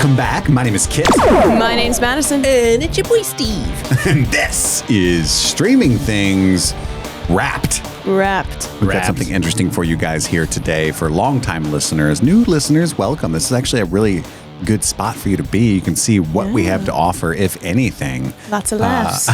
Welcome back. My name is Kit. My name's Madison. And it's your boy Steve. And this is Streaming Things Wrapped. Wrapped. We've got something interesting for you guys here today. For longtime listeners, new listeners, welcome. This is actually a really good spot for you to be. You can see what we have to offer, if anything. Lots of laughs.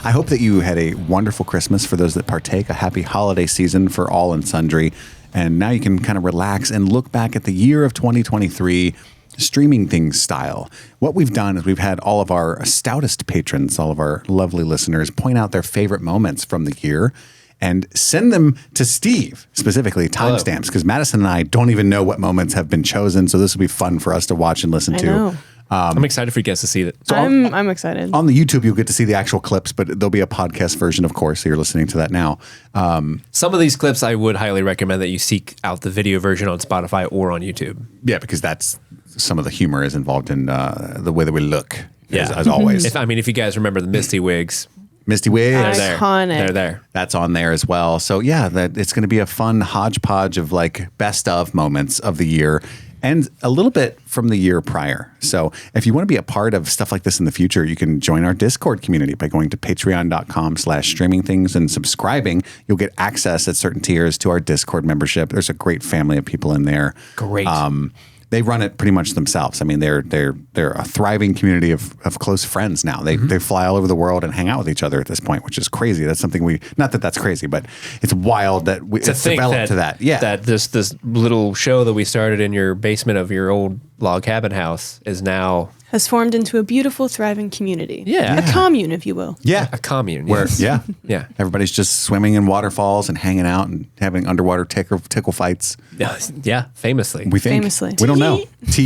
I hope that you had a wonderful Christmas for those that partake, a happy holiday season for all and sundry. And now you can kind of relax and look back at the year of 2023, Streaming Things style. What we've done is we've had all of our stoutest patrons, all of our lovely listeners, point out their favorite moments from the year and send them to Steve, specifically timestamps, because Madison and I don't even know what moments have been chosen. So this will be fun for us to watch and listen to. I'm excited for you guys to see that. So I'm excited. On the YouTube, you'll get to see the actual clips, but there'll be a podcast version, of course, so you're listening to that now. Some of these clips, I would highly recommend that you seek out the video version on Spotify or on YouTube. Yeah, because that's some of the humor is involved in the way that we look, as always. If you guys remember the Misty wigs. Misty wigs. Iconic. They're there. That's on there as well. So yeah, it's going to be a fun hodgepodge of like best of moments of the year and a little bit from the year prior. So if you want to be a part of stuff like this in the future, you can join our Discord community by going to patreon.com/streamingthings and subscribing. You'll get access at certain tiers to our Discord membership. There's a great family of people in there. Great. They run it pretty much themselves. I mean, they're a thriving community of close friends now. They fly all over the world and hang out with each other at this point, which is crazy. That's something not that that's crazy, but it's wild that it's developed to that. Yeah, that this little show that we started in your basement of your old log cabin house is now has formed into a beautiful, thriving community. Yeah. A commune, if you will. Yeah. A commune. Where, yes. Yeah. Everybody's just swimming in waterfalls and hanging out and having underwater tickle fights. Yeah. Famously. We think. Famously. We don't know. Who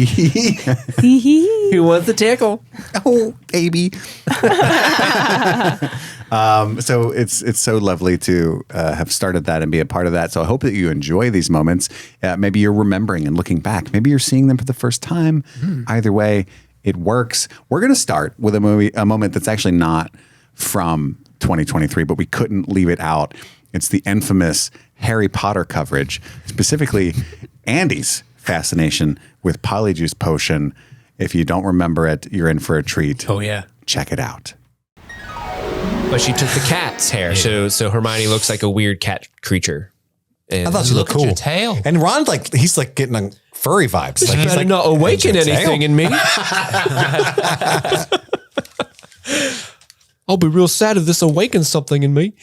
wants the tickle? Oh, baby. So it's so lovely to have started that and be a part of that. So I hope that you enjoy these moments. Maybe you're remembering and looking back. Maybe you're seeing them for the first time. Either way, it works. We're going to start with a moment that's actually not from 2023, but we couldn't leave it out. It's the infamous Harry Potter coverage, specifically Andy's fascination with Polyjuice Potion. If you don't remember it, you're in for a treat. Oh, yeah. Check it out. But she took the cat's hair, so Hermione looks like a weird cat creature. And I thought she looked cool. Your tail. And Ron, he's getting a furry vibes. Like, he's not awaken anything in me. I'll be real sad if this awakens something in me.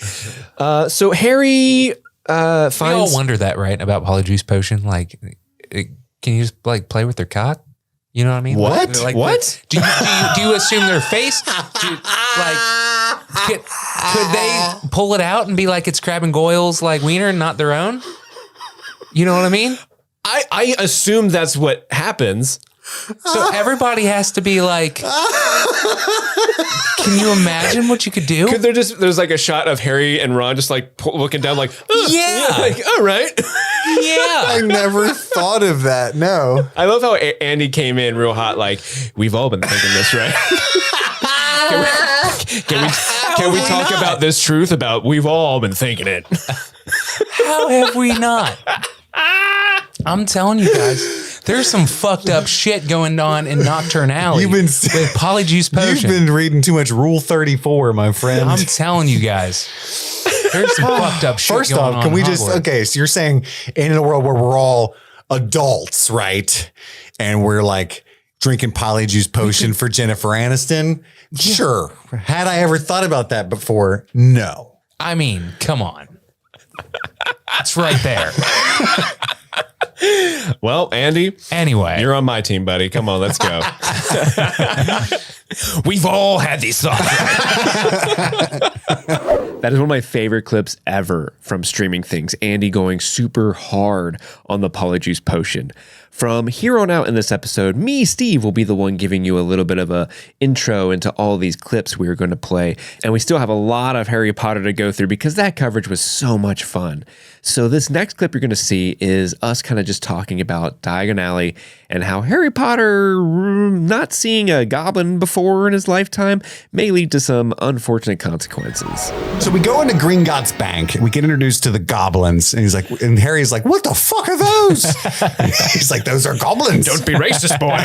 So Harry finds... We all wonder that, right? About Polyjuice Potion. Can you just play with their cock? You know what I mean? What? What? Do you assume their face? Could they pull it out and be like it's Crab and Goyle's wiener, not their own? You know what I mean? I assume that's what happens. So everybody has to be like, can you imagine what you could do? Could there's like a shot of Harry and Ron just looking down like, yeah. All right. Yeah. I never thought of that. No. I love how Andy came in real hot. Like, we've all been thinking this, right? Can we talk about this truth about we've all been thinking it? How have we not? I'm telling you guys, there's some fucked up shit going on in Nocturne Alley with Polyjuice Potion. You've been reading too much Rule 34, my friend. I'm telling you guys, there's some fucked up shit First going off, on. can we Hogwarts. so you're saying in a world where we're all adults, right? And we're drinking Polyjuice Potion for Jennifer Aniston? Yeah. Sure. Had I ever thought about that before? No. I mean, come on. It's right there. Well, Andy. Anyway. You're on my team, buddy. Come on, let's go. We've all had these thoughts. That is one of my favorite clips ever from Streaming Things. Andy going super hard on the Polyjuice Potion. From here on out in this episode, me, Steve, will be the one giving you a little bit of a intro into all these clips we are going to play. And we still have a lot of Harry Potter to go through because that coverage was so much fun. So this next clip you're going to see is us kind of just talking about Diagon Alley and how Harry Potter not seeing a goblin before in his lifetime may lead to some unfortunate consequences. So we go into Gringotts Bank. We get introduced to the goblins, and Harry's like, "What the fuck are those?" He's like, "Those are goblins." Don't be racist, boy.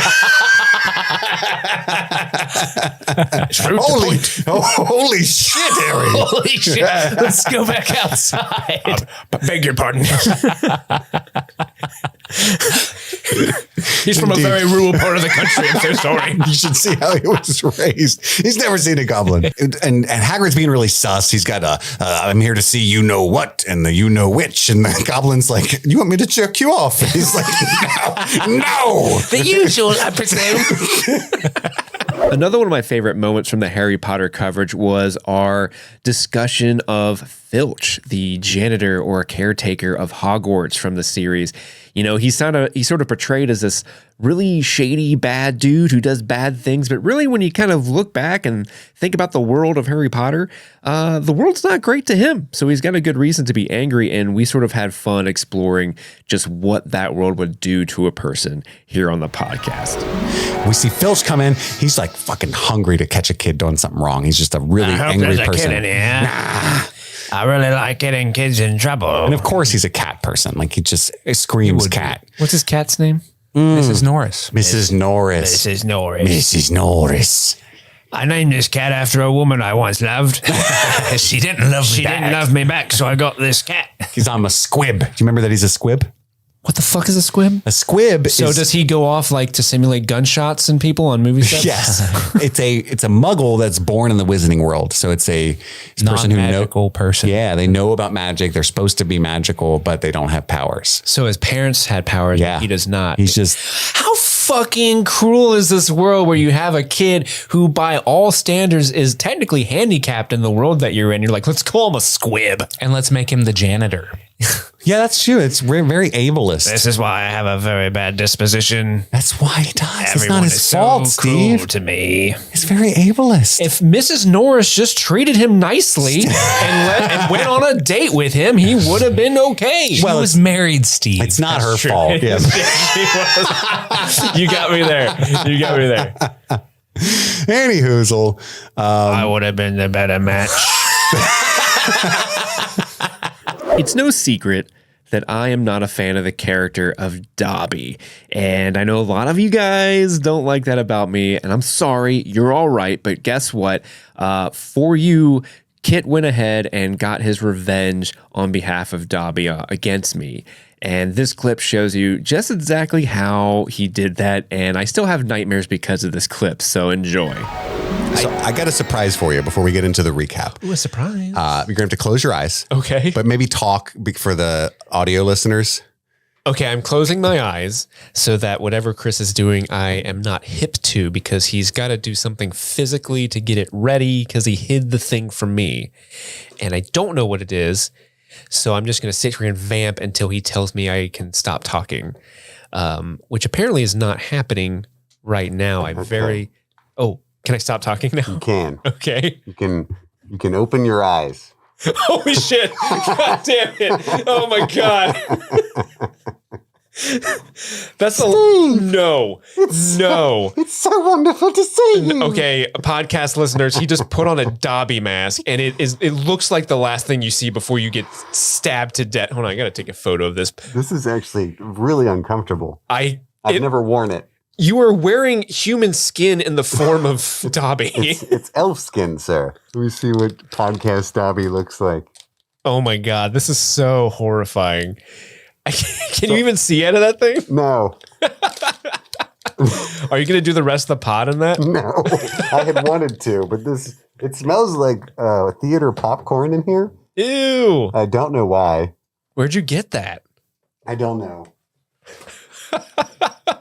Holy shit, Harry. Holy shit. Let's go back outside. Beg your pardon. He's from a very rural part of the country. I'm so sorry. You should see how he was raised. He's never seen a goblin. And Hagrid's being really sus. He's got I'm here to see you know what and the you know which. And the goblin's like, you want me to jerk you off? And he's like, no. The usual, I presume. Another one of my favorite moments from the Harry Potter coverage was our discussion of Filch, the janitor or caretaker of Hogwarts from the series. You know, he's sort of portrayed as this really shady, bad dude who does bad things. But really, when you kind of look back and think about the world of Harry Potter, the world's not great to him. So he's got a good reason to be angry. And we sort of had fun exploring just what that world would do to a person here on the podcast. We see Filch come in. He's like fucking hungry to catch a kid doing something wrong. He's just a really angry person. I really like getting kids in trouble. And of course, he's a cat person. Like he just screams cat. What's his cat's name? Mrs. Norris. Mrs. Norris. Mrs. Norris. Mrs. Norris. I named this cat after a woman I once loved. She didn't love me back, so I got this cat. I'm a squib. Do you remember that he's a squib? What the fuck is a squib? A squib. So does he go off like to simulate gunshots and people on movie sets? Yes. it's a muggle that's born in the wizarding world. So it's a person who non-magical person. Yeah, they know about magic. They're supposed to be magical, but they don't have powers. So his parents had powers, but he does not. He's just... How fucking cruel is this world where you have a kid who by all standards is technically handicapped in the world that you're in? You're like, let's call him a squib. And let's make him the janitor. Yeah, that's true. It's very ableist. This is why I have a very bad disposition. That's why he does. Everyone It's not his is fault, so cruel Steve. to me. It's very ableist. If Mrs. Norris just treated him nicely and went on a date with him, he would have been okay. He was married, Steve. It's not her fault. Yeah. You got me there. You got me there. Anywhoozle. I would have been the better match. It's no secret that I am not a fan of the character of Dobby. And I know a lot of you guys don't like that about me, and I'm sorry, you're all right. But guess what? For you, Kit went ahead and got his revenge on behalf of Dobby against me. And this clip shows you just exactly how he did that. And I still have nightmares because of this clip, so enjoy. So I got a surprise for you before we get into the recap. Ooh, a surprise. You're going to have to close your eyes. Okay. But maybe talk for the audio listeners. Okay, I'm closing my eyes so that whatever Chris is doing, I am not hip to, because he's got to do something physically to get it ready because he hid the thing from me. And I don't know what it is. So I'm just going to sit here and vamp until he tells me I can stop talking, which apparently is not happening right now. Oh, can I stop talking now? You can. Okay. You can open your eyes. Holy shit. God damn it. Oh my God. That's no. It's so wonderful to see you. Okay, podcast listeners, he just put on a Dobby mask, and it looks like the last thing you see before you get stabbed to death. Hold on, I gotta take a photo of this. This is actually really uncomfortable. I've never worn it. You are wearing human skin in the form of Dobby. It's elf skin, sir. Let me see what podcast Dobby looks like. Oh my God, this is so horrifying. Can you even see out of that thing? No. Are you going to do the rest of the pod in that? No. I had wanted to, but it smells like theater popcorn in here. Ew. I don't know why. Where'd you get that? I don't know.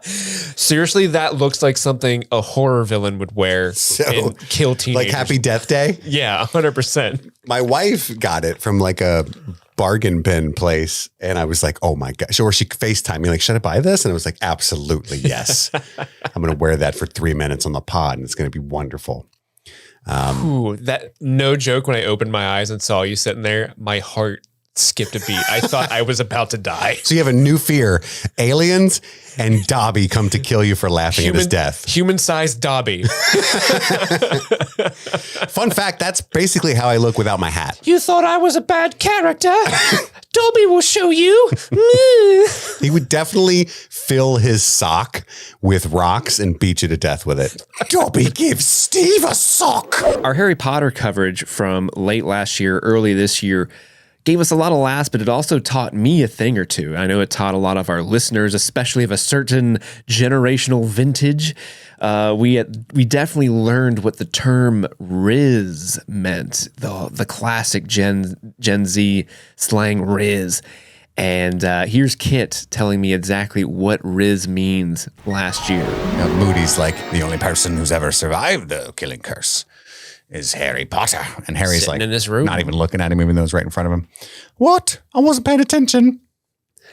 Seriously, that looks like something a horror villain would wear and kill teenagers. Like Happy Death Day? Yeah, 100%. My wife got it from like a bargain bin place, and I was like, oh my gosh. Or she FaceTimed me like, should I buy this? And I was like, absolutely, yes. I'm going to wear that for 3 minutes on the pod, and it's going to be wonderful. Ooh, that no joke. When I opened my eyes and saw you sitting there, my heart skipped a beat. I thought I was about to die. So you have a new fear. Aliens and Dobby come to kill you for laughing at his death. Human-sized Dobby. Fun fact, that's basically how I look without my hat. You thought I was a bad character? Dobby will show you. He would definitely fill his sock with rocks and beat you to death with it. Dobby gives Steve a sock. Our Harry Potter coverage from late last year, early this year, gave us a lot of laughs, but it also taught me a thing or two. I know it taught a lot of our listeners, especially of a certain generational vintage. We definitely learned what the term Riz meant, the classic Gen Z slang Riz. And here's Kit telling me exactly what Riz means last year. Moody's like, the only person who's ever survived the killing curse is Harry Potter. And Harry's Sitting like, in this room. not even looking at him, even though it's right in front of him. What? I wasn't paying attention.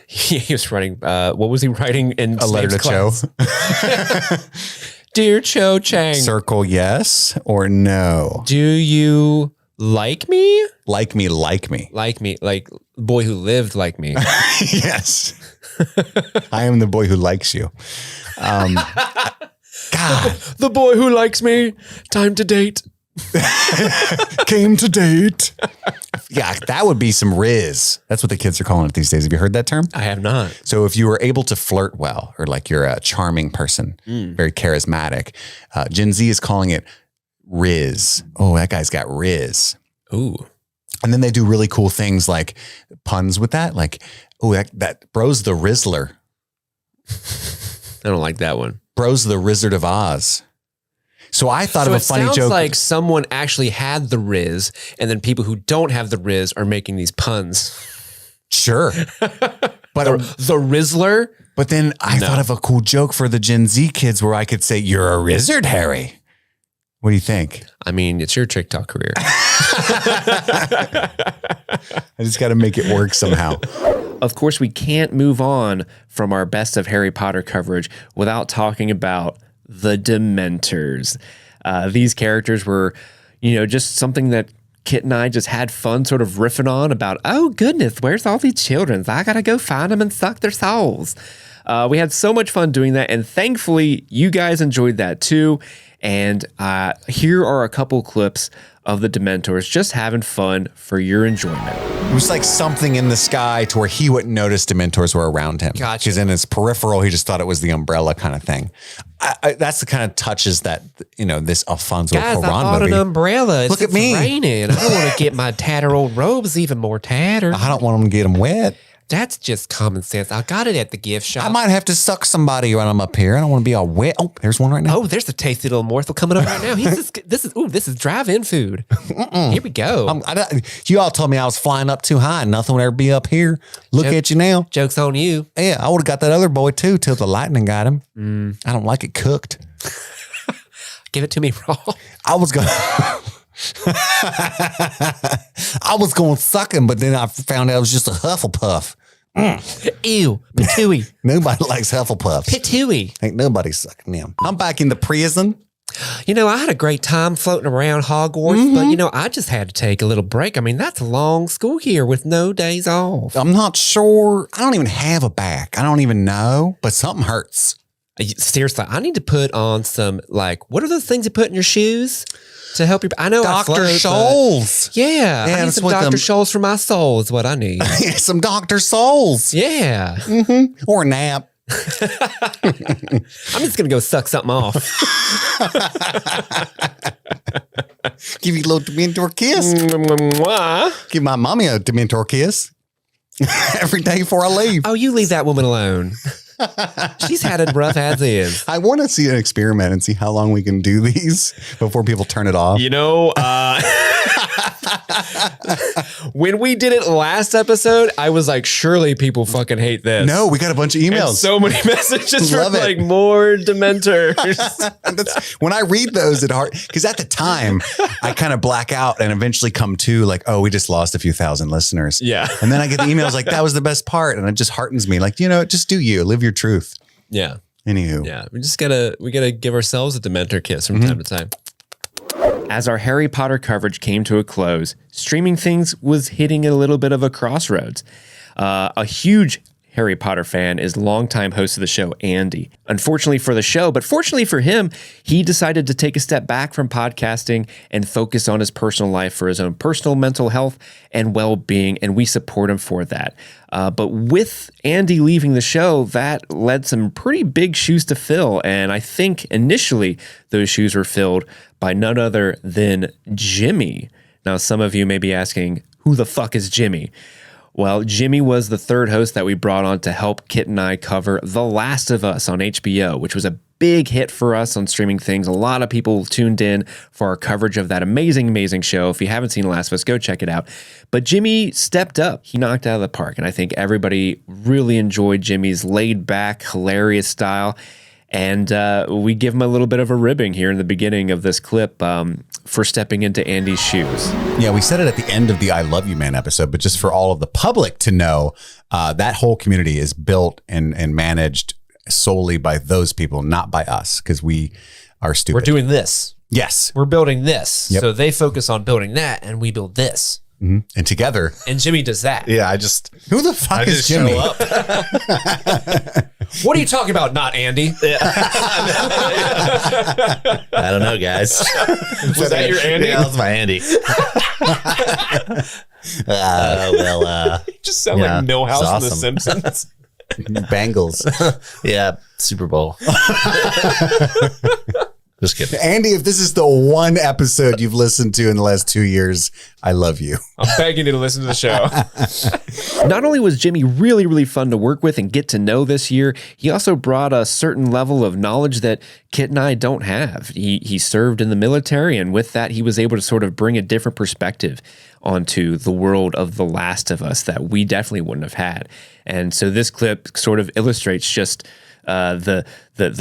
He was writing, what was he writing in A letter to Snape's Cho. class? Dear Cho Chang, Circle yes or no. do you like me? Like me. Like me, like the boy who lived like me. Yes. I am the boy who likes you. God. The boy who likes me. Time to date. Came to date. Yeah, that would be some Riz. That's what the kids are calling it these days. Have you heard that term? I have not. So if you were able to flirt well, or like you're a charming person, very charismatic, Gen Z is calling it Riz. Oh, that guy's got Riz. Ooh. And then they do really cool things like puns with that. Like, oh, that bro's the Rizzler. I don't like that one. Bro's the Wizard of Oz. So I thought So of a it funny sounds joke. like someone actually had the Riz, and then people who don't have the Riz are making these puns. Sure. But The Rizzler? But then I thought of a cool joke for the Gen Z kids where I could say, "You're a wizard, Harry." What do you think? I mean, it's your TikTok career. I just got to make it work somehow. Of course, we can't move on from our best of Harry Potter coverage without talking about the Dementors. These characters were, just something that Kit and I just had fun sort of riffing on about, oh goodness, where's all these children? I got to go find them and suck their souls. We had so much fun doing that, and thankfully you guys enjoyed that too. And here are a couple clips of the Dementors just having fun for your enjoyment. It was like something in the sky to where he wouldn't notice Dementors were around him. Gotcha. Because in his peripheral, he just thought it was the umbrella kind of thing. That's the kind of touches that, this Alfonso Guys, I Cuarón bought movie. an umbrella. Look at me. It's raining. I don't want to get my tattered old robes even more tattered. I don't want him to get them wet. That's just common sense. I got it at the gift shop. I might have to suck somebody when I'm up here. I don't want to be all wet. Oh, there's one right now. Oh, there's a tasty little morsel coming up right now. This is drive-in food. Here we go. You all told me I was flying up too high and nothing would ever be up here. Look at you now. Joke's on you. Yeah, I would have got that other boy too till the lightning got him. I don't like it cooked. Give it to me raw. I was going to suck him, but then I found out it was just a Hufflepuff. Ew. Patooey. Nobody likes Hufflepuffs. Patooey. Ain't nobody sucking them. I'm back in the prison. I had a great time floating around Hogwarts, but I just had to take a little break. I mean, that's a long school year with no days off. I'm not sure. I don't even have a back. I don't even know, but something hurts. Seriously, I need to put on some, what are those things you put in your shoes to help you? I know Dr. I float, Scholl's. Yeah, I need that's some what Dr. Scholl's for my soul is what I need. Some Dr. Souls. Yeah. Or a nap. I'm just going to go suck something off. Give you a little Dementor kiss. Mwah. Give my mommy a Dementor kiss. Every day before I leave. Oh, you leave that woman alone. She's had it rough as is. I want to see an experiment and see how long we can do these before people turn it off. When we did it last episode, I was like, surely people fucking hate this. No, we got a bunch of emails. And so many messages Love from it. more Dementors. When I read those, it hard because at the time I kind of black out and eventually come to we just lost a few thousand listeners. Yeah. And then I get the emails like that was the best part, and it just heartens me. Just do you live your truth. Yeah. Anywho, Yeah. We gotta give ourselves a Dementor kiss from time to time. As our Harry Potter coverage came to a close, Streaming Things was hitting a little bit of a crossroads. A huge Harry Potter fan is longtime host of the show, Andy. Unfortunately for the show, but fortunately for him, he decided to take a step back from podcasting and focus on his personal life for his own personal mental health and well-being, and we support him for that. But with Andy leaving the show, that led some pretty big shoes to fill, and I think initially those shoes were filled by none other than Jimmy. Now, some of you may be asking, who the fuck is Jimmy? Well, Jimmy was the third host that we brought on to help Kit and I cover The Last of Us on HBO, which was a big hit for us on Streaming Things. A lot of people tuned in for our coverage of that amazing, amazing show. If you haven't seen The Last of Us, go check it out. But Jimmy stepped up. He knocked out of the park, and I think everybody really enjoyed Jimmy's laid-back, hilarious style. And we give him a little bit of a ribbing here in the beginning of this clip for stepping into Andy's shoes. Yeah, we said it at the end of the I Love You Man episode, but just for all of the public to know, that whole community is built and managed solely by those people, not by us, because we are stupid. We're doing this. Yes. We're building this. Yep. So they focus on building that, and we build this. Mm-hmm. And together. And Jimmy does that. Yeah, Who the fuck is Jimmy? What are you talking about? Not Andy. I don't know, guys. Was that your Andy? Yeah, that was my Andy. Just sound Yeah, like Millhouse it's in The awesome. Simpsons. Bangles. Yeah, Super Bowl. Just kidding. Andy, if this is the one episode you've listened to in the last 2 years, I love you. I'm begging you to listen to the show. Not only was Jimmy really, really fun to work with and get to know this year, he also brought a certain level of knowledge that Kit and I don't have. He served in the military, and with that, he was able to sort of bring a different perspective onto the world of The Last of Us that we definitely wouldn't have had. And so this clip sort of illustrates just the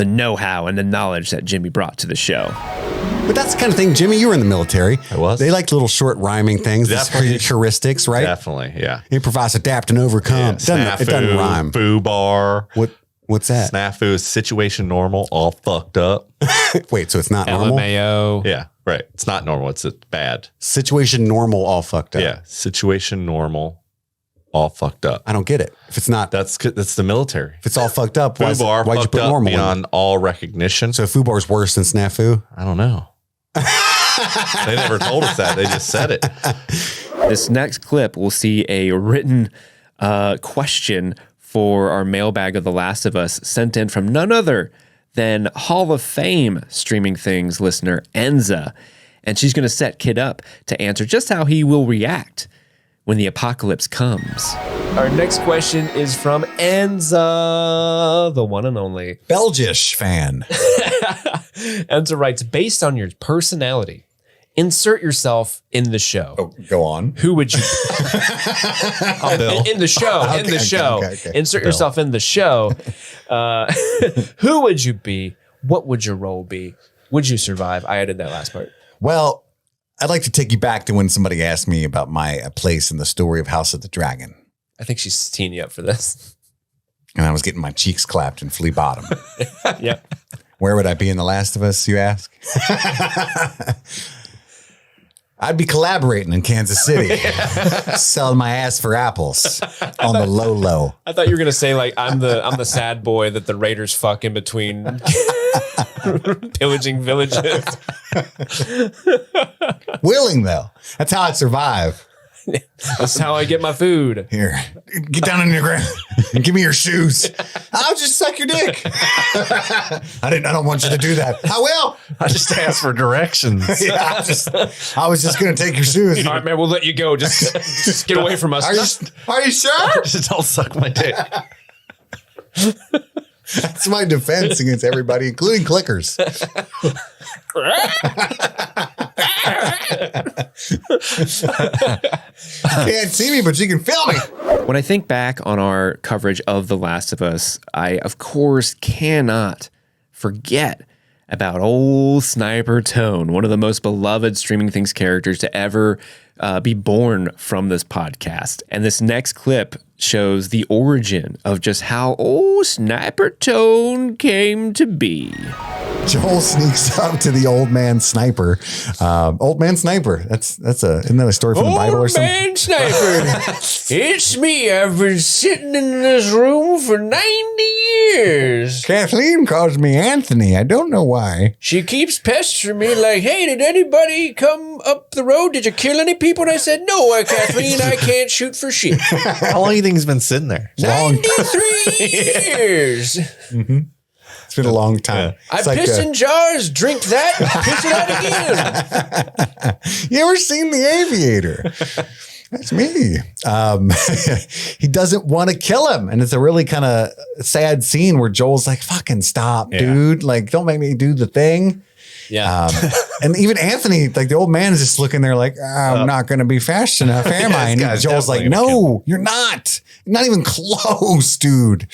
know-how and the knowledge that Jimmy brought to the show. But that's the kind of thing, Jimmy, you were in the military. I was. They like little short rhyming things, Definitely. heuristics, right? Definitely, yeah. Improvise, adapt, and overcome. It doesn't rhyme. Foo bar. What's that? Snafu is situation normal, all fucked up. Wait, so it's not normal? LMAO. Yeah, right. It's not normal. It's bad. Situation normal, all fucked up. Yeah, situation normal, all fucked up. I don't get it. If it's not, That's the military. if it's all fucked up, Foo bar why'd you fucked put up normal in? beyond all recognition. So foobar's worse than snafu? I don't know. They never told us that. They just said it. This next clip, we'll see a written question for our mailbag of The Last of Us sent in from none other than Hall of Fame Streaming Things listener Enza. And she's going to set Kid up to answer just how he will react when the apocalypse comes. Our next question is from Enza, the one and only. Belgish fan. Enza writes, based on your personality, insert yourself in the show. Go on. Who would you Bill. in the show? Okay. Insert yourself in the show. Who would you be? What would your role be? Would you survive? I added that last part. Well, I'd like to take you back to when somebody asked me about my place in the story of House of the Dragon. I think she's teeing you up for this. And I was getting my cheeks clapped in Flea Bottom. Yep. Where would I be in The Last of Us, you ask? I'd be collaborating in Kansas City, selling my ass for apples on the low. I thought you were gonna say like I'm the sad boy that the Raiders fuck in between pillaging villages. Willing, though. That's how I'd survive. That's how I get my food. Here, get down on your ground and give me your shoes. I'll just suck your dick. I don't want you to do that. I will. I just asked for directions. Yeah, I was just going to take your shoes. All right, man, we'll let you go. Just get away from us. Are you sure? Just don't suck my dick. That's my defense against everybody, including clickers. Can't see me, but you can feel me. When I think back on our coverage of The Last of Us, I, of course, cannot forget about old Sniper Tone, one of the most beloved Streaming Things characters to ever be born from this podcast. And this next clip shows the origin of just how old Sniper Tone came to be. Joel sneaks up to the old man sniper. Old man sniper. Isn't that a story from the Bible or something? Old man Sniper. It's me. I've been sitting in this room for 90 years. Kathleen calls me Anthony. I don't know why. She keeps pestering me like, hey, did anybody come up the road? Did you kill any people? And I said, no, Kathleen, I can't shoot for shit. How long do you think he's been sitting there? 93 years. It's been a long time. I piss in jars, drink that, piss it out again. You ever seen The Aviator? That's me. He doesn't want to kill him. And it's a really kind of sad scene where Joel's like, fucking stop, dude. Like, don't make me do the thing. Yeah. And even Anthony, like the old man is just looking there like, I'm not going to be fast enough, am I? And Joel's like, no, you're not. You're not even close, dude.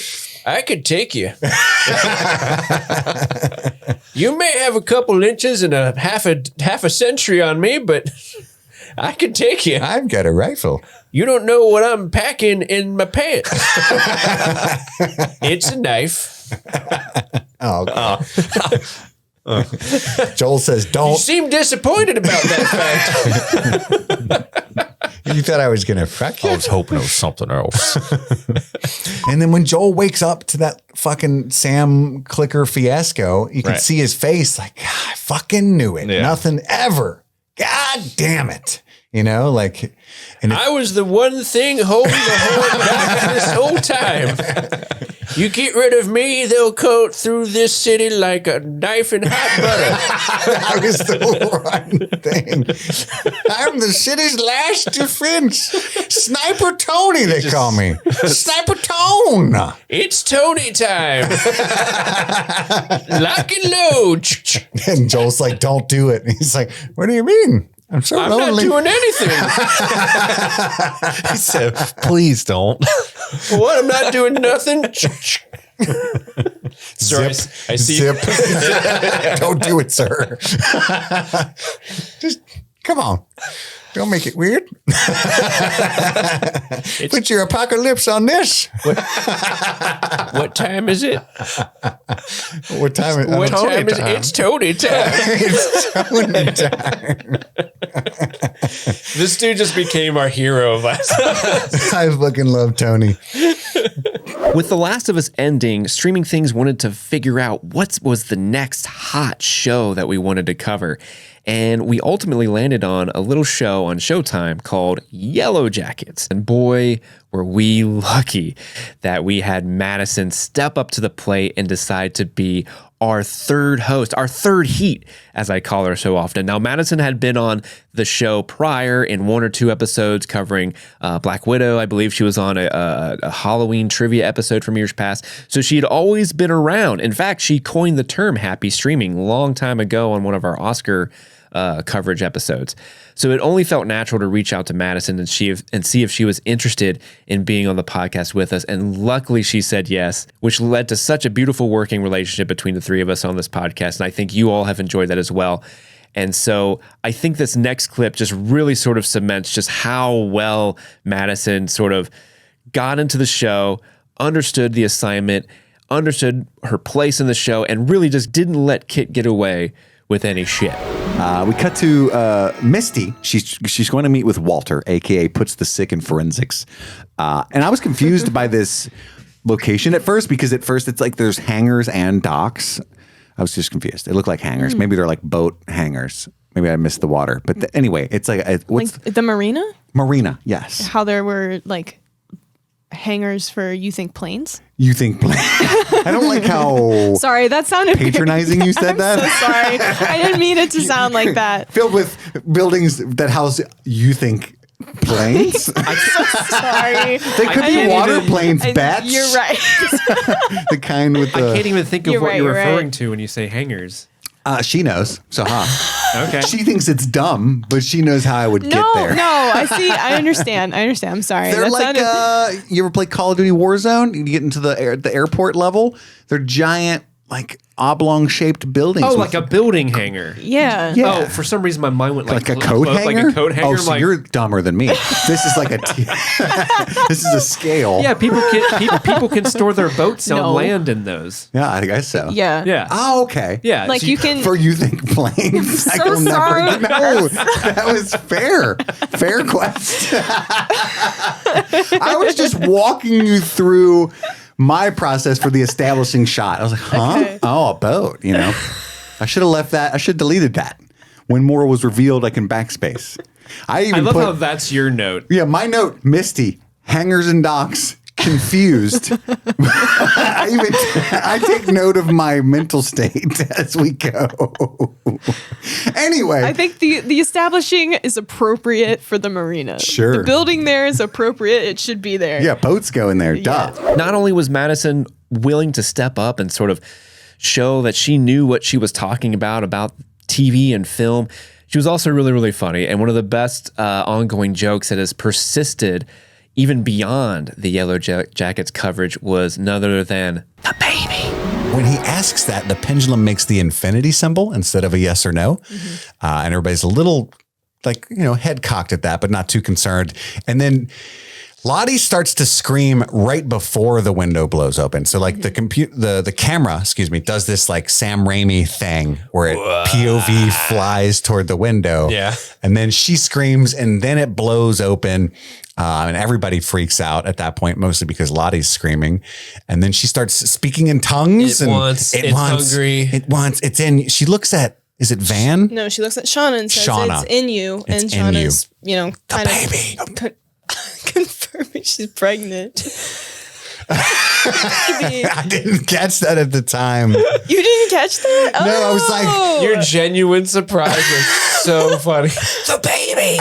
I could take you. You may have a couple inches and a half a century on me, but I could take you. I've got a rifle. You don't know what I'm packing in my pants. It's a knife. Joel says, You don't. seem disappointed about that fact. You thought I was going to fuck you? I was hoping it was something else. And then when Joel wakes up to that fucking Sam Clicker fiasco, you can see his face like, I fucking knew it. Yeah. Nothing ever. God damn it. You know, like, and I was the one thing holding the horn back this whole time. You get rid of me, they'll cut through this city like a knife in hot butter. I was the one thing. I'm the city's last defense. Sniper Tony, they call me. Sniper Tone. It's Tony time. Lock and load. And Joel's like, don't do it. And he's like, what do you mean? I'm so I'm lonely. not doing anything. He said, please don't. What? I'm not doing nothing. Sorry, Zip, I see. Zip. Don't do it, sir. Just come on. Don't make it weird. Put your apocalypse on this. What time is it? What time? What time is it? It's Tony time. It's Tony time. This dude just became our hero of last night. I fucking love Tony. With The Last of Us ending, Streaming Things wanted to figure out what was the next hot show that we wanted to cover. And we ultimately landed on a little show on Showtime called Yellowjackets. And boy, were we lucky that we had Madison step up to the plate and decide to be our third host, our third heat, as I call her so often. Now, Madison had been on the show prior in one or two episodes covering Black Widow. I believe she was on a Halloween trivia episode from years past. So she had always been around. In fact, she coined the term happy streaming a long time ago on one of our Oscar coverage episodes. So it only felt natural to reach out to Madison and see if she was interested in being on the podcast with us. And luckily she said yes, which led to such a beautiful working relationship between the three of us on this podcast. And I think you all have enjoyed that as well. And so I think this next clip just really sort of cements just how well Madison sort of got into the show, understood the assignment, understood her place in the show, and really just didn't let Kit get away with any shit. We cut to Misty. She's going to meet with Walter, aka Puts the Sick in Forensics. And I was confused by this location at first because at first it's like there's hangars and docks. I was just confused. They look like hangars. Maybe they're like boat hangars. Maybe I missed the water. But anyway, it's like what's Like the marina? marina? Yes. How there were like hangars for you think planes? You think I don't like how Sorry, that sounded patronizing you said I'm that. so sorry. I didn't mean it to sound like that. Filled with buildings that house you think planes. Sorry. They could be water planes, bats. You're right. The kind with the. I can't even think of You're what right, you're you're referring right. to when you say hangers. She knows. So, Okay. She thinks it's dumb, but she knows how I would get there. No, I see. I understand. I'm sorry. They're That like, sounded- you ever play Call of Duty Warzone? You get into the airport level. They're giant like oblong shaped buildings. Oh, with- like a building hanger. Yeah. Yeah. Oh, for some reason my mind went like a coat hanger. Like a coat hanger. Oh, I'm so like, you're dumber than me. This is like this is a scale. yeah, people can store their boats on No. land in those. Yeah, I guess so. Yeah. Yeah. Oh, okay. Yeah. Like so you can. For you think planes? so I will sorry. never know. That was fair. Fair question. I was just walking you through my process for the establishing shot. I was like, huh? Okay. Oh, a boat, you know. I should have left that. I should have deleted that. When more was revealed, I can backspace. I even I love put, how that's your note. yeah, my note, Misty, hangers and docks, confused. I take note of my mental state as we go. Anyway. I think the establishing is appropriate for the marina. Sure. The building there is appropriate. It should be there. yeah, boats go in there. Duh. Not only was Madison willing to step up and sort of show that she knew what she was talking about TV and film, she was also really, really funny. And one of the best ongoing jokes that has persisted even beyond the Yellowjackets coverage was none other than the baby. When he asks that, the pendulum makes the infinity symbol instead of a yes or no. And everybody's a little like, head cocked at that, but not too concerned. And then Lottie starts to scream right before the window blows open. So like the camera, does this like Sam Raimi thing where it POV flies toward the window. Yeah. And then she screams and then it blows open. And everybody freaks out at that point, mostly because Lottie's screaming. And then she starts speaking in tongues. It's in, she looks at, is it Van? No, she looks at Shauna and says Shauna. it's in you. It's and in you. Shauna's, kind baby. of confirming she's pregnant. I didn't catch that at the time. You didn't catch that? No, I was like, Your genuine surprise was so funny. The baby.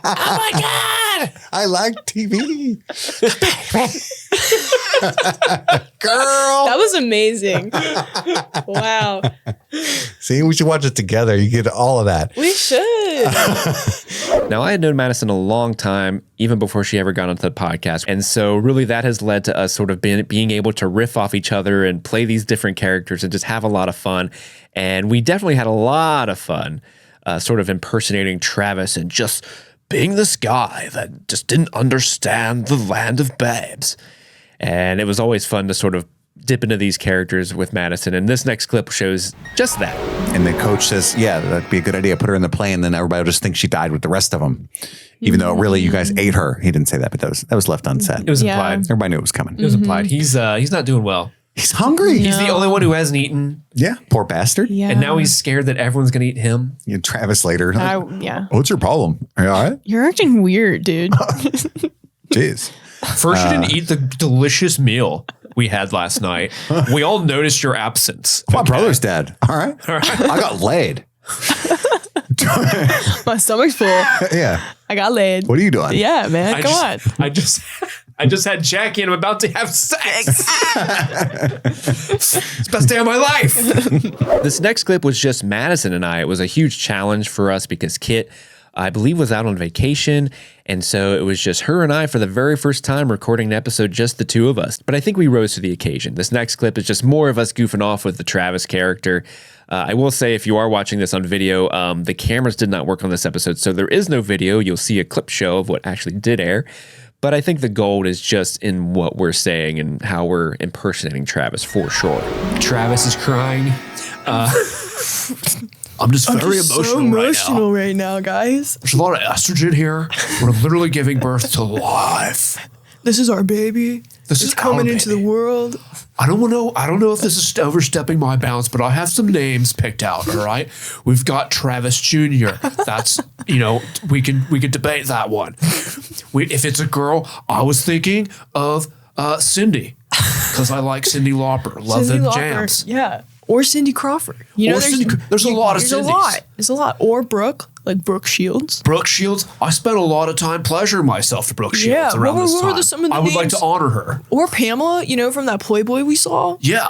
Oh my God. I like TV. Girl. That was amazing. Wow. See, we should watch it together. You get all of that. We should. Now, I had known Madison a long time, even before she ever got onto the podcast. And so really that has led to us sort of being able to riff off each other and play these different characters and just have a lot of fun. And we definitely had a lot of fun sort of impersonating Travis and just being this guy that just didn't understand the land of babes. And it was always fun to sort of dip into these characters with Madison. And this next clip shows just that. And the coach says, yeah, that'd be a good idea. Put her in the plane. Then everybody will just think she died with the rest of them. Even though really you guys ate her. He didn't say that, but that was left unsaid. It was Yeah. implied. Everybody knew it was coming. It was implied. He's not doing well. He's hungry. He's the only one who hasn't eaten. Yeah, poor bastard. Yeah. And now he's scared that everyone's going to eat him. Yeah, Travis later. Yeah. What's your problem? Are you all right? You're acting weird, dude. Jeez. First, you didn't eat the delicious meal we had last night. We all noticed your absence. My brother's dead. All right. I got laid. My stomach's full. Yeah. I got laid. What are you doing? Yeah, man. Come on. I just had Jackie and I'm about to have sex. It's the best day of my life. This next clip was just Madison and I. It was a huge challenge for us because Kit, I believe, was out on vacation. And so it was just her and I for the very first time recording an episode, just the two of us. But I think we rose to the occasion. This next clip is just more of us goofing off with the Travis character. I will say, if you are watching this on video, the cameras did not work on this episode. So there is no video. You'll see a clip show of what actually did air. But I think the gold is just in what we're saying and how we're impersonating Travis for sure. Travis is crying. I'm just very emotional, right now, guys. There's a lot of estrogen here. We're literally giving birth to life. This is our baby. This is coming into the world. I don't know if this is overstepping my bounds, but I have some names picked out. All right, we've got Travis Jr. That's we can debate that one. If it's a girl, I was thinking of Cindy because I like Cyndi Lauper. Love them jams. Yeah. Or Cindy Crawford. There's a lot of Cindys. There's a lot. Or Brooke, like Brooke Shields. Brooke Shields. I spent a lot of time pleasuring myself to Brooke Shields around this time. Some of the I would like names? to honor her. Or Pamela, from that Playboy we saw. Yeah.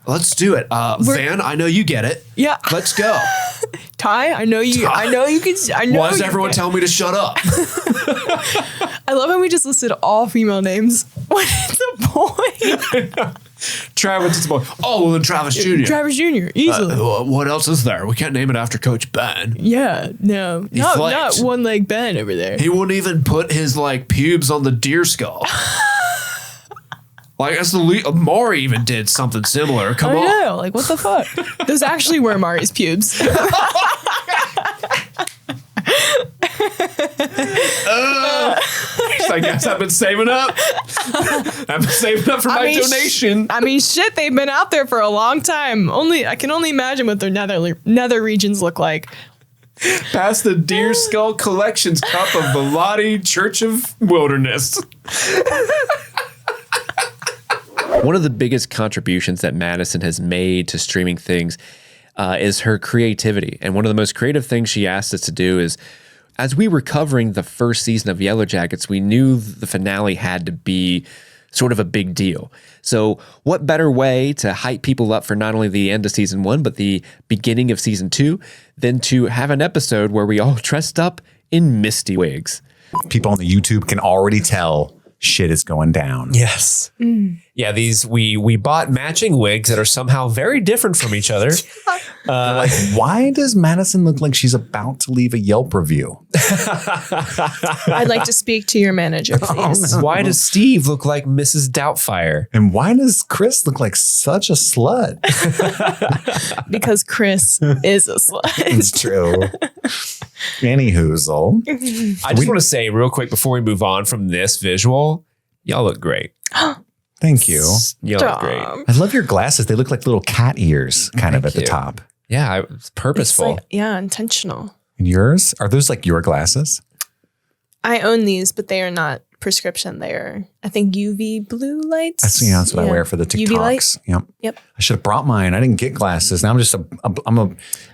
Let's do it. Van, I know you get it. Yeah. Let's go. Ty, I know you can. Why does everyone tell me to shut up? I love how we just listed all female names when it's a boy. Travis is the boy. Oh, well, then Travis Jr. Travis Jr. Easily. What else is there? We can't name it after Coach Ben. Yeah, no, not flexed. one leg Ben over there. He wouldn't even put his like pubes on the deer skull. Like that's the Maury even did something similar. Come on. I know, like what the fuck? Those actually were Mari's pubes. I guess I've been saving up. I've been saving up for my donation. I mean, shit, they've been out there for a long time. I can only imagine what their nether regions look like. Past the Deer Skull Collections Cup of Bellotti Church of Wilderness. One of the biggest contributions that Madison has made to streaming things is her creativity. And one of the most creative things she asked us to do is, as we were covering the first season of Yellowjackets, we knew the finale had to be sort of a big deal. So what better way to hype people up for not only the end of season 1, but the beginning of season 2, than to have an episode where we all dressed up in misty wigs. People on the YouTube can already tell shit is going down. Yes. Yeah, these we bought matching wigs that are somehow very different from each other. Like, why does Madison look like she's about to leave a Yelp review? I'd like to speak to your manager, please. Why does Steve look like Mrs. Doubtfire? And why does Chris look like such a slut? Because Chris is a slut. It's true. Anywhoozle. I just want to say real quick before we move on from this visual, y'all look great. Thank you. Y'all look great. I love your glasses. They look like little cat ears kind of at the you. top. Yeah, it's purposeful. It's like, intentional. And yours? Are those like your glasses? I own these, but they are not prescription. They are, I think, UV blue lights. That's what I wear for the UV light? TikToks. Yep. Yep. I should have brought mine. I didn't get glasses. Now I'm just I'm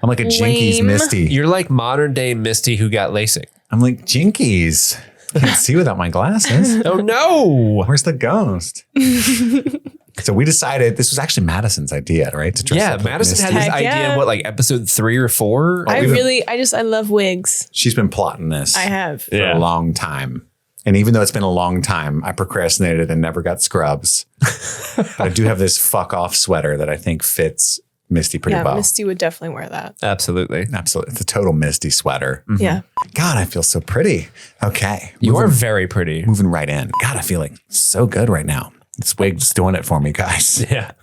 like a Jinkies Lame. Misty. You're like modern day Misty who got LASIK. I'm like Jinkies. Can't see without my glasses. Oh no. Where's the ghost? So we decided this was actually Madison's idea, right? To dress Yeah, up like Madison had Misty. this Heck idea yeah. what, like episode 3 or 4? I love wigs. She's been plotting this. I have. For a long time. And even though it's been a long time, I procrastinated and never got scrubs. But I do have this fuck off sweater that I think fits Misty pretty well. Misty would definitely wear that. Absolutely. Absolutely. It's a total Misty sweater. Yeah. God, I feel so pretty. Okay. You are very pretty. Moving right in. God, I feel like so good right now. This wig's doing it for me, guys. Yeah.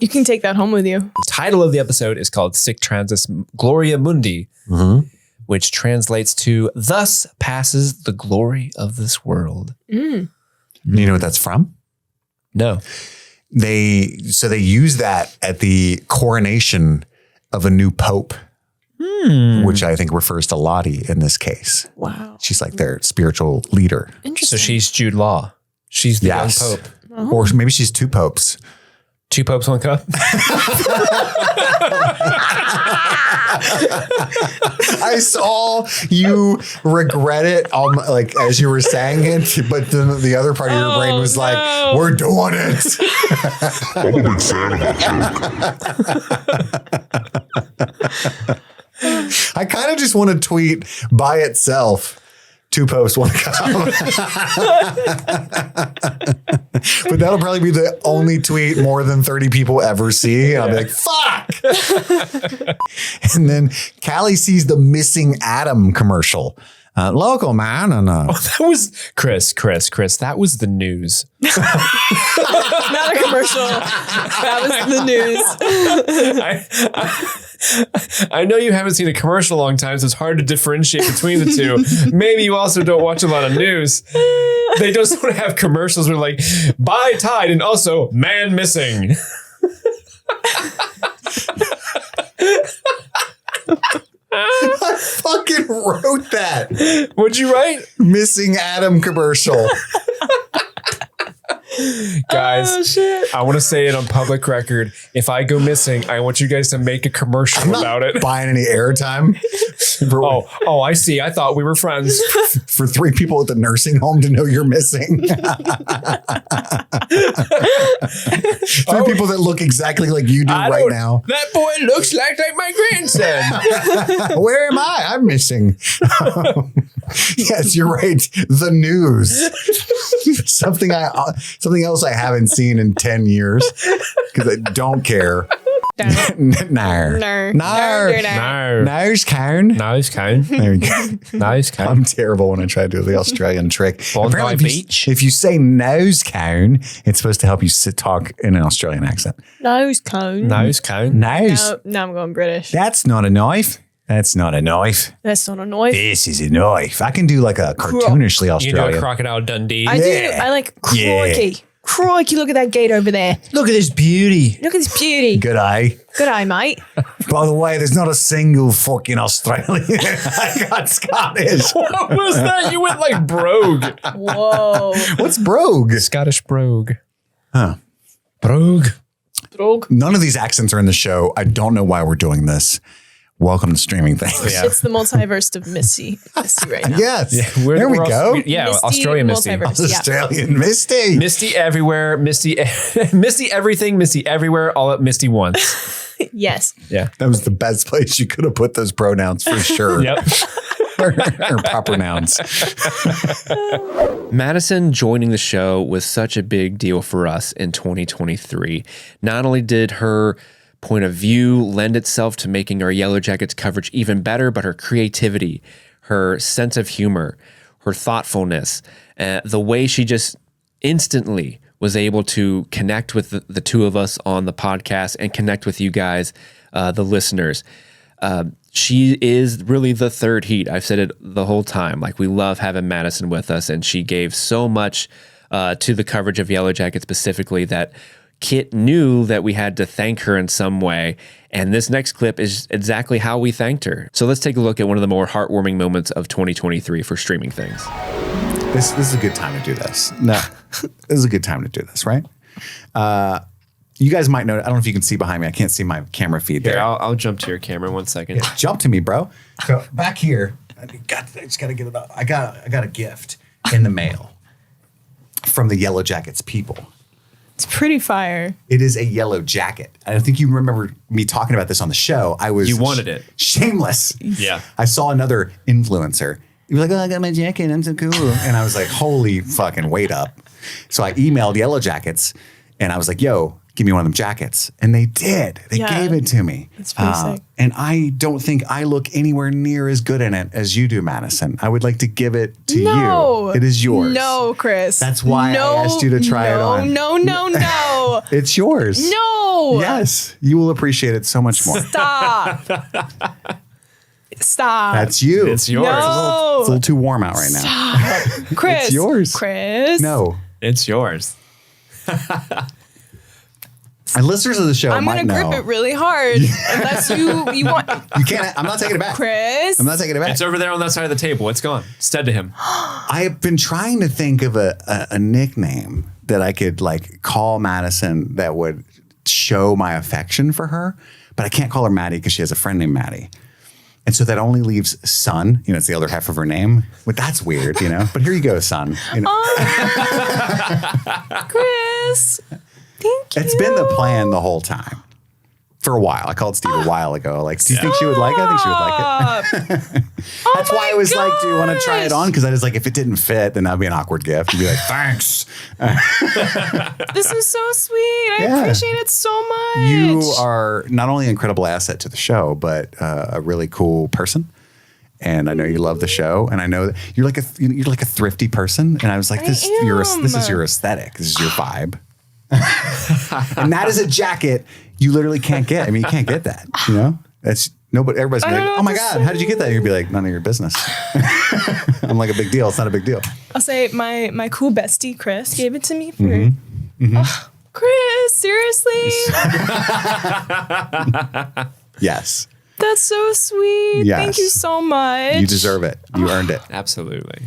You can take that home with you. The title of the episode is called Sic Transis Gloria Mundi, which translates to "Thus passes the glory of this world." You know what that's from? No. They use that at the coronation of a new pope, which I think refers to Lottie in this case. Wow. She's like their spiritual leader. So Interesting. she's Jude Law. She's the young pope. Or maybe she's two popes. 2 popes, 1 cup. I saw you regret it like as you were saying it, but then the other part of your brain was like, we're doing it. I'm a big fan of that joke. I kind of just want to tweet by itself. 2 popes, 1 cup. But that'll probably be the only tweet more than 30 people ever see. I'll be like, fuck. And then Callie sees the Missing Adam commercial. Local man. And That was Chris. That was the news. Not a commercial. That was the news. I know you haven't seen a commercial in a long time, so it's hard to differentiate between the two. Maybe you also don't watch a lot of news. They just want to have commercials where like, buy Tide and also man missing. I fucking wrote that. What'd you write? Missing Adam commercial. Guys, I want to say it on public record. If I go missing, I want you guys to make a commercial about it. Buying any airtime. Oh, I see. I thought we were friends. For 3 people at the nursing home to know you're missing. 3 people that look exactly like you do right now. That boy looks like my grandson. Where am I? I'm missing. Yes, you're right. The news. something else I haven't seen in 10 years because I don't care. Nar. Nars Karen. Nice cone. There we go. Nice cone. I'm terrible when I try to do the Australian trick. Bondi Apparently, Beach. if you say nose cone, it's supposed to help you talk in an Australian accent. Nose cone. Nice cone. Nose. No, now I'm going British. That's not a knife. That's not a knife. That's not a knife. This is a knife. I can do like a cartoonishly You do a Australian. Crocodile Dundee. I do. I like crikey. Yeah. Crikey, look at that gate over there. Look at this beauty. Look at this beauty. Good eye. Good eye, mate. By the way, there's not a single fucking Australian. I got Scottish. What was that? You went like brogue. Whoa. What's brogue? Scottish brogue. Huh. Brogue. Drogue. None of these accents are in the show. I don't know why we're doing this. Welcome to Streaming Things. Yeah. It's the multiverse of Missy right now. Yes. We're- there we we're go. Misty Australian Misty. multiverse. Yeah. Australian Misty. Misty everywhere. Misty, Misty everything. Misty everywhere. All at Misty once. Yes. Yeah. That was the best place you could have put those pronouns for sure. Yep. or proper nouns. Madison joining the show was such a big deal for us in 2023. Not only did her point of view lend itself to making our Yellowjackets coverage even better, but her creativity, her sense of humor, her thoughtfulness, the way she just instantly was able to connect with the two of us on the podcast and connect with you guys, the listeners. She is really the third heat. I've said it the whole time. Like, we love having Madison with us, and she gave so much to the coverage of Yellowjackets specifically that Kit knew that we had to thank her in some way. And this next clip is exactly how we thanked her. So let's take a look at one of the more heartwarming moments of 2023 for Streaming Things. This is a good time to do this. No, this is a good time to do this, right? You guys might know. I don't know if you can see behind me. I can't see my camera feed Here, there. I'll jump to your camera 1 second. Jump to me, bro. So back here, I just gotta get it up. I got a gift in the mail from the Yellowjackets people. It's pretty fire. It is a yellow jacket. I don't think you remember me talking about this on the show. You wanted it. Shameless. Yeah. I saw another influencer. He was like, "Oh, I got my jacket. I'm so cool." And I was like, "Holy fucking wait up!" So I emailed Yellowjackets, and I was like, "Yo, give me one of them jackets." And they did. They Yeah. gave it to me. It's pretty sick. And I don't think I look anywhere near as good in it as you do, Madison. I would like to give it to you. It is yours. No, Chris. That's why I asked you to try it on. No. It's yours. No. Yes. You will appreciate it so much more. Stop. Stop. That's you. It's yours. No. It's a little too warm out right now. Chris. It's yours. Chris. No. It's yours. And listeners of the show I'm might gonna know. grip it really hard. Unless you want You can't. I'm not taking it back. Chris. I'm not taking it back. It's over there on that side of the table. It's gone. It's dead to him. I have been trying to think of a nickname that I could like call Madison that would show my affection for her, but I can't call her Maddie because she has a friend named Maddie. And so that only leaves Son. You know, it's the other half of her name. But that's weird, you know. But here you go, Son. You know, Chris. Thank you. it's been the plan the whole time. For a while. I called Steve a while ago. Like, do you think she would like it? I think she would like it. That's why I was like, do you want to try it on? Because I was like, if it didn't fit, then that'd be an awkward gift. You'd be like, thanks. This is so sweet. I Yeah. appreciate it so much. You are not only an incredible asset to the show, but a really cool person. And I know you love the show, and I know that you're like a thrifty person. And I was like, this is your aesthetic. This is your vibe. And that is a jacket you literally can't get. I mean, you can't get that. You know, that's nobody. Everybody's gonna be like, "Oh my god, how did you get that?" You'd be like, "None of your business." I'm like, a big deal. It's not a big deal. I'll say my cool bestie Chris gave it to me for. Oh, Chris, seriously? Yes, That's so sweet. Yes. Thank you so much. you deserve it. You earned it. Absolutely.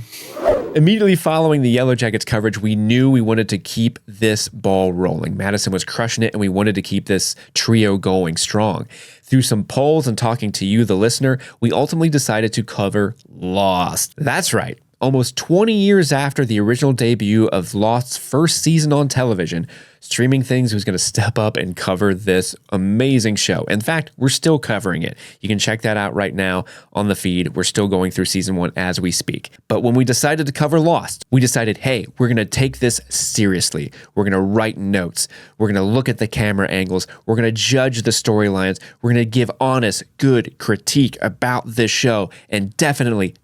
Immediately following the Yellowjackets coverage, we knew we wanted to keep this ball rolling. Madison was crushing it, and we wanted to keep this trio going strong. Through some polls and talking to you, the listener, we ultimately decided to cover Lost. That's right. Almost 20 years after the original debut of Lost's first season on television, Streaming Things, who's going to step up and cover this amazing show. In fact, we're still covering it. You can check that out right now on the feed. We're still going through season 1 as we speak. But when we decided to cover Lost, we decided, hey, we're going to take this seriously. We're going to write notes. We're going to look at the camera angles. We're going to judge the storylines. We're going to give honest, good critique about this show, and definitely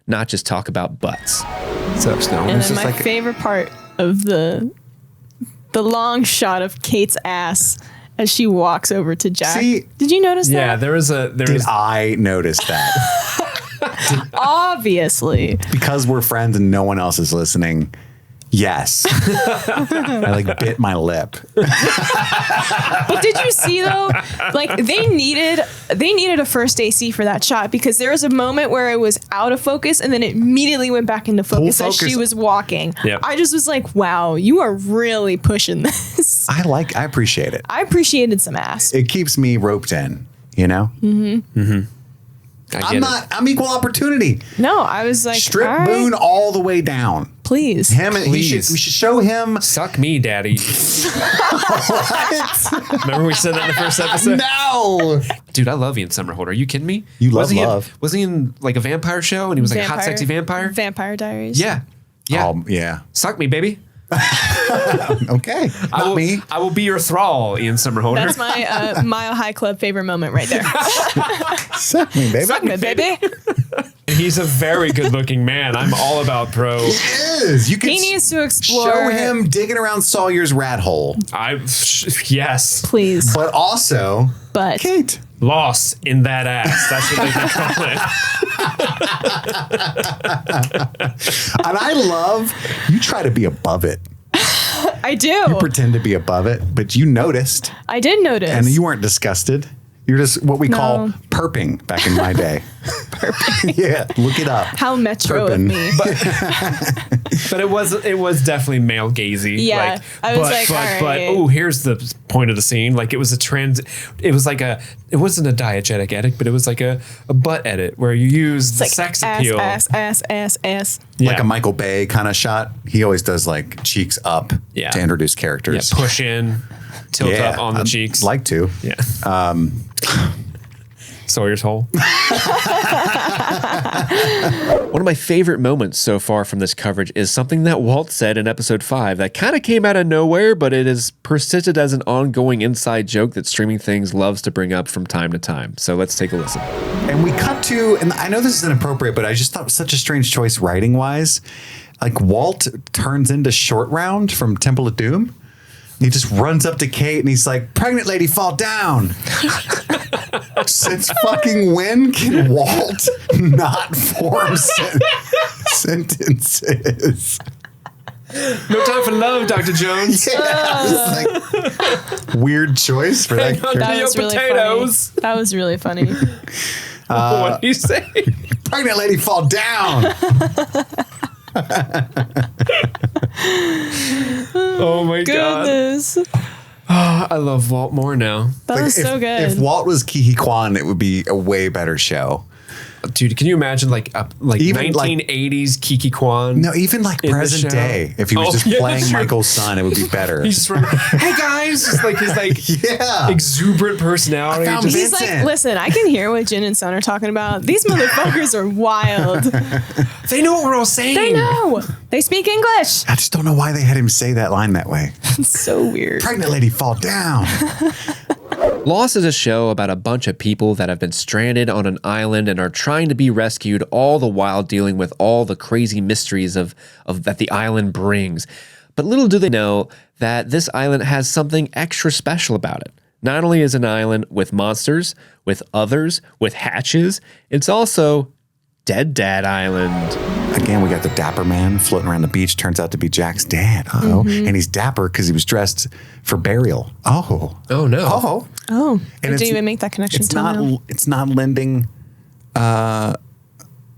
not just talk about butts. What's up, Snow? And then my favorite part of the long shot of Kate's ass as she walks over to Jack. See? Did you notice that? Yeah, Did I notice that? Obviously. Because we're friends and no one else is listening. Yes. I like bit my lip. But did you see though? Like they needed a first AC for that shot, because there was a moment where it was out of focus and then it immediately went back into focus as she was walking. Yep. I just was like, wow, you are really pushing this. I appreciate it. I appreciated some ass. It keeps me roped in, you know? I'm equal opportunity. No, I was like, Strip all right, Boone all the way down. please. Him and we should show him. Suck me, daddy. Remember we said that in the first episode? No. Dude, I love Ian Somerhalder. Are you kidding me? You love wasn't love. Was he in like a vampire show and he was like a hot, sexy vampire? Vampire Diaries. Yeah. Yeah. Yeah. Suck me, baby. Okay. Not me. I will be your thrall, Ian Somerhalder. That's my Mile High Club favorite moment right there. Suck me, baby. Suck me, baby. He's a very good-looking man. I'm all about pro. He is. You can He needs to explore. show him digging around Sawyer's rat hole, Yes. Please. but also But Kate. Lost in that ass. That's what they can call it. And I love you try to be above it. I do. You pretend to be above it, but you noticed I did notice. and you weren't disgusted. You're just what we call perping back in my day. Perping. Yeah, look it up. How metro Perping. of me. But it was definitely male gazy. Yeah, I was like, all right. but oh, here's the point of the scene. Like it was it wasn't a diegetic edit, but it was like a butt edit where you use the Like sex ass, appeal. ass. Like a Michael Bay kind of shot. He always does like cheeks up to introduce Yeah, characters. push in, tilt up on the I'd cheeks. Like to. Yeah. Sawyer's Hole. One of my favorite moments so far from this coverage is something that Walt said in episode 5 that kind of came out of nowhere, but it has persisted as an ongoing inside joke that Streaming Things loves to bring up from time to time. So let's take a listen. And we cut to, and I know this is inappropriate, but I just thought it was such a strange choice writing wise. Like Walt turns into Short Round from Temple of Doom. He just runs up to Kate and he's like, "Pregnant lady, fall down." Since fucking when can Walt not form sentences? No time for love, Dr. Jones. Like, weird choice for that. That was really potatoes. funny. That was really funny. What do you say? Pregnant lady, fall down. Oh my god. Goodness. I love Walt more now. That was so good. If Walt was Kiki Kwan, it would be a way better show. Dude, can you imagine like Even, 1980s Kiki Kwan? No, even like In the present show. day. If he was Oh, just yeah, playing sure. Michael's son, it would be better. He's just running, hey guys, just like his like Yeah. exuberant personality. I found Just- He's like, Vincent. listen, I can hear what Jin and Son are talking about. These motherfuckers are wild. they know what we're all saying. They know. They speak English. I just don't know why they had him say that line that way. It's so weird. Pregnant lady, fall down. Lost is a show about a bunch of people that have been stranded on an island and are trying to be rescued, all the while dealing with all the crazy mysteries of that the island brings. But little do they know that this island has something extra special about it. Not only is it an island with monsters, with others, with hatches, it's also Dead Dad Island. Again, we got the dapper man floating around the beach. Turns out to be Jack's dad. Uh-oh. And he's dapper because he was dressed for burial. Oh. Oh no. Oh. Oh, And I didn't it's- even make that connection. It's till not. now. It's not lending.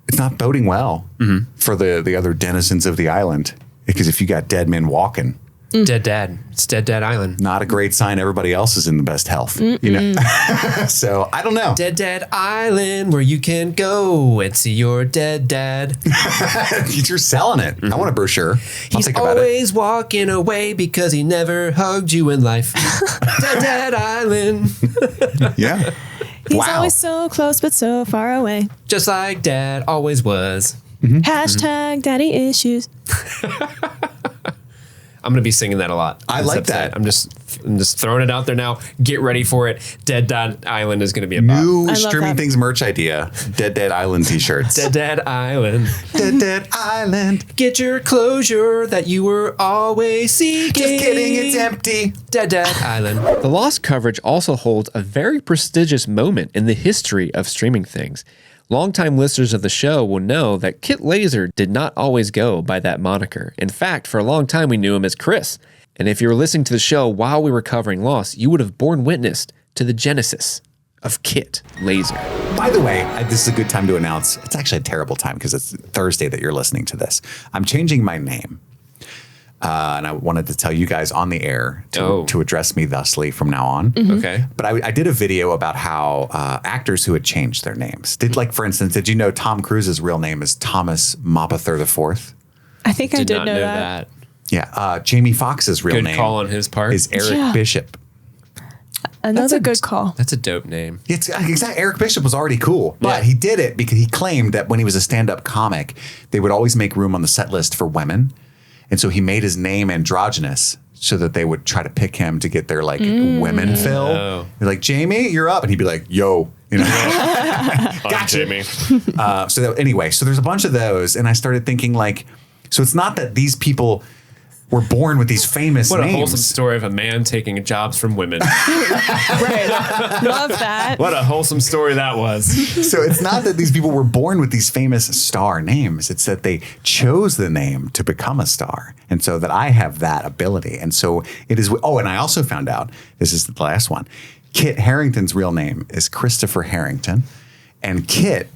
It's not boding well for the other denizens of the island. Because if you got dead men walking, Dead Dad. It's Dead Dad Island. Not a great sign everybody else is in the best health. You know? So I don't know. Dead Dad Island, where you can go and see your dead dad. You're selling it. I want a brochure. I'll He's think about it. always walking away because he never hugged you in life. Dead Dad Island. Yeah. He's Wow. always so close but so far away. Just like Dad always was. Hashtag daddy issues. I'm going to be singing that a lot. I this like episode. that. I'm just throwing it out there now. Get ready for it. Dead Dad Island is going to be a bop. New I love Streaming that. Things merch idea. Dead Island t-shirts. Dead Dad Island. Dead Island. Get your closure that you were always seeking. Just kidding, it's empty. Dead Dad Island. The Lost coverage also holds a very prestigious moment in the history of streaming things. Longtime listeners of the show will know that Kit Laser did not always go by that moniker. In fact, for a long time we knew him as Chris. And if you were listening to the show while we were covering Lost, you would have borne witness to the genesis of Kit Laser. By the way, this is a good time to announce. It's actually a terrible time because it's Thursday that you're listening to this. I'm changing my name. And I wanted to tell you guys on the air to address me thusly from now on. Okay. But I did a video about how actors who had changed their names. For instance, did you know Tom Cruise's real name is Thomas Mapother IV? I think I Did did not know know that. that. Yeah. Jamie Foxx's real Good name call on his part. is Eric Yeah. Bishop. Another good call. That's a dope name. It's exactly. Eric Bishop was already cool, but he did it because he claimed that when he was a stand-up comic, they would always make room on the set list for women, and so he made his name androgynous so that they would try to pick him to get their like women fill. Oh. They're like, Jamie, you're up, and he'd be like, Yo, you know, gotcha. Jamie. Anyway, so there's a bunch of those, and I started thinking like, so it's not that these people were born with these famous What a names. wholesome story of a man taking jobs from women. Right. Love that. What a wholesome story that was. So it's not that these people were born with these famous star names. It's that they chose the name to become a star. And so that I have that ability. And so it is. Oh, and I also found out, this is the last one, Kit Harington's real name is Christopher Harrington. And Kit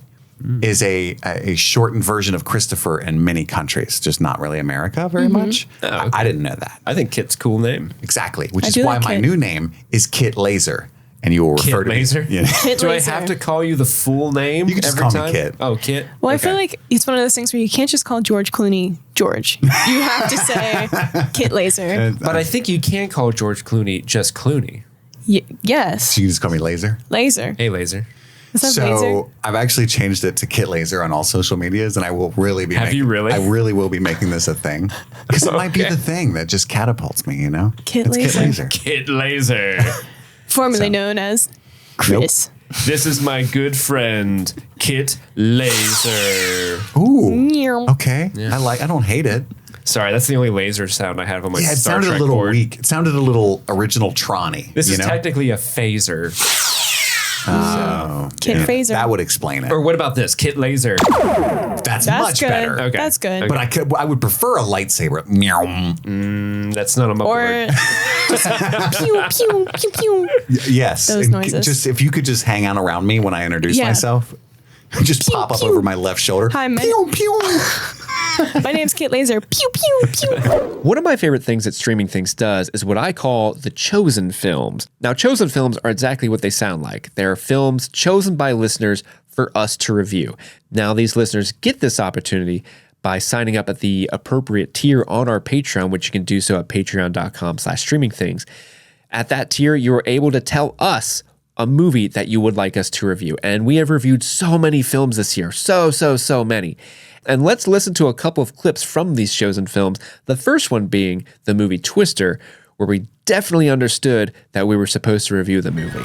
is a shortened version of Christopher in many countries, just not really America very much. Oh, okay. I didn't know that. I think Kit's a cool name. Exactly. Which I is do why like my Kit. new name is Kit Laser. And you will refer Kit to Laser? me. Yeah. Kit Do Laser. I have to call you the full name? You can just every call me time? Kit. Oh, Kit. Well, I Okay. feel like it's one of those things where you can't just call George Clooney George. You have to say Kit Laser. But I think you can call George Clooney just Clooney. Yes. So you can just call me Laser. Laser. Hey, Laser. Is that So Laser? I've actually changed it to Kit Laser on all social medias, and I will really be. Have you really? I really will be making this a thing because it might be Okay. the thing that just catapults me. You know, Kit it's Laser. Kit Laser. Kit Laser. Formerly known as Chris. This is my good friend, Kit Laser. Ooh, Meow. okay. I don't hate it. Sorry, that's the only laser sound I have on my Yeah, it Star sounded Trek a little board. weak. It sounded a little original Tron-y. This you is know? technically a phaser. Kit Phaser. That would explain it. Or what about this? Kit Laser. That's That's much good. better. Okay. That's good. But I would prefer a lightsaber. Meow. That's not on my Or board. just pew, pew, pew, pew. Yes. Those And noises. Just if you could just hang out around me when I introduce Yeah. myself, just Pew, pop up pew. over my left shoulder. Hi, my- pew pew. My name's Kit Laser. Pew, pew, pew. One of my favorite things that Streaming Things does is what I call the chosen films. Now, chosen films are exactly what they sound like. They're films chosen by listeners for us to review. Now, these listeners get this opportunity by signing up at the appropriate tier on our Patreon, which you can do so at patreon.com/streamingthings. At that tier, you are able to tell us a movie that you would like us to review. And we have reviewed so many films this year. So many. And let's listen to a couple of clips from these chosen films. The first one being the movie Twister, where we definitely understood that we were supposed to review the movie.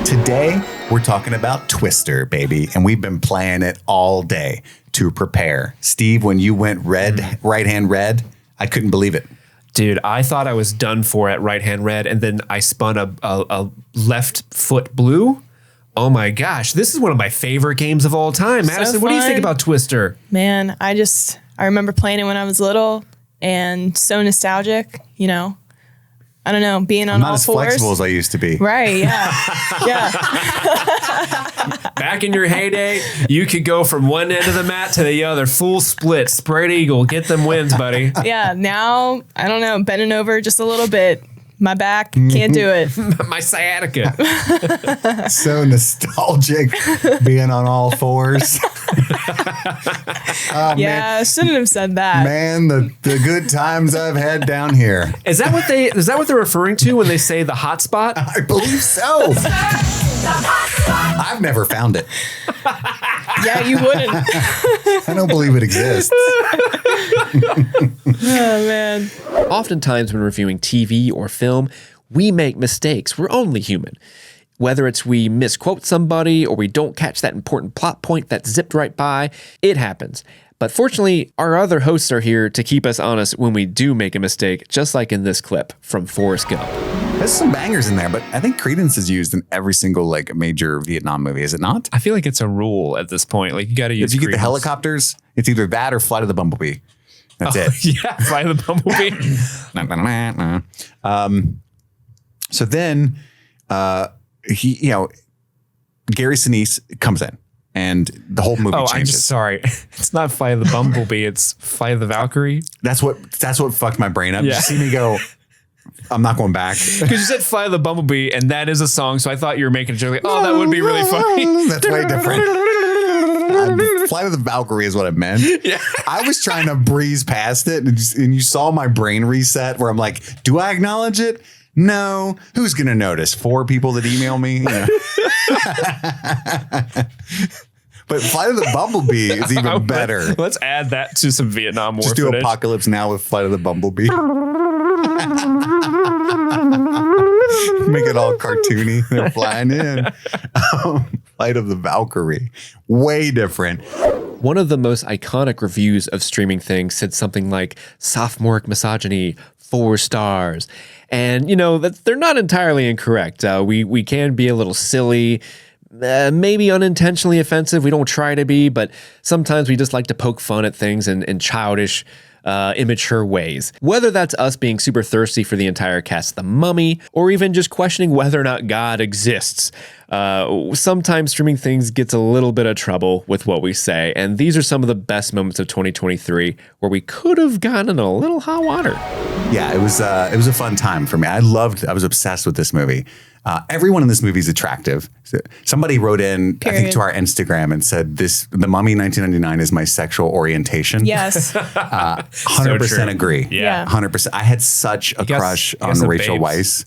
Today, we're talking about Twister, baby, and we've been playing it all day to prepare. Steve, when you went right hand red, I couldn't believe it. Dude, I thought I was done for at right hand red, and then I spun a left foot blue. Oh my gosh, this is one of my favorite games of all time. Madison, what do you think fun. about Twister? Man, I remember playing it when I was little and so nostalgic, you know. I don't know, being on Not all as fours. flexible as I used to be. Right, yeah. Yeah. Back back in your heyday, you could go from one end of the mat to the other, full split, spread eagle, get them wins, buddy. Yeah, now, I don't know, bending over just a little bit. My back can't do it. My sciatica. So nostalgic being on all fours. Yeah, I shouldn't have said that. Man, the good times I've had down here. Is that what they're referring to when they say the hot spot? I believe so. I've never found it. Yeah, you wouldn't. I don't believe it exists. Oh, man. Oftentimes when reviewing TV or film, we make mistakes. We're only human. Whether it's we misquote somebody or we don't catch that important plot point that zipped right by, it happens. But fortunately, our other hosts are here to keep us honest when we do make a mistake, just like in this clip from Forrest Gump. There's some bangers in there, but I think Credence is used in every single like major Vietnam movie, is it not? I feel like it's a rule at this point. Like you got to use. If you get the Credence. helicopters, it's either that or Flight of the Bumblebee. That's it. Yeah, Fly the Bumblebee. So then, Gary Sinise comes in, and the whole movie Oh, changes. I'm just sorry. It's not Fly the Bumblebee. It's Fly the Valkyrie. That's what fucked my brain up. Yeah. You see me go, I'm not going back. Because you said Fly the Bumblebee, and that is a song. So I thought you were making a joke. Like, oh, that would be really funny. That's way different. Flight of the Valkyrie is what I meant. Yeah. I was trying to breeze past it, and you saw my brain reset where I'm like, do I acknowledge it? No. Who's going to notice? 4 people that email me? Yeah. But Flight of the Bumblebee is even better. Let's add that to some Vietnam War Just do footage. Apocalypse Now with Flight of the Bumblebee. Make it all cartoony. They're flying in. Flight of the Valkyrie. Way different. One of the most iconic reviews of Streaming Things said something like sophomoric misogyny, 4 stars. And, that they're not entirely incorrect. We can be a little silly, maybe unintentionally offensive. We don't try to be, but sometimes we just like to poke fun at things in childish, immature ways. Whether that's us being super thirsty for the entire cast of The Mummy, or even just questioning whether or not God exists. Sometimes Streaming Things gets a little bit of trouble with what we say, and these are some of the best moments of 2023 where we could have gotten in a little hot water. Yeah, it was a fun time for me. I was obsessed with this movie. Everyone in this movie is attractive. So somebody wrote in, I think, to our Instagram and said, The Mummy 1999 is my sexual orientation. Yes. 100% agree. Yeah. 100%. I had such a crush on some Rachel babes. Weisz.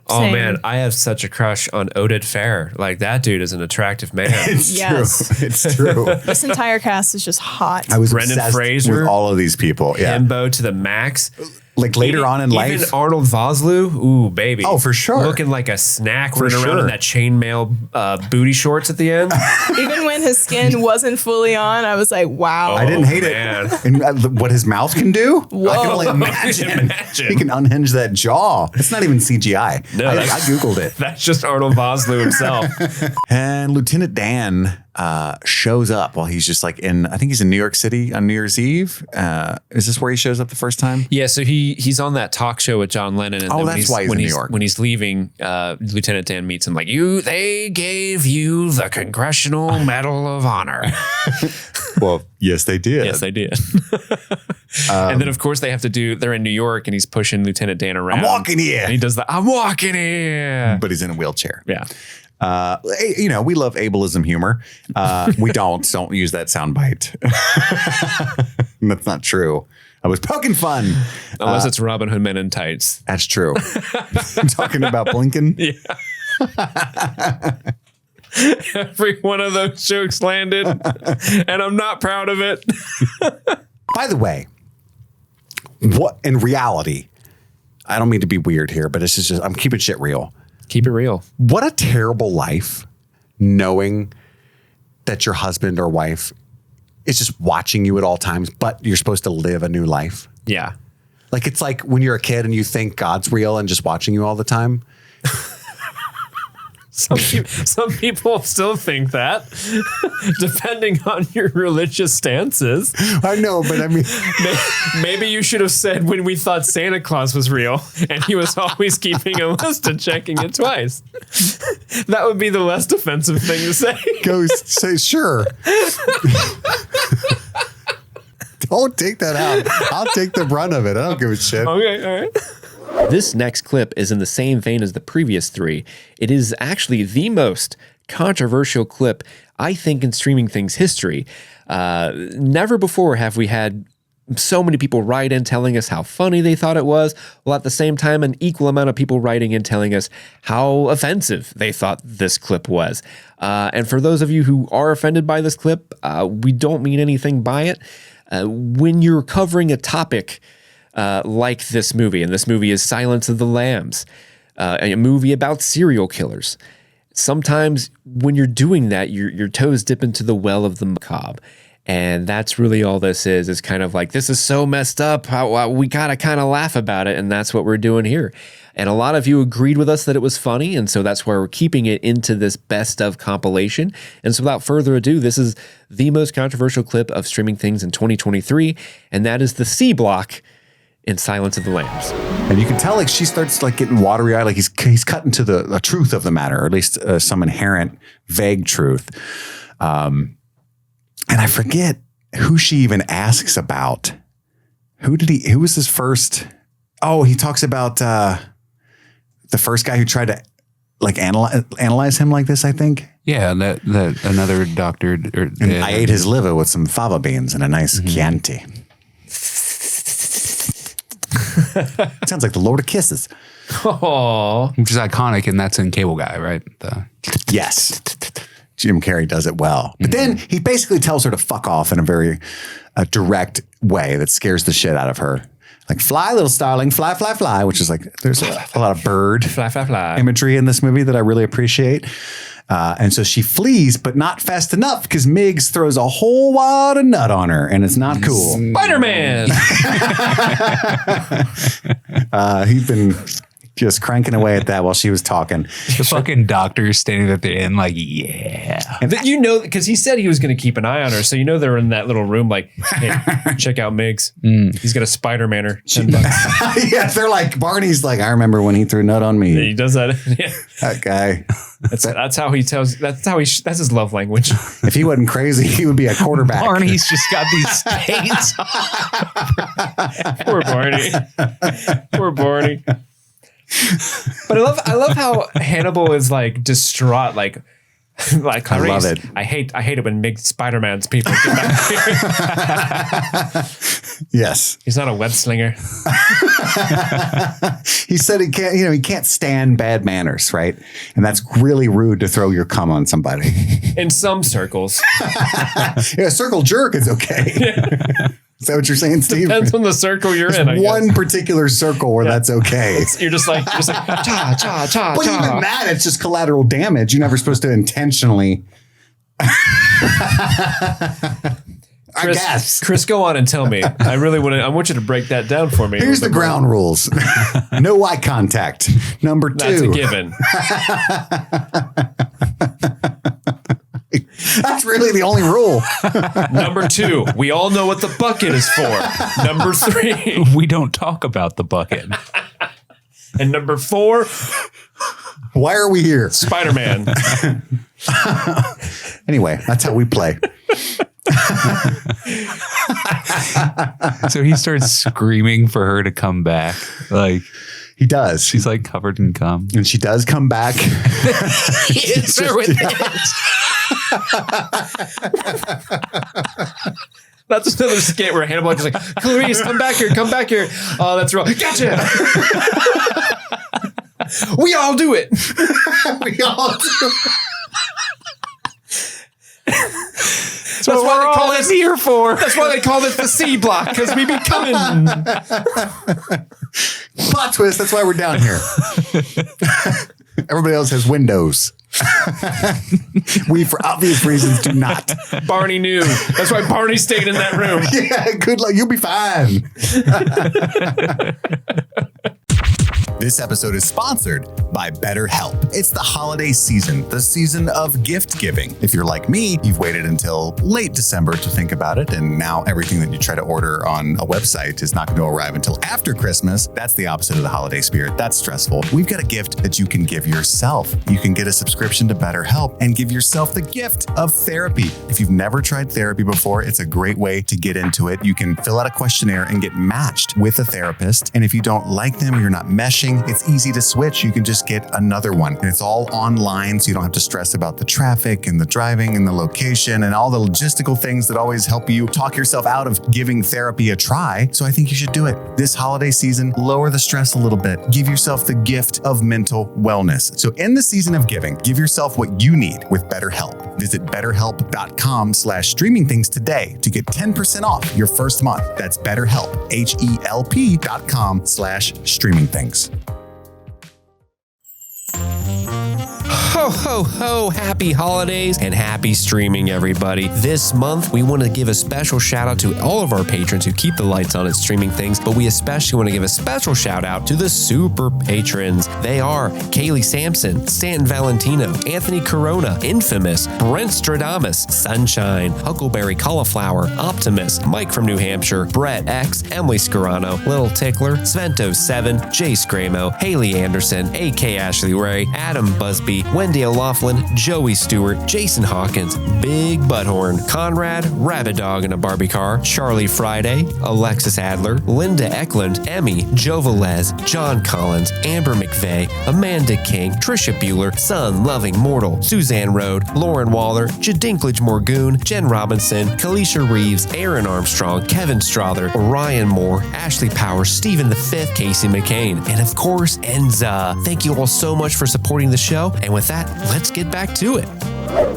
Oh, Same. man. I have such a crush on Oded Fair. Like, that dude is an attractive man. It's Yes. true. It's true. This entire cast is just hot. I was Brendan obsessed Fraser. with all of these people. Yeah. Himbo to the max. Like later on in Even life. Arnold Vosloo, ooh, baby. Oh, for sure. Looking like a snack running around sure. in that chainmail booty shorts at the end. Even when his skin wasn't fully on, I was like, wow. I didn't hate man. it. And what his mouth can do? I can only imagine. Imagine. He can unhinge that jaw. It's not even CGI. No, I that's- Googled it. That's just Arnold Vosloo himself. And Lieutenant Dan shows up while he's just like I think he's in New York City on New Year's Eve. Is this where he shows up the first time? Yeah, so he's on that talk show with John Lennon. And Oh, then that's why he's in New York. When he's leaving, Lieutenant Dan meets him like, they gave you the Congressional Medal of Honor. Well, yes, they did. Yes, they did. And then, of course, they're in New York and he's pushing Lieutenant Dan around. I'm walking here. And he does I'm walking here. But he's in a wheelchair. Yeah. We love ableism humor. We don't use that soundbite. That's not true. I was poking fun. Unless it's Robin Hood Men in Tights. That's true. Talking about Blinken. Every one of those jokes landed, and I'm not proud of it. By the way, what in reality, I don't mean to be weird here, but it's just I'm keeping shit real. Keep it real. What a terrible life knowing that your husband or wife is just watching you at all times, but you're supposed to live a new life. Yeah. Like it's like when you're a kid and you think God's real and just watching you all the time. Some people still think that, depending on your religious stances. I know, but I mean, Maybe you should have said when we thought Santa Claus was real and he was always keeping a list and checking it twice. That would be the less offensive thing to say. go say sure. Don't take that out. I'll take the brunt of it. I don't give a shit. Okay, all right. This next clip is in the same vein as the previous three. It is actually the most controversial clip, I think, in Streaming Things history. Never before have we had so many people write in telling us how funny they thought it was, while at the same time an equal amount of people writing in telling us how offensive they thought this clip was. And for those of you who are offended by this clip, we don't mean anything by it. When you're covering a topic like this movie, and this movie is Silence of the Lambs, a movie about serial killers. Sometimes when you're doing that, your toes dip into the well of the macabre. And that's really all this is. It's kind of like, this is so messed up. We gotta kind of laugh about it. And that's what we're doing here. And a lot of you agreed with us that it was funny. And so that's why we're keeping it into this best of compilation. And so without further ado, this is the most controversial clip of Streaming Things in 2023. And that is the C block in Silence of the Lambs. And you can tell, like, she starts like getting watery eyed, like he's cutting to the truth of the matter, or at least some inherent vague truth. And I forget who she even asks about. Who was his first? Oh, he talks about the first guy who tried to like analyze him like this, I think. Yeah, that another doctor. I ate his liver with some fava beans and a nice Chianti. Sounds like the Lord of Kisses. Oh, Which is iconic, and that's in Cable Guy, right? Yes. Jim Carrey does it well. But then he basically tells her to fuck off in a very direct way that scares the shit out of her. Like, fly, little starling, fly, fly, fly, which is like, there's a lot of bird fly. imagery in this movie that I really appreciate. And so she flees, but not fast enough because Miggs throws a whole wad of nut on her, and it's not cool. Spider-Man. He's been just cranking away at that while she was talking. The fucking doctor standing at the end, like, yeah. And you know, because he said he was going to keep an eye on her, so you know they're in that little room, like, hey, check out Miggs. He's got a Spider-Man her. $10. Yeah, they're like, Barney's like, I remember when he threw a nut on me. He does that. Yeah. That guy. That's how he tells. That's his love language. If he wasn't crazy, he would be a quarterback. Barney's just got these stains. Poor Barney. Poor Barney. But I love how Hannibal is like distraught, like Clarice, I love it. I hate it when big Spider-Man's people get back here. Yes. He's not a web slinger. He said he can't stand bad manners, right? And that's really rude to throw your cum on somebody. In some circles. Yeah, circle jerk is okay. Yeah. Is that what you're saying, Steve? Depends on the circle you're in. One particular circle where that's okay. You're just like cha cha cha. But even that, it's just collateral damage. You're never supposed to intentionally. I guess. Chris, go on and tell me. I want you to break that down for me. Here's the ground rules. No eye contact. Number 2. That's a given. That's really the only rule. Number 2, we all know what the bucket is for. Number 3, We don't talk about the bucket. and number 4, why are we here? Spider-Man. Anyway, that's how we play. So he starts screaming for her to come back. Like, He does. she's like covered in cum. And she does come back. Hits her with it. That's another skit where Hannibal is like, Clarice, come back here. Oh, that's wrong. Gotcha. We all do it. We all do. That's why they call it here for. That's why they call it the C block, because we be coming. Plot twist. That's why we're down here. Everybody else has windows. We, for obvious reasons, do not. Barney knew. That's why Barney stayed in that room. Yeah, good luck. You'll be fine. This episode is sponsored by BetterHelp. It's the holiday season, the season of gift giving. If you're like me, you've waited until late December to think about it, and now everything that you try to order on a website is not going to arrive until after Christmas. That's the opposite of the holiday spirit. That's stressful. We've got a gift that you can give yourself. You can get a subscription to BetterHelp and give yourself the gift of therapy. If you've never tried therapy before, it's a great way to get into it. You can fill out a questionnaire and get matched with a therapist. And if you don't like them or you're not meshing, it's easy to switch. You can just get another one. And it's all online, so you don't have to stress about the traffic and the driving and the location and all the logistical things that always help you talk yourself out of giving therapy a try. So I think you should do it. This holiday season, lower the stress a little bit. Give yourself the gift of mental wellness. So in the season of giving, give yourself what you need with BetterHelp. Visit BetterHelp.com/streamingthings today to get 10% off your first month. That's BetterHelp, HELP.com/streamingthings. Ho, ho, ho. Happy holidays and happy streaming, everybody. This month, we want to give a special shout out to all of our patrons who keep the lights on at Streaming Things, but we especially want to give a special shout out to the super patrons. They are Kaylee Sampson, Stanton Valentino, Anthony Corona, Infamous, Brent Stradamus, Sunshine, Huckleberry Cauliflower, Optimus, Mike from New Hampshire, Brett X, Emily Scarano, Little Tickler, Svento7, Jay Scramo, Haley Anderson, AK Ashley Ray, Adam Busby, Wendy O'Laughlin, Joey Stewart, Jason Hawkins, Big Butthorn, Conrad, Rabbit Dog in a Barbie Car, Charlie Friday, Alexis Adler, Linda Eklund, Emmy, Joe Velez, John Collins, Amber McVeigh, Amanda King, Trisha Bueller, Sun Loving Mortal, Suzanne Rode, Lauren Waller, Jadinklage Morgoon, Jen Robinson, Kalisha Reeves, Aaron Armstrong, Kevin Strother, Ryan Moore, Ashley Powers, Stephen V, Casey McCain, and of course, Enza. Thank you all so much for supporting the show. And with that, let's get back to it.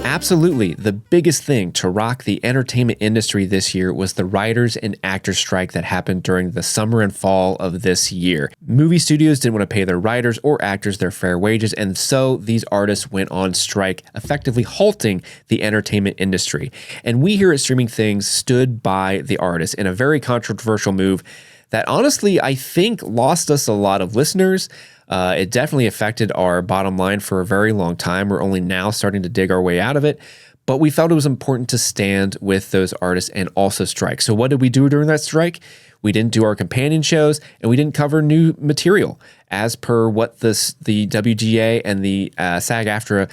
Absolutely. The biggest thing to rock the entertainment industry this year was the writers and actors strike that happened during the summer and fall of this year. Movie studios didn't want to pay their writers or actors their fair wages, and so these artists went on strike, effectively halting the entertainment industry. And we here at Streaming Things stood by the artists in a very controversial move that honestly, I think lost us a lot of listeners. It definitely affected our bottom line for a very long time. We're only now starting to dig our way out of it, but we felt it was important to stand with those artists and also strike. So what did we do during that strike? We didn't do our companion shows, and we didn't cover new material as per what the WGA and the SAG-AFTRA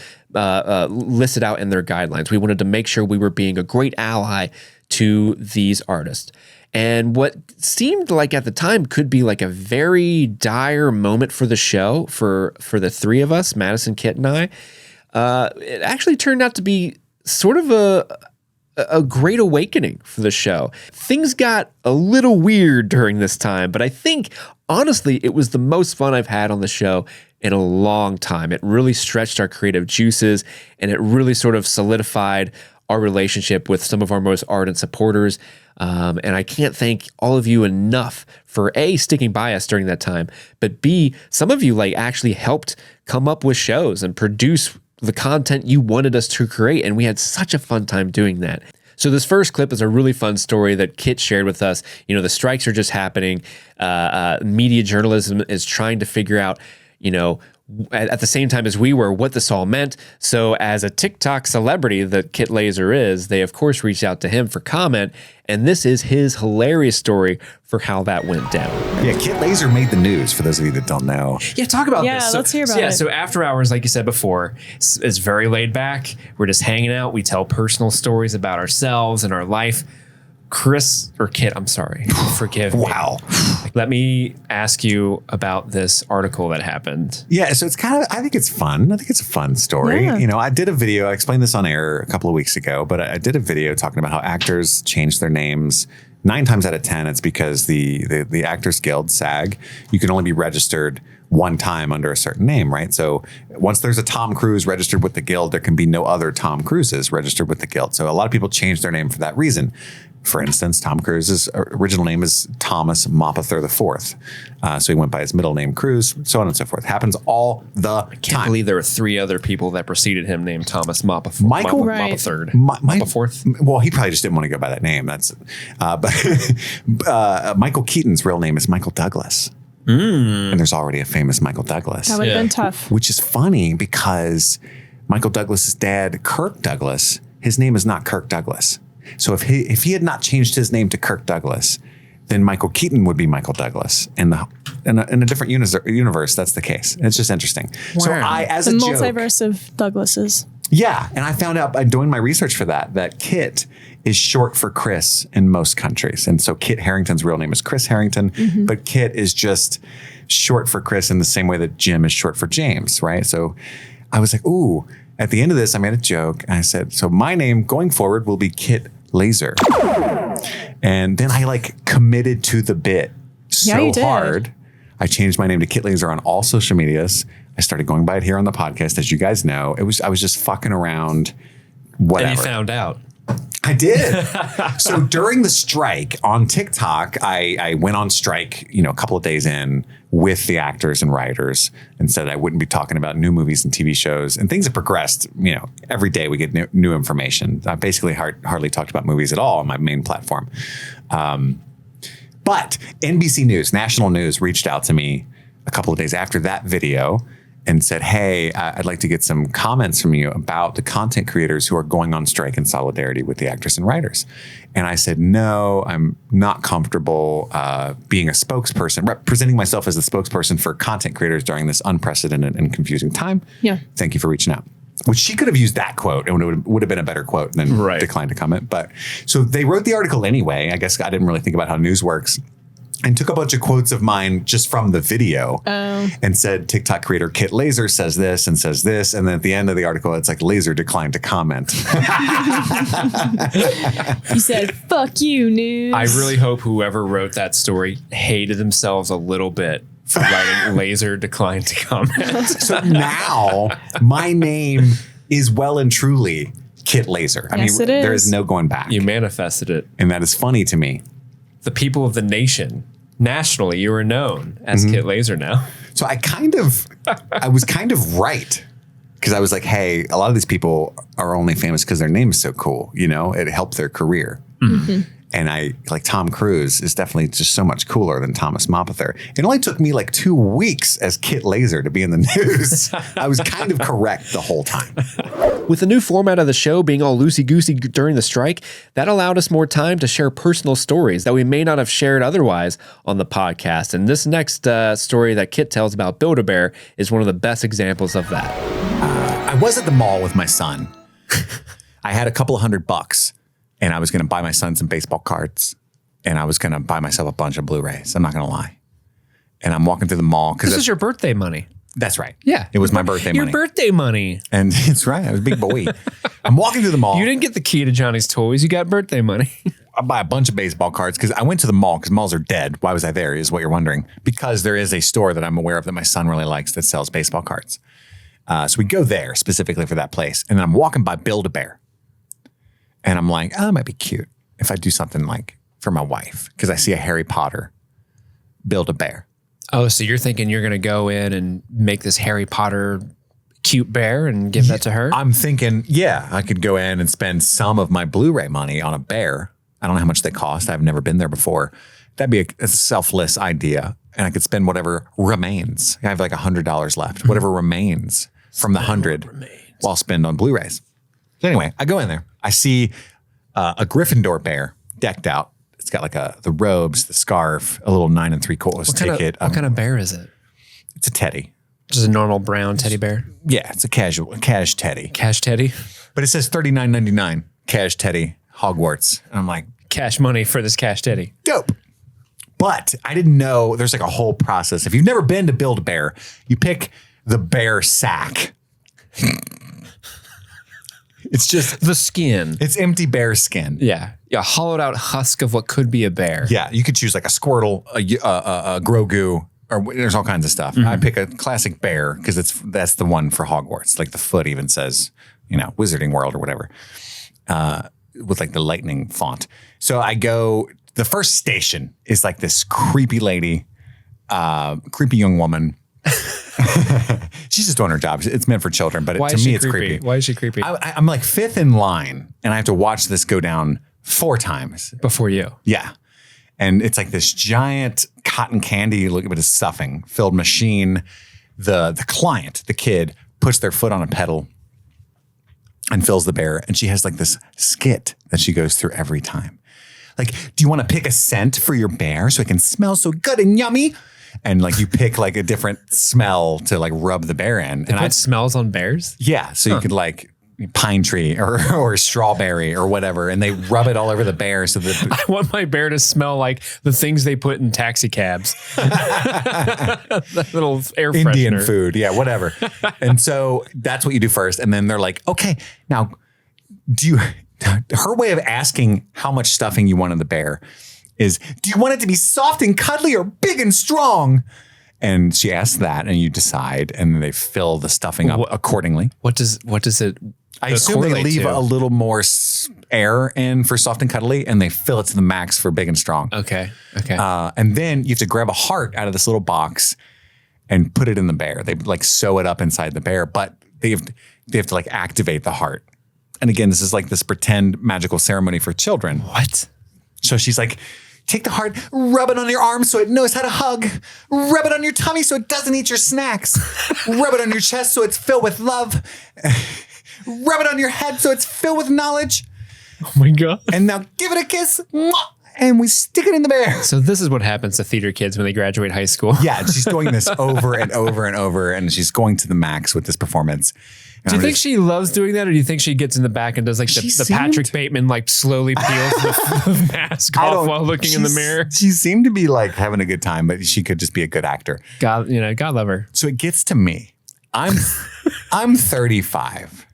listed out in their guidelines. We wanted to make sure we were being a great ally to these artists. And what seemed like at the time could be like a very dire moment for the show, for the three of us, Madison, Kit, and I, it actually turned out to be sort of a great awakening for the show. Things got a little weird during this time, but I think, honestly, it was the most fun I've had on the show in a long time. It really stretched our creative juices, and it really sort of solidified our relationship with some of our most ardent supporters. And I can't thank all of you enough for A, sticking by us during that time, but B, some of you like actually helped come up with shows and produce the content you wanted us to create. And we had such a fun time doing that. So this first clip is a really fun story that Kit shared with us. You know, the strikes are just happening. Media journalism is trying to figure out, you know, at the same time as we were, what this all meant. So as a TikTok celebrity that Kit Laser is, they of course reached out to him for comment, and this is his hilarious story for how that went down. Yeah, Kit Laser made the news, for those of you that don't know. Yeah, talk about this. Yeah, let's hear about it. So after hours, like you said before, it's very laid back. We're just hanging out. We tell personal stories about ourselves and our life. Chris, or Kit, I'm sorry, forgive me. Wow. Let me ask you about this article that happened. Yeah, so it's kind of, I think it's fun. I think it's a fun story. Yeah. You know, I did a video, I explained this on air a couple of weeks ago, but I did a video talking about how actors change their names 9 times out of 10. It's because the Actors Guild, SAG, you can only be registered one time under a certain name, right? So once there's a Tom Cruise registered with the Guild, there can be no other Tom Cruises registered with the Guild. So a lot of people change their name for that reason. For instance, Tom Cruise's original name is Thomas Mopather IV. So he went by his middle name, Cruise, so on and so forth. Happens all the I can't time. believe there were 3 other people that preceded him named Thomas Mopather. Michael- Right. Mopather. Mopather? Well, he probably just didn't want to go by that name. That's, but Michael Keaton's real name is Michael Douglas. And there's already a famous Michael Douglas. That would have been tough. Which is funny because Michael Douglas's dad, Kirk Douglas, his name is not Kirk Douglas. So if he had not changed his name to Kirk Douglas, then Michael Keaton would be Michael Douglas. In a different universe, that's the case. It's just interesting. Wow. So I, as the a joke, multiverse of Douglases. Yeah, and I found out by doing my research for that Kit is short for Chris in most countries. And so Kit Harington's real name is Chris Harrington, but Kit is just short for Chris in the same way that Jim is short for James, right? So I was like, ooh, at the end of this, I made a joke. And I said, so my name going forward will be Kit Laser. And then I committed to the bit so hard. I changed my name to Kit Laser on all social medias. I started going by it here on the podcast. As you guys know, I was just fucking around, whatever. And you found out. I did. So during the strike on TikTok, I went on strike, a couple of days in with the actors and writers and said I wouldn't be talking about new movies and TV shows. And things have progressed. Every day we get new information. I basically hardly talked about movies at all on my main platform. But NBC News, national news, reached out to me a couple of days after that video and said, hey, I'd like to get some comments from you about the content creators who are going on strike in solidarity with the actors and writers. And I said, no, I'm not comfortable being a spokesperson, representing myself as the spokesperson for content creators during this unprecedented and confusing time. Yeah. Thank you for reaching out. Which she could have used that quote and it would have been a better quote than declined to comment. But so they wrote the article anyway. I guess I didn't really think about how news works. And took a bunch of quotes of mine just from the video and said TikTok creator Kit Laser says this. And then at the end of the article, it's like Laser declined to comment. He said, fuck you, news. I really hope whoever wrote that story hated themselves a little bit for writing Laser declined to comment. So now my name is well and truly Kit Laser. I mean, there is no going back. You manifested it. And that is funny to me. The people of the nation, nationally, you are known as Kit Laser now. So I was kind of right. Because I was like, hey, a lot of these people are only famous because their name is so cool. It helped their career. Mm-hmm. And Tom Cruise is definitely just so much cooler than Thomas Mopather. It only took me 2 weeks as Kit Laser to be in the news. I was kind of correct the whole time. With the new format of the show being all loosey-goosey during the strike, that allowed us more time to share personal stories that we may not have shared otherwise on the podcast. And this next story that Kit tells about Build-A-Bear is one of the best examples of that. I was at the mall with my son. I had a couple of $100. And I was going to buy my son some baseball cards. And I was going to buy myself a bunch of Blu-rays. I'm not going to lie. And I'm walking through the mall. This is your birthday money. That's right. Yeah. It was my birthday money. Your birthday money. And it's right. I was a big boy. I'm walking through the mall. You didn't get the key to Johnny's Toys. You got birthday money. I buy a bunch of baseball cards because I went to the mall because malls are dead. Why was I there is what you're wondering. Because there is a store that I'm aware of that my son really likes that sells baseball cards. So we go there specifically for that place. And then I'm walking by Build-A-Bear. And I'm like, oh, it might be cute if I do something for my wife. Because I see a Harry Potter Build-A-Bear. Oh, so you're thinking you're going to go in and make this Harry Potter cute bear and give that to her? I'm thinking, yeah, I could go in and spend some of my Blu-ray money on a bear. I don't know how much they cost. I've never been there before. That'd be a selfless idea. And I could spend whatever remains. I have $100 left. Whatever remains from the 100 I'll spend on Blu-rays. So anyway, I go in there. I see a Gryffindor bear decked out. It's got the robes, the scarf, a little 9 3/4 ticket. What kind of bear is it? It's a teddy. Just a normal brown teddy bear? Yeah, it's a cash teddy. Cash teddy? But it says $39.99 cash teddy Hogwarts. And I'm like, cash money for this cash teddy. Dope. But I didn't know there's a whole process. If you've never been to Build-A-Bear, you pick the bear sack. It's just the skin. It's empty bear skin. Yeah. A hollowed out husk of what could be a bear. Yeah. You could choose a Squirtle, a Grogu, or there's all kinds of stuff. Mm-hmm. I pick a classic bear because that's the one for Hogwarts. The foot even says, Wizarding World or whatever, with the lightning font. So I go, the first station is this creepy lady, creepy young woman. She's just doing her job. It's meant for children, but to me, it's creepy. Why is she creepy? I'm fifth in line, and I have to watch this go down 4 times before you. Yeah, and it's this giant cotton candy looking bit of stuffing filled machine. The client, the kid, puts their foot on a pedal and fills the bear. And she has like this skit that she goes through every time. Like, do you want to pick a scent for your bear so it can smell so good and yummy? And like you pick like a different smell to like rub the bear in. And it smells on bears? Yeah. So you could like pine tree or strawberry or whatever. And they rub it all over the bear. So that I want my bear to smell like the things they put in taxi cabs. That little air freshener. Indian food. Yeah, whatever. And so that's what you do first. And then they're like, okay, now her way of asking how much stuffing you want in the bear is, do you want it to be soft and cuddly or big and strong? And she asks that and you decide, and then they fill the stuffing up accordingly. What does it? I assume they leave a little more air in for soft and cuddly, and they fill it to the max for big and strong. Okay. And then you have to grab a heart out of this little box and put it in the bear. They like sew it up inside the bear, but they have to like activate the heart. And again, this is like this pretend magical ceremony for children. What? So she's like, take the heart, rub it on your arm so it knows how to hug. Rub it on your tummy so it doesn't eat your snacks. Rub it on your chest so it's filled with love. Rub it on your head so it's filled with knowledge. Oh my God. And now give it a kiss. And we stick it in the bear. So this is what happens to theater kids when they graduate high school. Yeah, she's doing this over and over and over, and she's going to the max with this performance. Do you think she loves doing that, or do you think she gets in the back and does like the Patrick Bateman, like slowly peels the mask off while looking in the mirror? She seemed to be like having a good time, but she could just be a good actor. God love her. So it gets to me. I'm 35.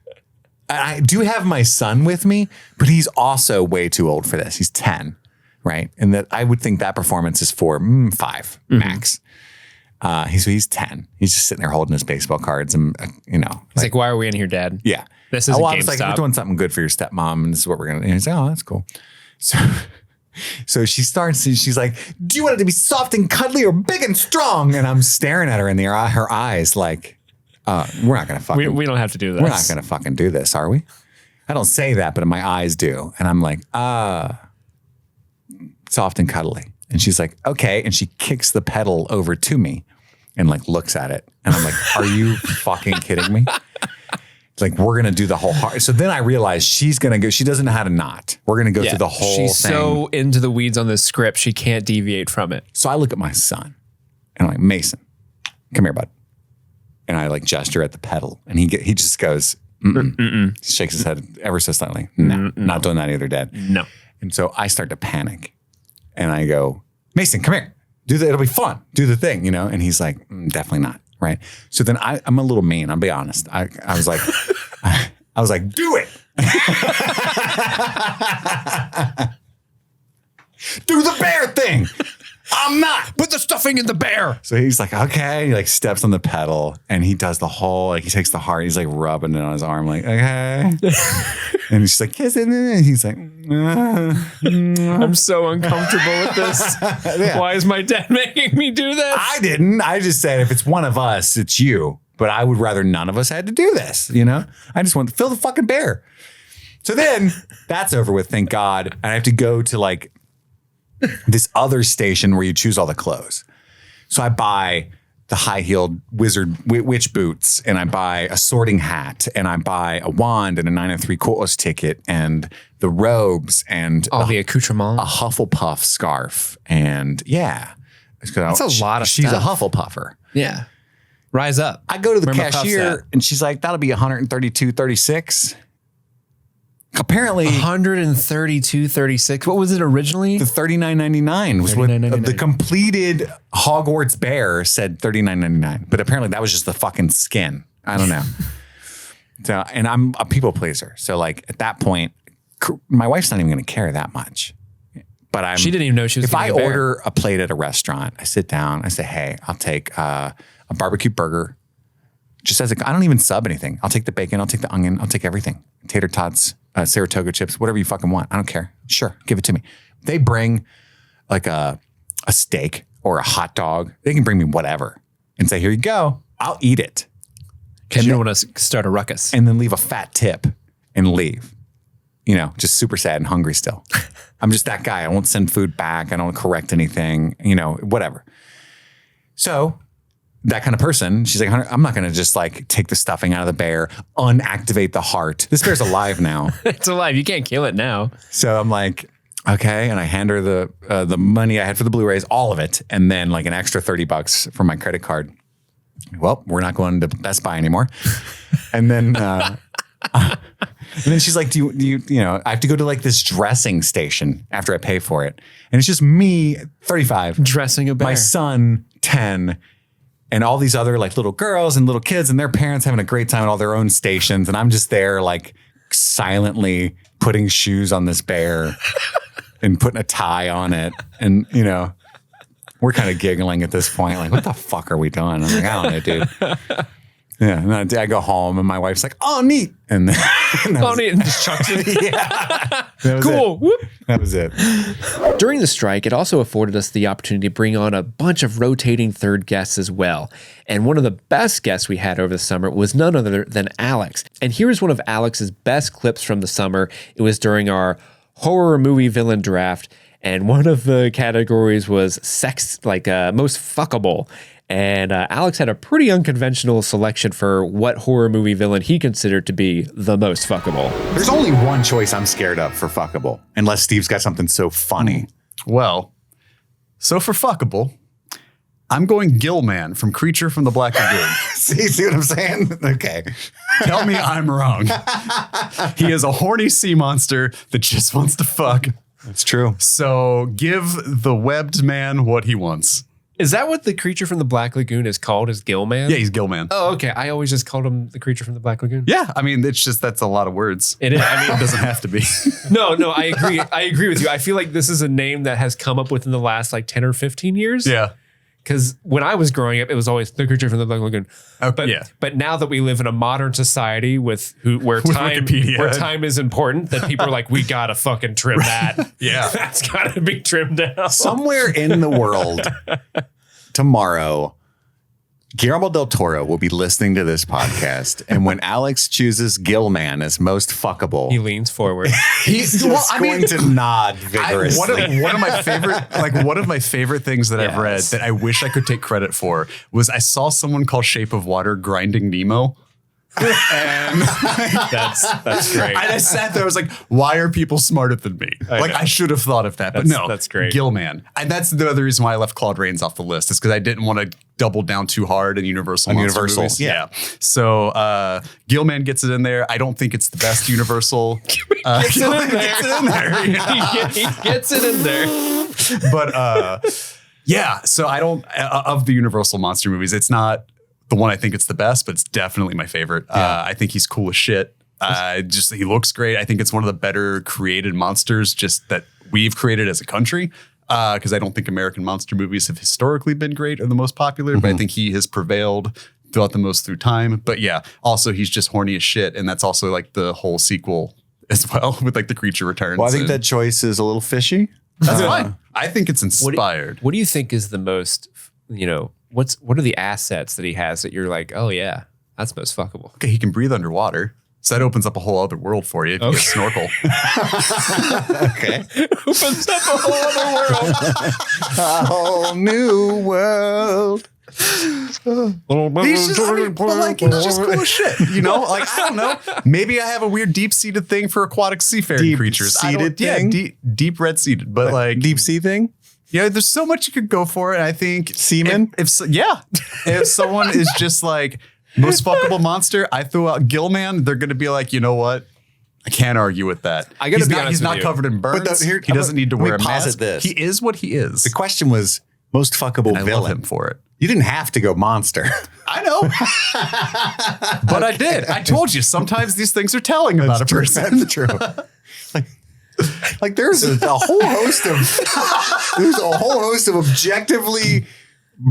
I do have my son with me, but he's also way too old for this. He's 10, right? And that I would think that performance is for 5 max. He's 10. He's just sitting there holding his baseball cards and, he's like, why are we in here, Dad? Yeah. This is I was like, we're doing something good for your stepmom, and this is what we're going to do. And he's like, oh, that's cool. So she starts, and she's like, do you want it to be soft and cuddly or big and strong? And I'm staring at her in her eyes like, we're not going to fucking. We don't have to do this. We're not going to fucking do this, are we? I don't say that, but my eyes do. And I'm like, soft and cuddly. And she's like, okay. And she kicks the pedal over to me and like looks at it. And I'm like, are you fucking kidding me? It's like, we're going to do the whole heart. So then I realized she's going to go, she doesn't know how to knot. We're going to go through the whole thing. She's so into the weeds on this script, she can't deviate from it. So I look at my son and I'm like, Mason, come here, bud. And I like gesture at the pedal, and he just goes, mm-mm. He shakes his head ever so slightly. No, not doing that either, Dad. No. And so I start to panic, and I go, Mason, come here. It'll be fun. Do the thing, And he's like, definitely not. Right. So then I'm a little mean. I'll be honest. I was like, do it. Do the bear thing. I'm not. Put the stuffing in the bear. So he's like, okay. He like steps on the pedal and he does the whole, like he takes the heart. He's like rubbing it on his arm, like, okay. And she's like, kiss it. And he's like, I'm so uncomfortable with this. Yeah. Why is my dad making me do this? I didn't. I just said, if it's one of us, it's you. But I would rather none of us had to do this. I just want to fill the fucking bear. So then that's over with. Thank God. And I have to go to like this other station where you choose all the clothes. So I buy the high-heeled witch boots, and I buy a sorting hat, and I buy a wand and a 9 3/4 ticket, and the robes, and all the accoutrements, a Hufflepuff scarf, and that's a lot of she's stuff. A Hufflepuffer. Yeah, rise up. I go to the cashier, and she's like, "That'll be $132.36." Apparently, $132.36. What was it originally? The $39.99 was what the completed Hogwarts bear said. $39.99, but apparently that was just the fucking skin. I don't know. So, and I'm a people pleaser, so like at that point, my wife's not even going to care that much. But she didn't even know she was. If I order a plate at a restaurant, I sit down, I say, "Hey, I'll take a barbecue burger." Just as I don't even sub anything. I'll take the bacon, I'll take the onion, I'll take everything. Tater tots, Saratoga chips, whatever you fucking want. I don't care. Sure, give it to me. They bring like a steak or a hot dog. They can bring me whatever and say, here you go. I'll eat it. Because you don't want to start a ruckus. And then leave a fat tip and leave. Just super sad and hungry still. I'm just that guy. I won't send food back. I don't correct anything, whatever. So that kind of person, she's like, I'm not going to just like take the stuffing out of the bear, unactivate the heart. This bear's alive now. It's alive. You can't kill it now. So I'm like, okay. And I hand her the money I had for the Blu-rays, all of it. And then like an extra $30 from my credit card. Well, we're not going to Best Buy anymore. And then, and then she's like, do you, I have to go to like this dressing station after I pay for it. And it's just me, 35. Dressing a bear. My son, 10. And all these other like little girls and little kids and their parents having a great time at all their own stations. And I'm just there like silently putting shoes on this bear and putting a tie on it. And, we're kind of giggling at this point. Like, what the fuck are we doing? I'm like, I don't know, dude. Yeah. And then I go home and my wife's like, oh, neat. And then neat. And just chucks it. Yeah. Cool. That was it. During the strike, it also afforded us the opportunity to bring on a bunch of rotating third guests as well. And one of the best guests we had over the summer was none other than Alex. And here's one of Alex's best clips from the summer. It was during our horror movie villain draft. And one of the categories was sex, like most fuckable. And Alex had a pretty unconventional selection for what horror movie villain he considered to be the most fuckable. There's only one choice I'm scared of for fuckable, unless Steve's got something so funny. Well, so for fuckable, I'm going Gillman from Creature from the Black Lagoon. See what I'm saying? Okay. Tell me I'm wrong. He is a horny sea monster that just wants to fuck. That's true. So give the webbed man what he wants. Is that what the Creature from the Black Lagoon is called? Is Gillman? Yeah, he's Gillman. Oh, okay. I always just called him the Creature from the Black Lagoon. Yeah, I mean, it's just that's a lot of words. It is. I mean, it doesn't have to be. No, I agree. I agree with you. I feel like this is a name that has come up within the last like 10 or 15 years. Yeah. Because when I was growing up, it was always the Creature from the Black Lagoon. But now that we live in a modern society where time is important, that people are like, we gotta fucking trim that. Yeah, that's gotta be trimmed down. Somewhere in the world tomorrow, Guillermo del Toro will be listening to this podcast, and when Alex chooses Gillman as most fuckable, he leans forward. He's going to nod vigorously. One of my favorite things that I've read that I wish I could take credit for was I saw someone call Shape of Water grinding Nemo. And that's great. I sat there, I was like, why are people smarter than me? I should have thought of that. But no, that's great. Gillman. And that's the other reason why I left Claude Rains off the list, is because I didn't want to double down too hard in Universal movies. Yeah. So Gillman gets it in there. I don't think it's the best Universal. Gets it in there. He gets it in there. But yeah, so I don't, of the Universal monster movies, it's not the one I think it's the best, but it's definitely my favorite. Yeah. I think he's cool as shit. He looks great. I think it's one of the better created monsters just that we've created as a country. Because I don't think American monster movies have historically been great or the most popular, but I think he has prevailed throughout the most through time. But yeah, also he's just horny as shit. And that's also like the whole sequel as well with like the creature returns. Well, I think that choice is a little fishy. That's fine. I think it's inspired. What do you think is the most, what are the assets that he has that you're like, oh yeah, that's most fuckable? Okay, he can breathe underwater. So that opens up a whole other world for you if you get snorkel. Okay. Opens up a whole other world. A whole new world. He's just cool as shit. I don't know. Maybe I have a weird deep-seated thing for aquatic seafaring creatures. Deep-seated thing? Yeah, deep red-seated. But like deep sea thing? Yeah, there's so much you could go for. And I think semen? If someone is just like most fuckable monster, I throw out Gillman, they're going to be like, you know what? I can't argue with that. I gotta be honest he's with not you. covered in burns. He doesn't need to wear a mask. This. He is what he is. The question was most fuckable I villain. love him for it. You didn't have to go monster. I know. But I did. I told you, sometimes these things are telling about a person. That's true. Like there's a whole host of objectively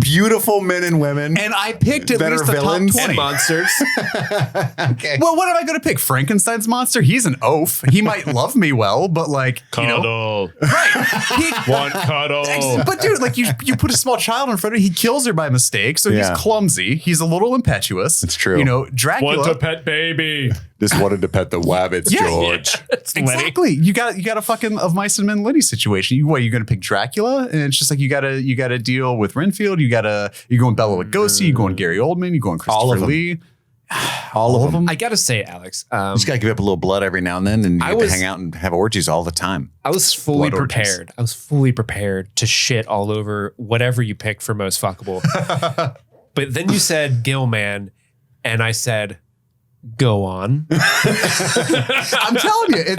beautiful men and women. And I picked at least the villains top 20 monsters. Okay. Well, what am I going to pick? Frankenstein's monster? He's an oaf. He might love me well, but like, Cuddle. Right. One cuddle. But dude, like you put a small child in front of him, he kills her by mistake. So he's clumsy. He's a little impetuous. It's true. Dracula. Want a pet baby. Just wanted to pet the wabbits, George. Exactly. You got a fucking of Mice and Men Liddy situation. You're going to pick Dracula, and it's just like you gotta deal with Renfield. You're going Bela Lugosi. You're going Gary Oldman. You're going Christopher Lee. All of them. I gotta say, Alex, You just got to give up a little blood every now and then, and you get to hang out and have orgies all the time. I was fully Blood orgies. prepared. I was fully prepared to shit all over whatever you picked for most fuckable. But then you said Gilman, and I said, go on. I'm telling you,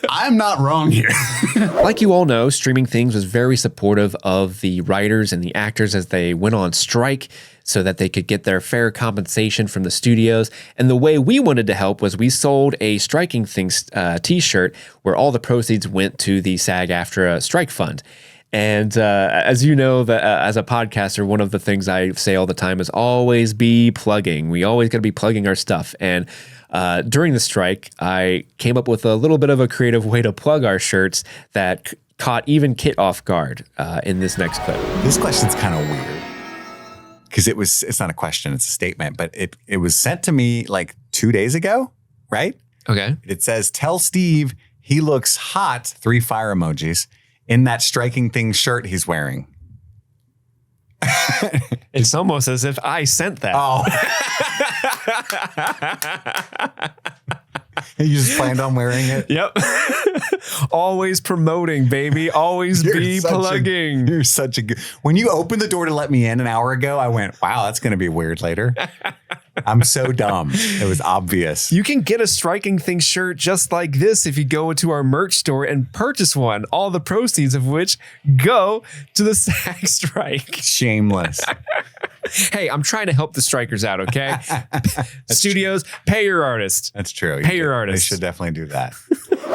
I'm not wrong here. Like you all know, Streaming Things was very supportive of the writers and the actors as they went on strike so that they could get their fair compensation from the studios. And the way we wanted to help was we sold a Striking Things t-shirt where all the proceeds went to the SAG-AFTRA strike fund. And as you know, as a podcaster, one of the things I say all the time is always be plugging. We always got to be plugging our stuff. And during the strike, I came up with a little bit of a creative way to plug our shirts that caught even Kit off guard in this next clip. This question's kind of weird because it's not a question, it's a statement, but it was sent to me like 2 days ago, right? Okay. It says, tell Steve he looks hot, 3 fire emojis, in that Striking Things shirt he's wearing. It's almost as if I sent that. Oh. You just planned on wearing it? Yep. Always promoting, baby. Always be plugging. You're such a good... When you opened the door to let me in an hour ago, I went, wow, that's going to be weird later. I'm so dumb. It was obvious. You can get a Striking Things shirt just like this if you go into our merch store and purchase one, all the proceeds of which go to the SAG strike. Shameless. Hey, I'm trying to help the strikers out, okay? Studios, pay your artists. That's true. Pay your artists. They should definitely do that.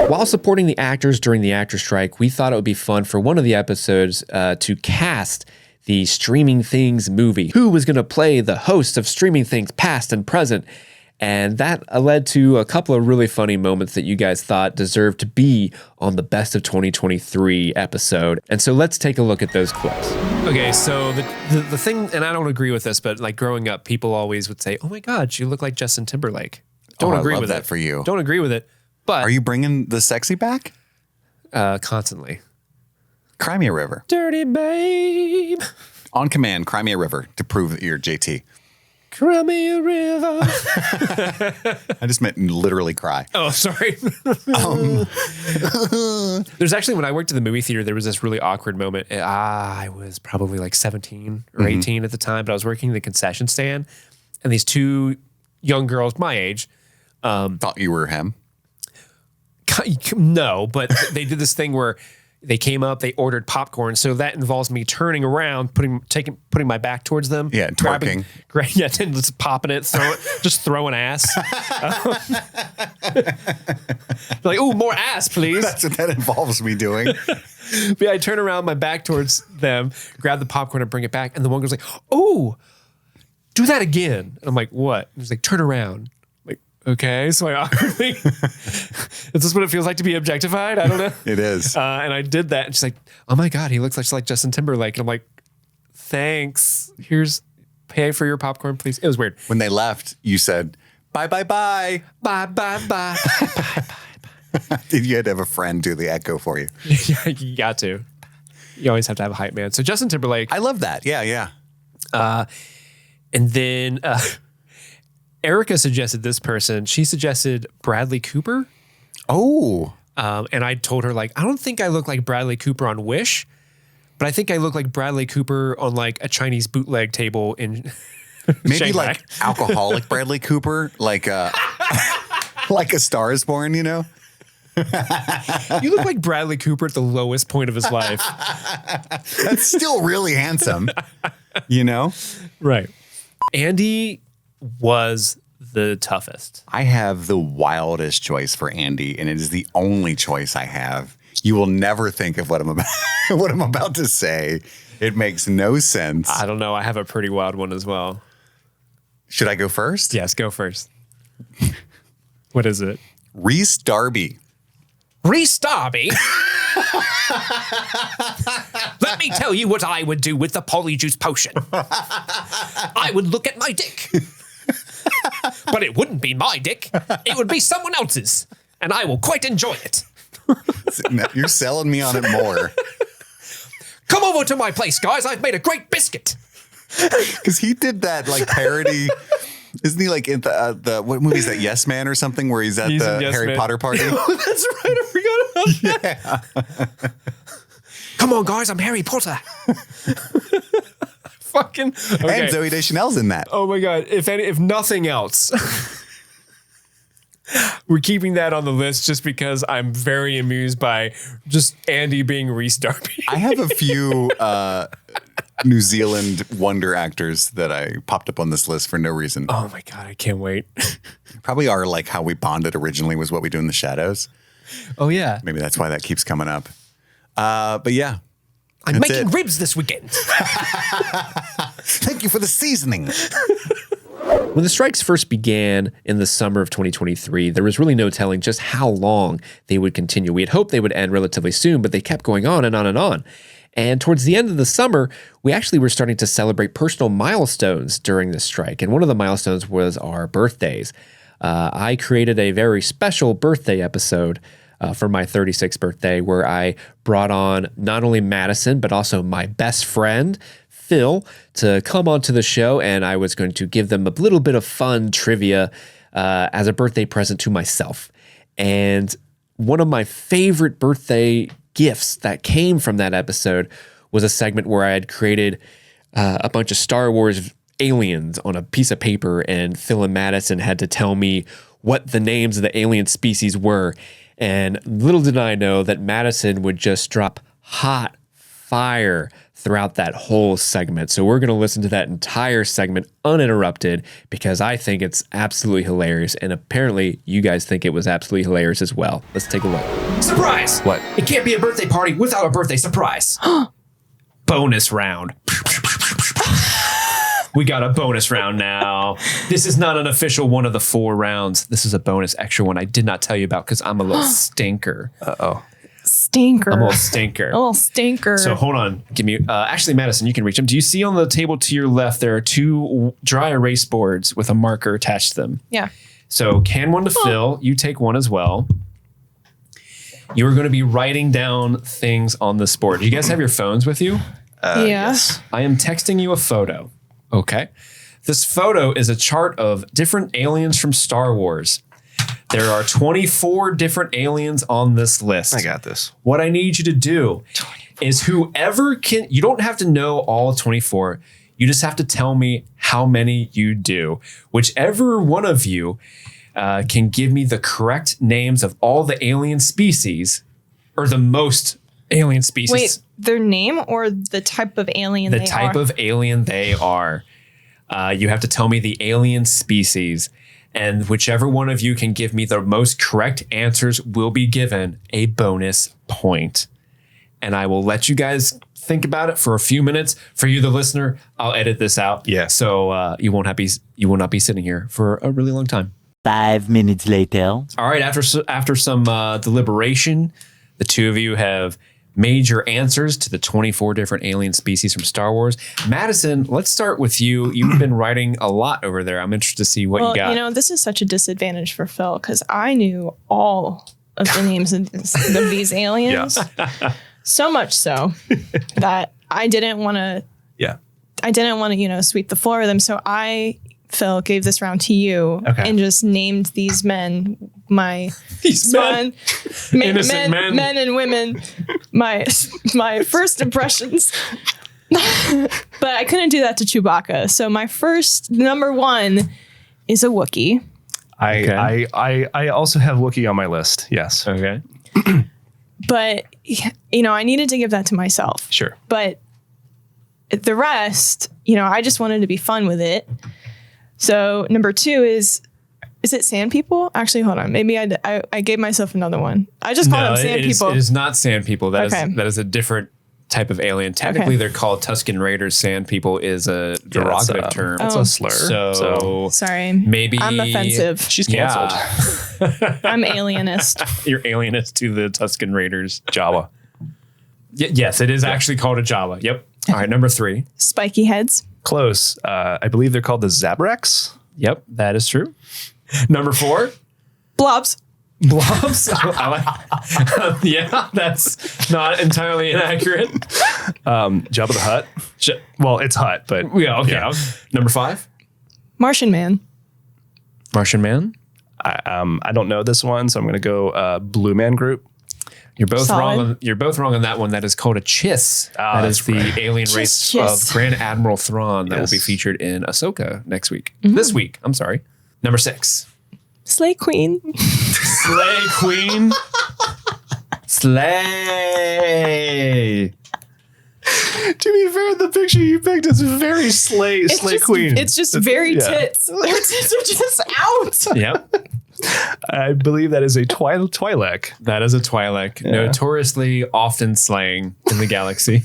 While supporting the actors during the actor strike, we thought it would be fun for one of the episodes to cast the Streaming Things movie. Who was going to play the host of Streaming Things past and present? And that led to a couple of really funny moments that you guys thought deserved to be on the Best of 2023 episode. And so let's take a look at those clips. Okay, so the thing, and I don't agree with this, but like growing up, people always would say, oh my God, you look like Justin Timberlake. Don't agree with that it. for you. Don't agree with it. But Are you bringing the sexy back? constantly. Cry me a river. Dirty babe. On command, cry me a river to prove that you're JT. Cry me a river. I just meant literally cry. Oh, sorry. There's actually, when I worked at the movie theater, there was this really awkward moment. I was probably like 17 or 18 at the time, but I was working in the concession stand, and these 2 young girls my age. Thought you were him. No, but they did this thing where they came up, they ordered popcorn. So that involves me turning around, putting my back towards them. Yeah, twerking. And just popping it, just throwing ass. Like, ooh, more ass, please. That's what that involves me doing. But I turn around, my back towards them, grab the popcorn and bring it back. And the one girl's like, oh, do that again. And I'm like, what? And he's like, turn around. Okay, so I awkwardly, is this what it feels like to be objectified? I don't know. It is. And I did that, and she's like, oh my God, he looks like Justin Timberlake. And I'm like, thanks. Here's, pay for your popcorn, please. It was weird. When they left, you said, bye, bye, bye. Bye, bye, bye. You had to have a friend do the echo for you. Yeah, you got to. You always have to have a hype man. So Justin Timberlake. I love that. Yeah, yeah. And then Erica suggested this person. She suggested Bradley Cooper. Oh. And I told her, like, I don't think I look like Bradley Cooper on Wish, but I think I look like Bradley Cooper on like a Chinese bootleg table in Maybe Shanghai. like alcoholic Bradley Cooper, like like A Star Is Born, you know? You look like Bradley Cooper at the lowest point of his life. That's still really handsome, you know? Right. Andy was the toughest. I have the wildest choice for Andy, and it is the only choice I have. You will never think of what I'm about to say. It makes no sense. I don't know. I have a pretty wild one as well. Should I go first? Yes, go first. What is it? Rhys Darby. Rhys Darby? Let me tell you what I would do with the polyjuice potion. I would look at my dick. But it wouldn't be my dick. It would be someone else's. And I will quite enjoy it. You're selling me on it more. Come over to my place, guys. I've made a great biscuit. Because he did that like parody. Isn't he like in the what movie is that? Yes Man or something, where he's at the Yes Harry Man. Potter party? That's right. I forgot about that. Come on, guys. I'm Harry Potter. Fucking. Okay. And Zooey Deschanel's in that. Oh my God. If nothing else, we're keeping that on the list just because I'm very amused by just Andy being Reese Darby. I have a few New Zealand wonder actors that I popped up on this list for no reason. Oh my God. I can't wait. Probably are like how we bonded originally was What We Do in the Shadows. Oh yeah. Maybe that's why that keeps coming up. But yeah. I'm That's making it. ribs this weekend. Thank you for the seasoning. When the strikes first began in the summer of 2023, there was really no telling just how long they would continue. We had hoped they would end relatively soon, but they kept going on and on and on. And towards the end of the summer, we actually were starting to celebrate personal milestones during the strike. And one of the milestones was our birthdays. I created a very special birthday episode for my 36th birthday, where I brought on not only Madison, but also my best friend, Phil, to come onto the show. And I was going to give them a little bit of fun trivia as a birthday present to myself. And one of my favorite birthday gifts that came from that episode was a segment where I had created a bunch of Star Wars aliens on a piece of paper, and Phil and Madison had to tell me what the names of the alien species were. And little did I know that Madison would just drop hot fire throughout that whole segment. So we're going to listen to that entire segment uninterrupted because I think it's absolutely hilarious. And apparently you guys think it was absolutely hilarious as well. Let's take a look. Surprise! What? It can't be a birthday party without a birthday surprise. Bonus round. We got a bonus round now. This is not an official one of the 4 rounds. This is a bonus extra one I did not tell you about because I'm a little stinker. Stinker. I'm a little stinker. A little stinker. So hold on. Give me. Actually, Madison, you can reach them. Do you see on the table to your left there are 2 dry erase boards with a marker attached to them? Yeah. So can one to Phil. You take one as well. You are going to be writing down things on this board. Do you guys have your phones with you? Yeah. Yes. I am texting you a photo. Okay. This photo is a chart of different aliens from Star Wars. There are 24 different aliens on this list. I got this. What I need you to do is whoever can, you don't have to know all 24. You just have to tell me how many you do. Whichever one of you can give me the correct names of all the alien species, or the most alien species. Wait, their name or the type of alien The they type are? of alien they are. You have to tell me the alien species. And whichever one of you can give me the most correct answers will be given a bonus point. And I will let you guys think about it for a few minutes. For you, the listener, I'll edit this out. Yeah. So you will not be sitting here for a really long time. 5 minutes later. All right. After some deliberation, the 2 of you have made your answers to the 24 different alien species from Star Wars. Madison, let's start with you. You've been writing a lot over there. I'm interested to see what you got. You know, this is such a disadvantage for Phil because I knew all of the names of these aliens. So much so that I didn't want to. Yeah. I didn't want to, sweep the floor with them. So Phil, gave this round to you and just named these men Innocent men and women, my first impressions. But I couldn't do that to Chewbacca. So my first number 1 is a Wookiee. I also have Wookiee on my list. Yes. Okay. But, I needed to give that to myself. Sure. But the rest, I just wanted to be fun with it. So number 2 is it sand people? Actually, hold on. Maybe I gave myself another one. I just called them sand people. It is not sand people. That Okay. is a different type of alien. Technically, they're called Tusken Raiders. Sand people is a derogative term. It's a slur. So Sorry. maybe I'm offensive. She's canceled. I'm alienist. You're alienist to the Tusken Raiders. Jawa. Yes, it is actually called a Jawa. Yep. All right, number 3. Spiky heads. Close. I believe they're called the Zabraks. Yep, that is true. Number 4. Blobs. Blobs. Yeah, that's not entirely inaccurate. Jabba the Hutt. Well, it's Hutt, but Yeah, okay. Number 5. Martian Man. Martian Man. I don't know this one, so I'm going to go Blue Man Group. You're both Solid. wrong. You're both wrong on that one. That is called a Chiss. That is the alien race Chiss. of Grand Admiral Thrawn that will be featured in Ahsoka next week. This week, I'm sorry. Number 6. Slay Queen. Slay Queen. Slay. To be fair, the picture you picked is very Slay Queen. It's just very tits. Their tits are just out. Yep. I believe that is a Twi'lek. That is a Twi'lek, notoriously often slaying in the galaxy.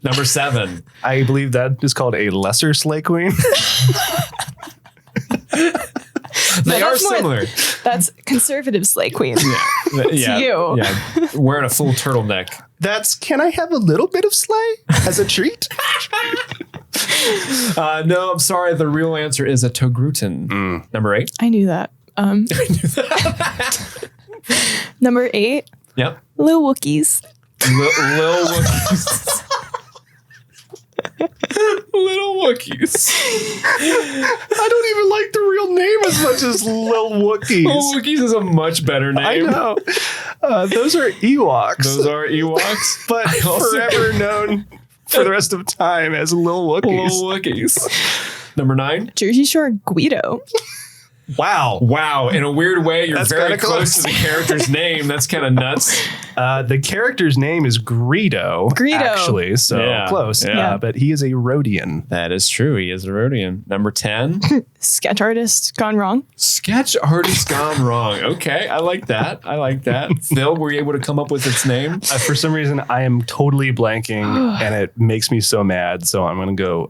Number 7. I believe that is called a lesser Slay Queen. They are that's more- similar. That's conservative Slay Queen. Yeah. you. Yeah. Wearing a full turtleneck. That's, can I have a little bit of Slay as a treat? No, I'm sorry. The real answer is a Togrutan. Number 8. I knew that. Number 8. Yep. Lil Wookiees. Lil Wookiees. Little Wookiees. I don't even like the real name as much as Lil Wookiees. Little Wookiees is a much better name. I know. Those are Ewoks. Those are Ewoks. But forever known for the rest of time as Lil Wookiees. Little Wookiees. Number 9. Jersey Shore Guido. Wow. Wow. In a weird way, you're That's very kinda close close. to the character's name. That's kind of nuts. The character's name is Greedo. Greedo. Actually, so Yeah, close. yeah. But he is a Rhodian. That is true. He is a Rhodian. Number 10. Sketch artist gone wrong. Sketch artist gone wrong. Okay. I like that. Phil, were you able to come up with its name? For some reason, I am totally blanking, and it makes me so mad. So I'm going to go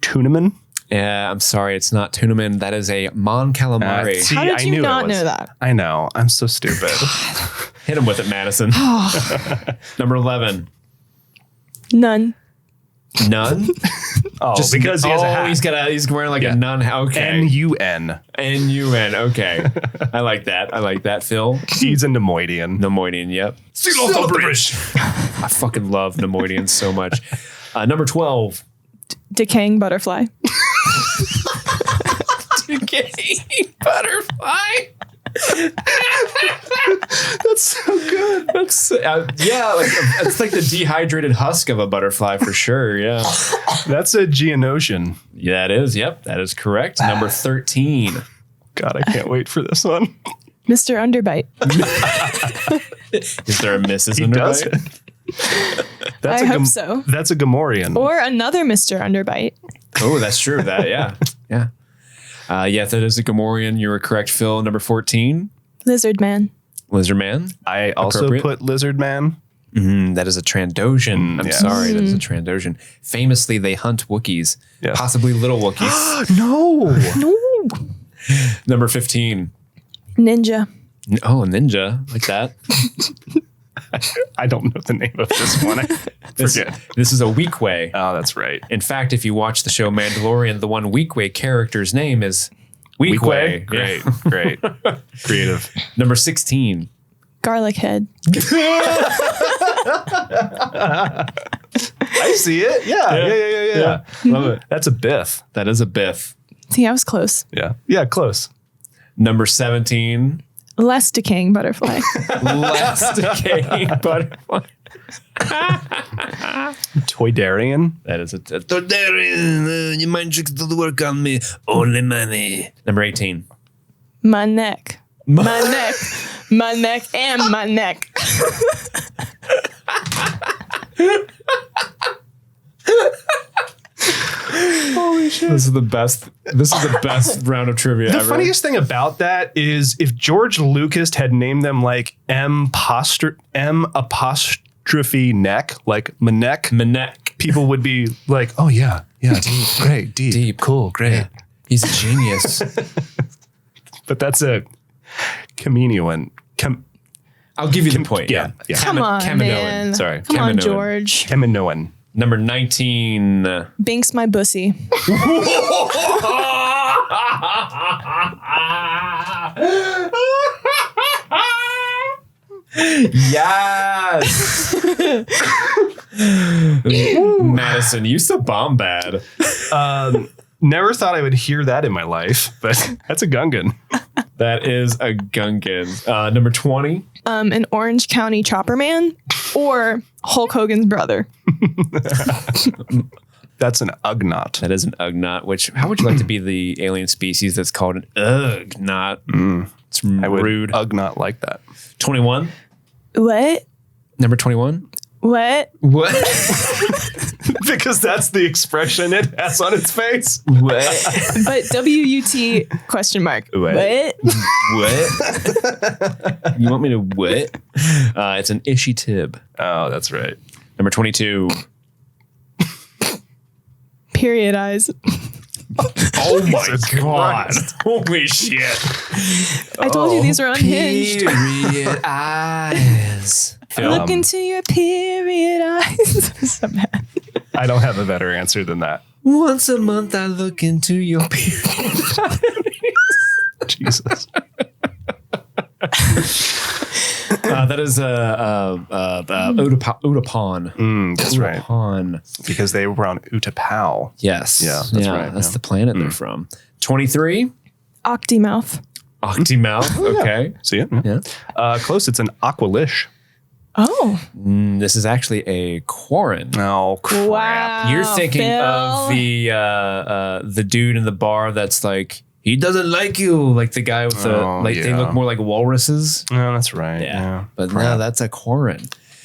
Tunaman. Yeah, I'm sorry. It's not Tunaman. That is a Mon Calamari. See, How did I you knew not it was. know that? I know. I'm so stupid. Hit him with it, Madison. Number 11. None. None? Oh, because he has a hat. He's wearing like a nun. Okay. N-U-N. N-U-N. Okay. I like that. Phil? He's a Nemoidian. Nemoidian, yep. Seal off the bridge. I fucking love Nemoidians so much. Number 12. Decaying butterfly. Decaying butterfly. That's so good. That's it's like the dehydrated husk of a butterfly for sure. Yeah. That's a Geonosian. Yeah, it is. Yep, that is correct. Number 13. God, I can't wait for this one. Mr. Underbite. Is there a Mrs. He does Underbite? it. That's I hope so. That's a Gamorrean. Or another Mr. Underbite. Oh, that's true. That yeah. Yeah, that is a Gamorrean. You were correct, Phil. Number 14. Lizard Man. Lizard Man. I also put Lizard Man. That is a Trandoshan. I'm yes. sorry, that is a Trandoshan. Famously, they hunt Wookiees, Yes. possibly little Wookiees. No. Number 15. Ninja. Oh, a ninja like that. I don't know the name of this one. I forget. This is a Weequay. Oh, that's right. In fact, if you watch the show Mandalorian, the one Weequay character's name is Weequay. Great. Yeah. Great. Creative. Number 16. Garlic Head. I see it. Yeah. Love it. That's a Biff. That is a Biff. See, I was close. Yeah. Yeah, close. Number 17. Less decaying butterfly. Less decaying butterfly. Toydarian. That is a Toydarian. Your mind tricks don't work on me. Only money. Number 18. My neck. My neck. My neck and my neck. Holy shit. This is the best round of trivia The ever. funniest thing about that is if George Lucas had named them like M apostrophe neck, like Manek, people would be like, oh yeah, deep, great, deep, cool, great. Yeah. He's a genius. But that's a Kaminoan. I'll give you the point. Yeah. Come on, Kaminoan. man. Sorry. Come on, Kaminoan. George. Kaminoan. Number 19. Binks my bussy. Yes. Madison, you so bomb bad. Never thought I would hear that in my life, but that's a Gungan. That is a Gungan. Number 20. An Orange County Chopper Man or Hulk Hogan's brother. That's an Ugnaught. That is an Ugnaught, which, how would you like to be the alien species that's called an Ugnaught? It's I would rude. Ugnaught like that. 21. What? Number 21. What? What? Because that's the expression it has on its face. What? But WUT question mark. What? What? You want me to what? It's an Ishy Tib. Oh, that's right. Number 22. Period eyes. Oh my God. Holy shit. I told you these are unhinged. Period eyes. Look into your period eyes. So bad. I don't have a better answer than that. Once a month I look into your period eyes. Jesus. That is Utapau. That's right. Utapau. Because they were on Utapau. Yes. Yeah, that's right. That's the planet they're from. 23. Octimouth. Octimouth. Okay. See it? Yeah. Close. It's an Aqualish. Oh. This is actually a Quarren. Oh, crap. Wow. You're thinking Phil. of the dude in the bar that's like, he doesn't like you, like the guy with they look more like walruses. No, that's right. Yeah. But no, that's a Quarren.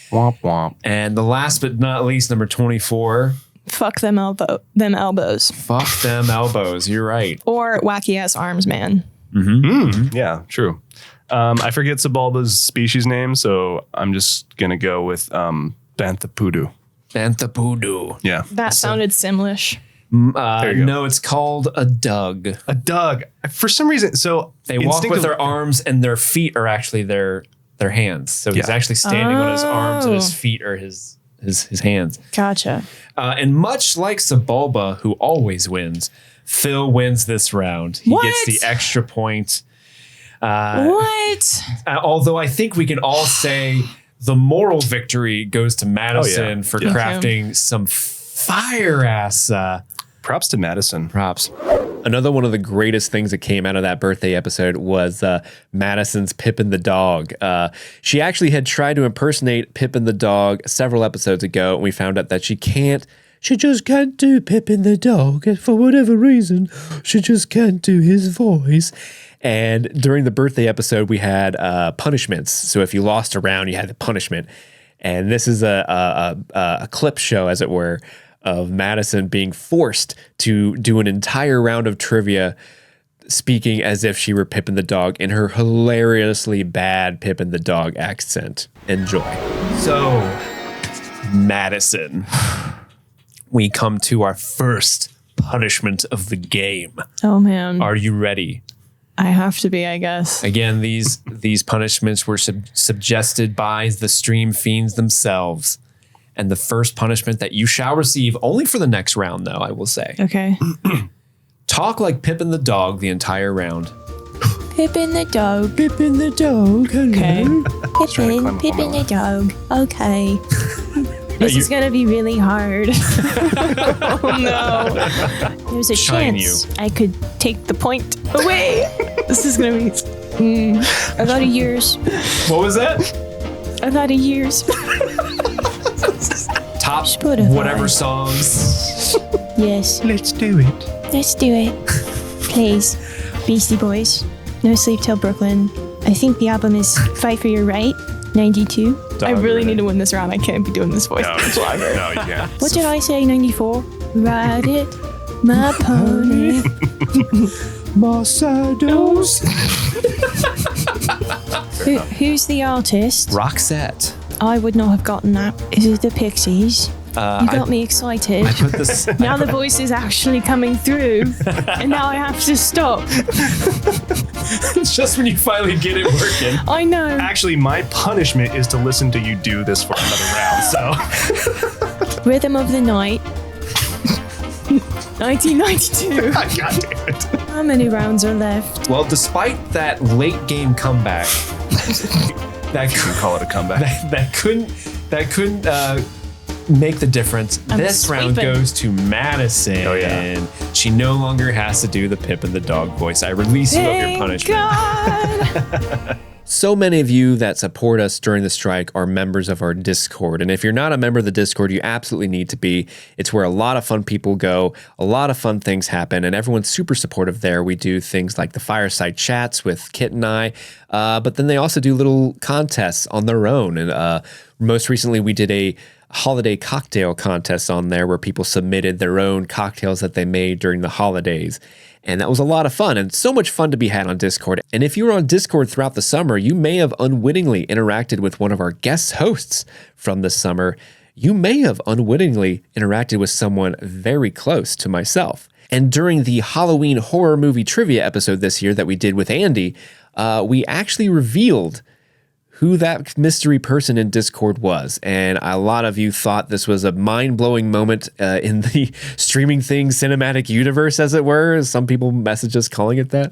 Womp womp. And the last but not least, number 24. Fuck them elbows. Fuck them elbows. You're right. Or wacky ass arms man. Yeah, true. I forget Sebulba's species name, so I'm just gonna go with Banthapudu. Banthapudu. Yeah. That sounded Simlish. There you go. No, it's called a Dug. A Dug. For some reason, so They walk with their arms, and their feet are actually their hands. So he's actually standing on his arms, and his feet are his hands. Gotcha. And much like Sebulba, who always wins, Phil wins this round. He gets the extra point. What? Although I think we can all say the moral victory goes to Madison for crafting some fire ass. Props to Madison. Props. Another one of the greatest things that came out of that birthday episode was Madison's Pippin the dog. She actually had tried to impersonate Pippin the dog several episodes ago, and we found out that she just can't do Pippin the dog. And for whatever reason, she just can't do his voice. And during the birthday episode, we had punishments. So if you lost a round, you had the punishment. And this is a clip show, as it were, of Madison being forced to do an entire round of trivia speaking as if she were Pippin the dog in her hilariously bad Pippin the dog accent. Enjoy. So, Madison, we come to our first punishment of the game. Oh, man. Are you ready? I have to be, I guess. Again, these punishments were suggested by the stream fiends themselves. And the first punishment that you shall receive, only for the next round, though, I will say. Okay. Talk like Pippin the dog the entire round. Pippin the dog. Pippin the dog. Okay. Pippin the dog. Okay. This is going to be really hard. Oh, no. There's a chance I could take the point away. This is going to be a lot of years. What was that? A lot of years. Top Spotify. whatever songs. Yes. Let's do it. Let's do it. Please. Beastie Boys. No Sleep Till Brooklyn. I think the album is Fight For Your Right. 92. I really need to win this round. I can't be doing this voice much longer. No, you can't. What did I say? 94. Ride it, my pony. Massados. Who's the artist? Roxette. I would not have gotten that. Is it the Pixies? You got me excited. I put this. Now the voice is actually coming through, and now I have to stop. It's just when you finally get it working. I know. Actually, my punishment is to listen to you do this for another round. So Rhythm of the Night. 1992. God damn it. How many rounds are left? Well, despite that late game comeback, that You call it a comeback. that couldn't make the difference. This round sleeping. goes to Madison. Oh, yeah. She no longer has to do the Pip and the dog voice. I release you of your Thank punishment. God. So many of you that support us during the strike are members of our Discord. And if you're not a member of the Discord, you absolutely need to be. It's where a lot of fun people go, a lot of fun things happen, and everyone's super supportive there. We do things like the fireside chats with Kit and I, but then they also do little contests on their own. And most recently, we did a holiday cocktail contest on there where people submitted their own cocktails that they made during the holidays. And that was a lot of fun and so much fun to be had on Discord. And if you were on Discord throughout the summer, you may have unwittingly interacted with one of our guest hosts from the summer. You may have unwittingly interacted with someone very close to myself. And during the Halloween horror movie trivia episode this year that we did with Andy, we actually revealed who that mystery person in Discord was. And a lot of you thought this was a mind-blowing moment in the Streaming Things cinematic universe, as it were. Some people messaged us calling it that.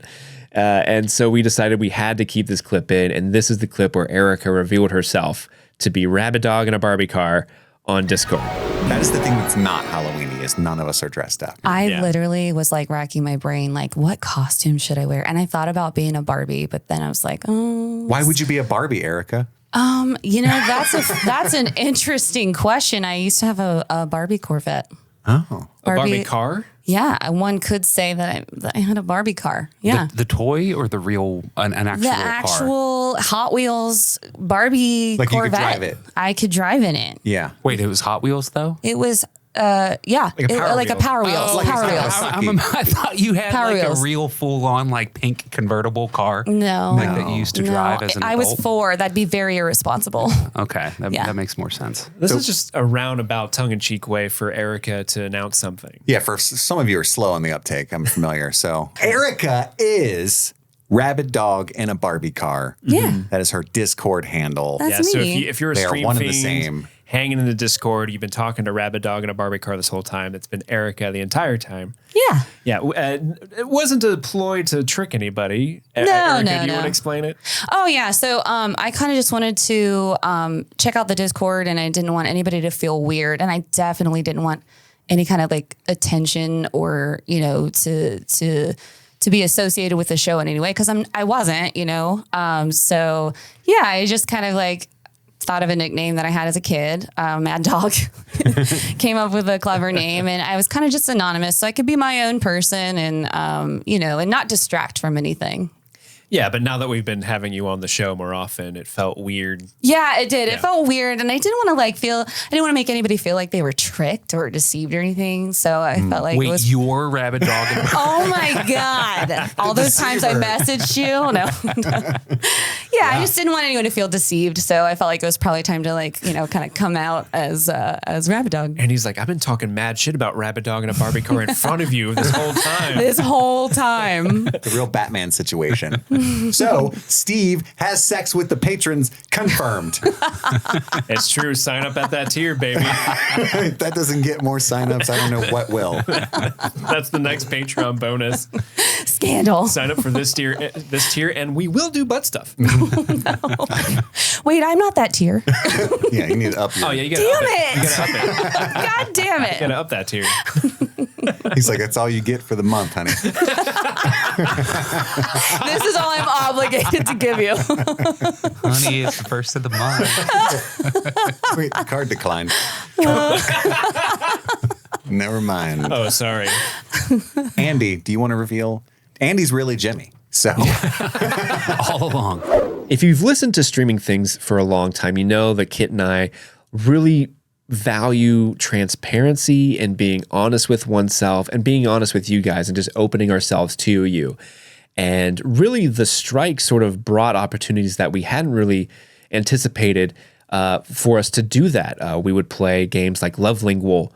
And so we decided we had to keep this clip in. And this is the clip where Erica revealed herself to be Rabid Dog in a Barbie car on Discord. That is the thing that's not Halloween-y, is none of us are dressed up. I literally was like racking my brain, like, what costume should I wear? And I thought about being a Barbie, but then I was like, oh. Why would you be a Barbie, Erica? You know, that's an interesting question. I used to have a Barbie Corvette. Oh. A Barbie car? Yeah, one could say that I had a Barbie car. Yeah. The toy or the real, an actual The car? actual Hot Wheels Barbie Like you could Corvette. drive it. I could drive in it. Yeah. Wait, it was Hot Wheels though? It was, yeah, like a Power Wheels. Oh, like Power a Wheels. Kawasaki. I thought you had Power like Wheels. a real full-on like pink convertible car. No. Like that you used to drive as an I was adult? 4. That'd be very irresponsible. Okay, Yeah. that makes more sense. This is just a roundabout, tongue-in-cheek way for Erica to announce something. Yeah, some of you are slow on the uptake. I'm familiar. So Erica is Rabid Dog in a Barbie car. Yeah. That is her Discord handle. That's So me. if you're a They are stream one and the fiend, same. hanging in the Discord, you've been talking to Rabid Dog in a Barbie car this whole time. It's been Erica the entire time. Yeah. Yeah, it wasn't a ploy to trick anybody. Erica, no, do you no. want to explain it? Oh yeah. So I kind of just wanted to check out the Discord, and I didn't want anybody to feel weird, and I definitely didn't want any kind of like attention or to be associated with the show in any way, because I wasn't, so yeah, I just kind of like thought of a nickname that I had as a kid, Mad Dog. Came up with a clever name, and I was kind of just anonymous, so I could be my own person and and not distract from anything. Yeah, but now that we've been having you on the show more often, it felt weird. Yeah, it did. Yeah. It felt weird, and I didn't want to make anybody feel like they were tricked or deceived or anything. So I felt like Wait, it was. your Rabid Dog? Oh my God! All those times I messaged you, no. Yeah, I just didn't want anyone to feel deceived, so I felt like it was probably time to kind of come out as Rabid Dog. And he's like, I've been talking mad shit about Rabid Dog in a Barbie car in front of you this whole time. This whole time. It's a real Batman situation. So Steve has sex with the patrons, confirmed. It's true. Sign up at that tier, baby. That doesn't get more signups. I don't know what will. That's the next Patreon bonus. Scandal. Sign up for this tier, and we will do butt stuff. Wait, I'm not that tier. Yeah, you need to up your. Oh yeah, you gotta Damn up it. You gotta up it. God damn You it. gotta up that tier. He's like, that's all you get for the month, honey. This is all I'm obligated to give you. Honey, it's the first of the month. Wait, the card declined. Never mind. Oh, sorry. Andy, do you want to reveal? Andy's really Jimmy. So All along. If you've listened to Streaming Things for a long time, you know that Kit and I really value transparency and being honest with oneself and being honest with you guys and just opening ourselves to you. And really the strike sort of brought opportunities that we hadn't really anticipated for us to do that. We would play games like Lovelingual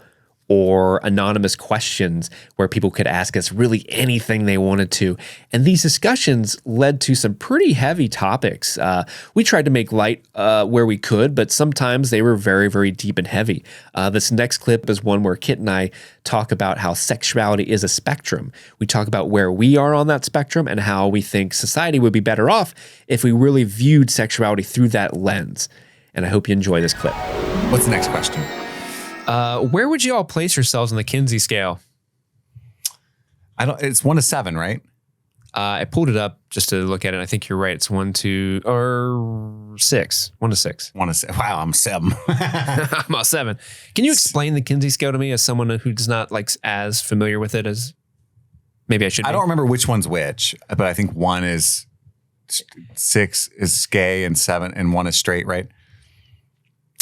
or anonymous questions where people could ask us really anything they wanted to. And these discussions led to some pretty heavy topics. We tried to make light where we could, but sometimes they were very, very deep and heavy. This next clip is one where Kit and I talk about how sexuality is a spectrum. We talk about where we are on that spectrum and how we think society would be better off if we really viewed sexuality through that lens. And I hope you enjoy this clip. What's the next question? Where would you all place yourselves on the Kinsey scale? It's 1 to 7, right? I pulled it up just to look at it. I think you're right. It's 1 to 6. 1 to 6. 1 to 6. Wow, I'm 7. I'm a 7. Can you explain the Kinsey scale to me as someone who's not like as familiar with it as maybe I should be? I don't remember which one's which, but I think 1 is 6 is gay and 7 and 1 is straight, right?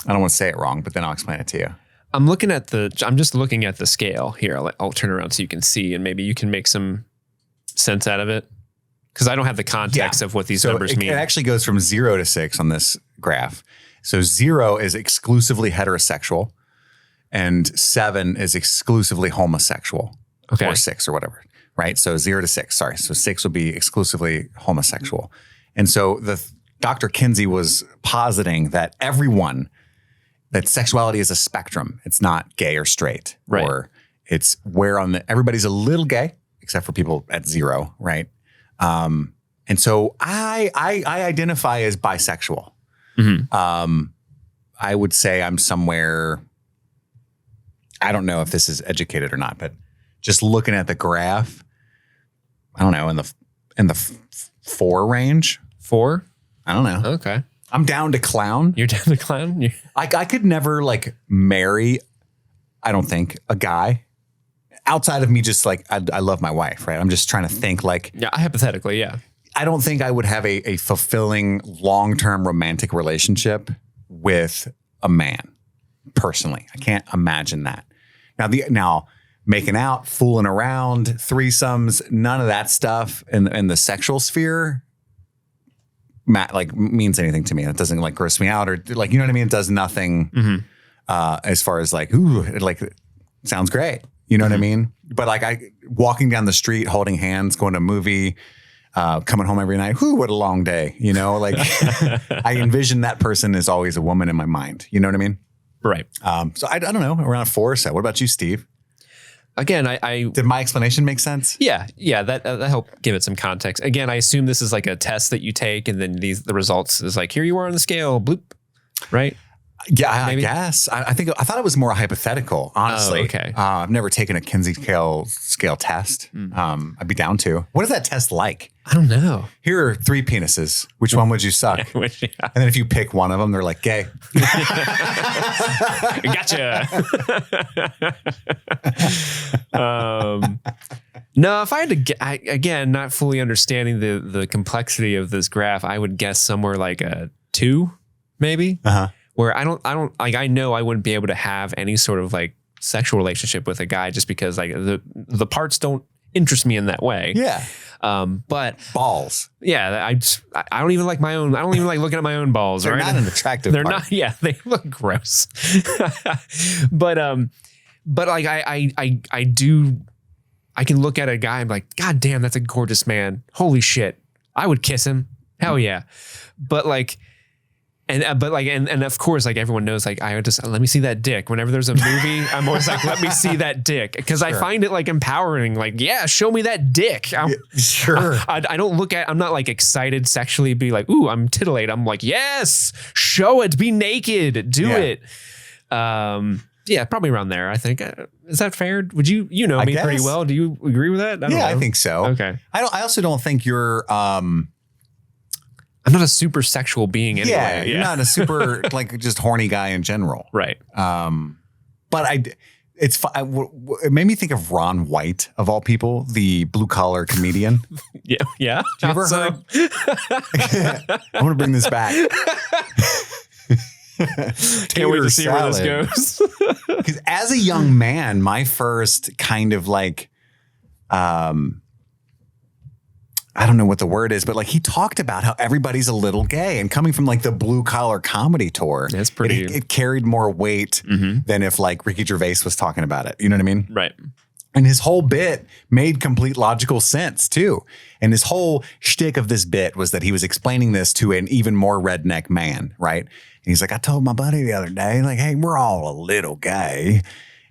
I don't want to say it wrong, but then I'll explain it to you. I'm just looking at the scale here. I'll turn around so you can see, and maybe you can make some sense out of it. Because I don't have the context of what these numbers mean. It actually goes from 0 to 6 on this graph. So 0 is exclusively heterosexual, and 7 is exclusively homosexual, or 6 or whatever, right? So 0 to 6, sorry. So 6 would be exclusively homosexual. And so Dr. Kinsey was positing that that sexuality is a spectrum. It's not gay or straight, right? Or it's where everybody's a little gay, except for people at 0, right? And so I identify as bisexual. Mm-hmm. I would say I'm somewhere. I don't know if this is educated or not, but just looking at the graph, I don't know, in the 4 range. 4? I don't know. Okay. I'm down to clown. You're down to clown? I could never marry, I don't think, a guy outside of me just I love my wife, right? I'm just trying to think Yeah, hypothetically, yeah. I don't think I would have a fulfilling long-term romantic relationship with a man, personally. I can't imagine that. Now making out, fooling around, threesomes, none of that stuff in the sexual sphere means anything to me. It doesn't gross me out or you know what I mean? It does nothing as far as ooh, it sounds great. You know what I mean? But I walking down the street, holding hands, going to a movie, coming home every night. Whoo, what a long day. You know, I envision that person as always a woman in my mind. You know what I mean? Right. So I don't know, around 4 or so. What about you, Steve? Again, I did my explanation make sense? Yeah, that helped give it some context. Again, I assume this is a test that you take, and then the results is here you are on the scale, bloop, right? Yeah, I guess. I thought it was more hypothetical, honestly. Oh, okay. I've never taken a Kinsey scale test. I'd be down to. What is that test like? I don't know. Here are 3 penises. Which one would you suck? And then if you pick one of them, they're gay. Gotcha. No, if I had to, again, not fully understanding the complexity of this graph, I would guess somewhere a 2, maybe. Where I know I wouldn't be able to have any sort of sexual relationship with a guy just because the parts don't interest me in that way. Yeah. But balls. Yeah. I don't even like my own. I don't even like looking at my own balls. They're right? not an attractive. They're part. not. Yeah. They look gross. but I can look at a guy and be like, God damn, that's a gorgeous man. Holy shit. I would kiss him. Hell yeah. But And of course, everyone knows, I just let me see that dick. Whenever there's a movie, I'm always let me see that dick because I find it empowering. Yeah, show me that dick. Sure. I don't look at. I'm not excited sexually. Be ooh, I'm titillate. I'm yes, show it. Be naked. Do it. Yeah, probably around there. I think. Is that fair? Would you know me pretty well? Do you agree with that? I think so. Okay. I also don't think you're. I'm not a super sexual being anyway. Yeah, you're not a super just horny guy in general, right? But it made me think of Ron White of all people, the blue collar comedian. Yeah. Have you ever heard? I want to bring this back. Can't wait to see where this goes. Because as a young man, my first kind of I don't know what the word is, but like he talked about how everybody's a little gay, and coming from like the blue collar comedy tour, That's pretty. It carried more weight than if like Ricky Gervais was talking about it. You know what I mean? Right. And his whole bit made complete logical sense too. And his whole shtick of this bit was that he was explaining this to an even more redneck man, right? And he's like, I told my buddy the other day, like, hey, we're all a little gay.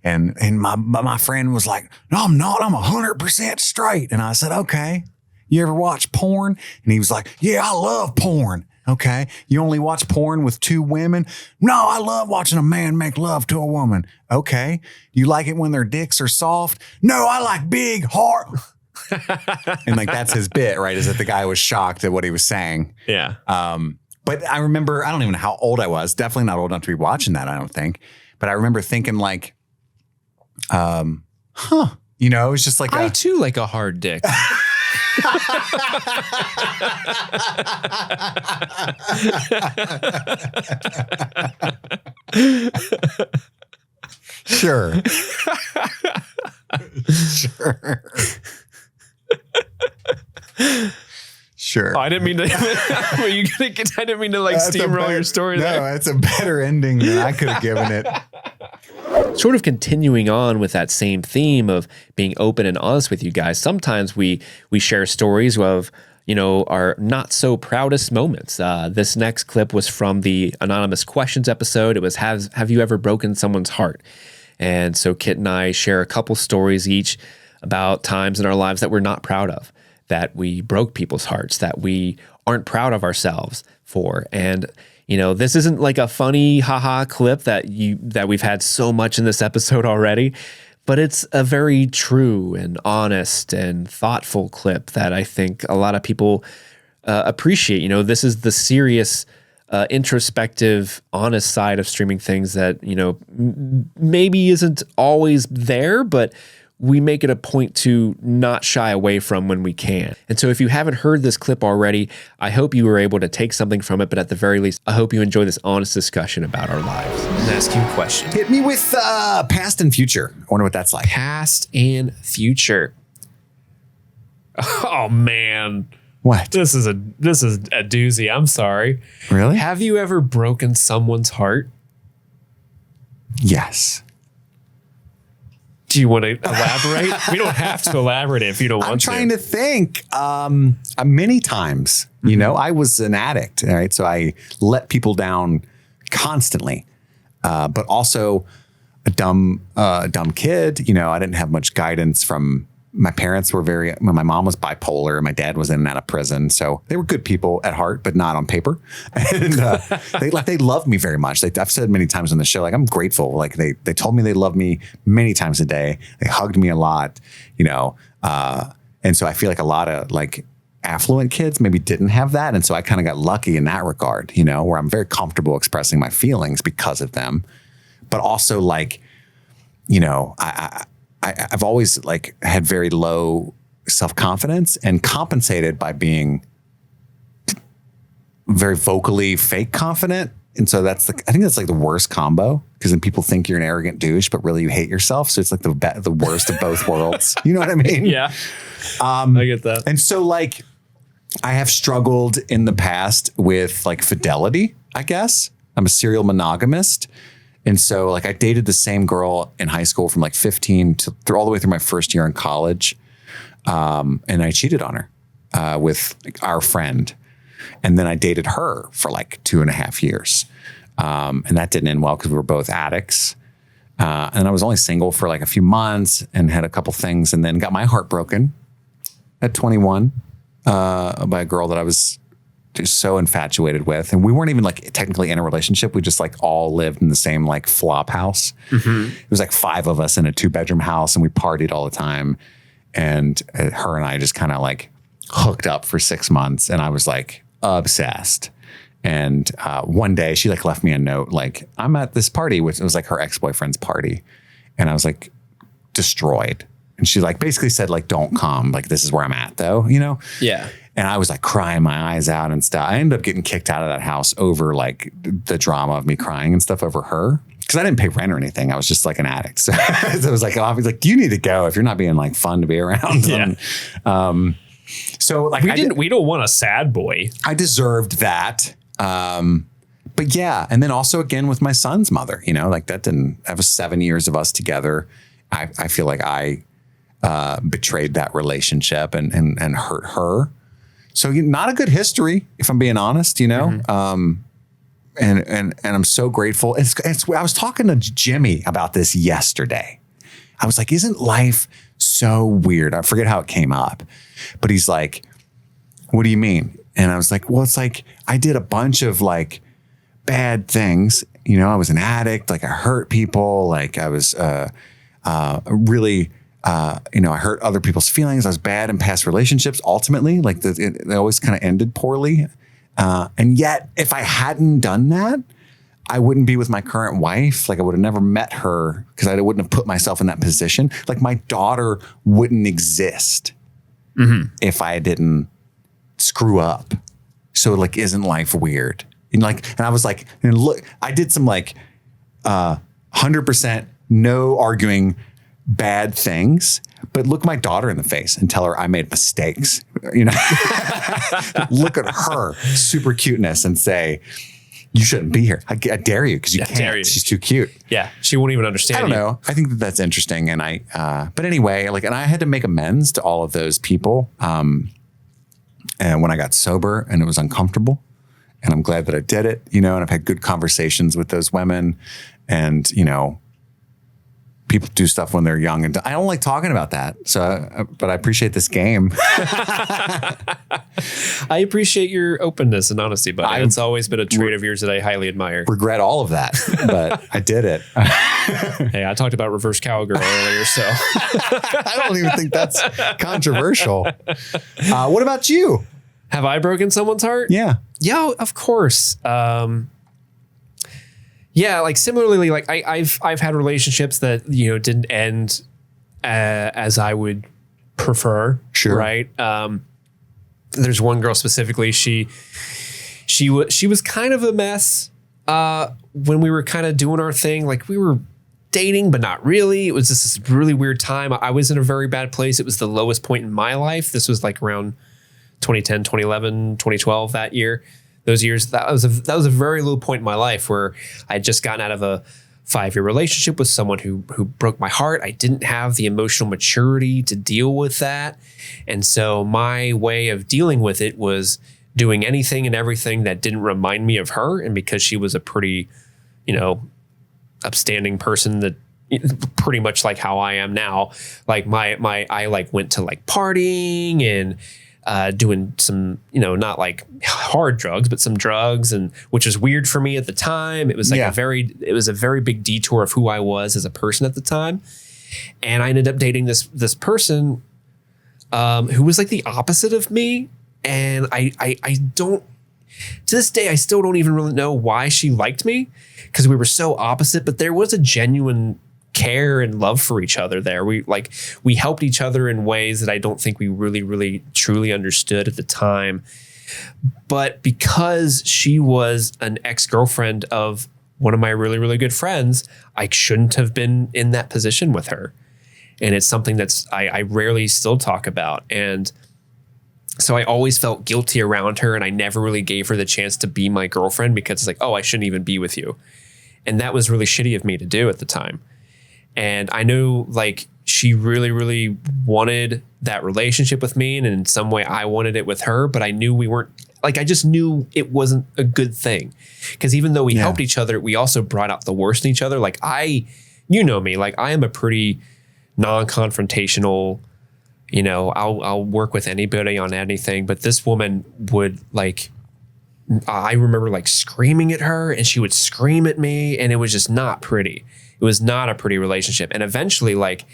And my friend was like, no, I'm not. I'm 100% straight. And I said, okay. You ever watch porn? And he was like, yeah, I love porn. Okay. You only watch porn with two women? No, I love watching a man make love to a woman. Okay. You like it when their dicks are soft? No, I like big, hard. And like, that's his bit, right? Is that the guy was shocked at what he was saying. Yeah. But I remember, I don't even know how old I was. Definitely not old enough to be watching that, I don't think. But I remember thinking like, you know, it was just like I too like a hard dick. Sure. Sure. Sure. Oh, I didn't mean to. Were you gonna get? I didn't mean to like steamroll your story there. No, that's a better ending than I could have given it. Sort of continuing on with that same theme of being open and honest with you guys. Sometimes we share stories of, you know, our not so proudest moments. This next clip was from the Anonymous Questions episode. It was have you ever broken someone's heart? And so Kit and I share a couple stories each about times in our lives that we're not proud of, that we broke people's hearts, that we aren't proud of ourselves for. And you know, this isn't like a funny haha clip that we've had so much in this episode already, but it's a very true and honest and thoughtful clip that I think a lot of people appreciate. You know, this is the serious, introspective, honest side of streaming things that, you know, maybe isn't always there, but we make it a point to not shy away from when we can. And so if you haven't heard this clip already, I hope you were able to take something from it, but at the very least, I hope you enjoy this honest discussion about our lives. And ask you a question. Hit me with past and future. I wonder what that's like. Past and future. Oh man. What? This is a doozy. I'm sorry. Really? Have you ever broken someone's heart? Yes. Do you want to elaborate? We don't have to elaborate if you don't want to. I'm trying to think. Many times, you know, I was an addict, right? So I let people down constantly, but also a dumb kid. You know, I didn't have much guidance from my parents. My mom was bipolar. My dad was in and out of prison. So they were good people at heart, but not on paper. And they loved me very much. I've said many times on the show, like, I'm grateful. Like they told me they loved me many times a day. They hugged me a lot, you know. And so I feel like a lot of like affluent kids maybe didn't have that. And so I kind of got lucky in that regard, you know, where I'm very comfortable expressing my feelings because of them. But also like, you know, I've always like had very low self-confidence and compensated by being very vocally fake confident. And so I think that's like the worst combo, because then people think you're an arrogant douche, but really you hate yourself. So it's like the worst of both worlds. You know what I mean? Yeah. I get that. And so like I have struggled in the past with like fidelity, I guess. I'm a serial monogamist. And so like I dated the same girl in high school from like 15 to all the way through my first year in college. And I cheated on her with like, our friend. And then I dated her for like 2.5 years. And that didn't end well because we were both addicts. And I was only single for like a few months and had a couple things, and then got my heart broken at 21 by a girl that I was just so infatuated with. And we weren't even like technically in a relationship. We just like all lived in the same like flop house. Mm-hmm. It was like 5 of us in a 2-bedroom house, and we partied all the time. And her and I just kind of like hooked up for 6 months, and I was like obsessed. And one day she like left me a note, like, I'm at this party, which was like her ex-boyfriend's party. And I was like destroyed. And she like basically said like, don't come. Like, this is where I'm at though, you know? Yeah. And I was like crying my eyes out and stuff. I ended up getting kicked out of that house over like the drama of me crying and stuff over her. Because I didn't pay rent or anything. I was just like an addict. So it was like, oh, I was like, you need to go if you're not being like fun to be around. Yeah. So like we don't want a sad boy. I deserved that. But yeah, and then also again with my son's mother, like that was 7 years of us together. I feel like I betrayed that relationship and hurt her. So not a good history, if I'm being honest, and I'm so grateful. I was talking to Jimmy about this yesterday. I was like, isn't life so weird? I forget how it came up, but he's like, what do you mean? And I was like, well, it's like I did a bunch of like bad things. I was an addict. Like I hurt people. Like I was really, I hurt other people's feelings. I was bad in past relationships. Ultimately, like they always kind of ended poorly. And yet, if I hadn't done that, I wouldn't be with my current wife. Like I would have never met her because I wouldn't have put myself in that position. Like my daughter wouldn't exist if I didn't screw up. So like, isn't life weird? And I was like, and look, I did some like 100% no arguing bad things, but look my daughter in the face and tell her I made mistakes. Look at her super cuteness and say, you shouldn't be here. I dare you because you can't. She's too cute. Yeah, she won't even understand. I don't know. I think that's interesting, and but anyway, and I had to make amends to all of those people. And when I got sober, and it was uncomfortable, and I'm glad that I did it. And I've had good conversations with those women, and people do stuff when they're young, and I don't like talking about that. So, but I appreciate this game. I appreciate your openness and honesty, buddy. It's always been a trait of yours that I highly admire. Regret all of that, but I did it. Hey, I talked about reverse cowgirl earlier, so I don't even think that's controversial. What about you? Have I broken someone's heart? Yeah. Yeah, of course. Yeah, like similarly, like I've had relationships that didn't end as I would prefer. Sure. Right. There's one girl specifically. She was kind of a mess when we were kind of doing our thing. Like we were dating, but not really. It was just this really weird time. I was in a very bad place. It was the lowest point in my life. This was like around 2010, 2011, 2012, that year. Those years, that was a very low point in my life where I had just gotten out of a 5-year relationship with someone who broke my heart. I didn't have the emotional maturity to deal with that. And so my way of dealing with it was doing anything and everything that didn't remind me of her. And because she was a pretty, upstanding person, that pretty much like how I am now, like I like went to like partying and doing some, not like hard drugs, but some drugs, and which was weird for me at the time. It was like it was a very big detour of who I was as a person at the time. And I ended up dating this person who was like the opposite of me. And I don't, to this day, I still don't even really know why she liked me, because we were so opposite, but there was a genuine care and love for each other there. We helped each other in ways that I don't think we really, really, truly understood at the time. But because she was an ex-girlfriend of one of my really, really good friends, I shouldn't have been in that position with her. And it's something that's I rarely still talk about. And so I always felt guilty around her, and I never really gave her the chance to be my girlfriend, because it's like, oh, I shouldn't even be with you. And that was really shitty of me to do at the time. And I knew like she really, really wanted that relationship with me. And in some way I wanted it with her, but I knew we weren't, like, I just knew it wasn't a good thing. Because even though we helped each other, we also brought out the worst in each other. Like me, like I am a pretty non-confrontational, I'll work with anybody on anything. But this woman would I remember like screaming at her, and she would scream at me, and it was just not pretty. It was not a pretty relationship. And eventually, like,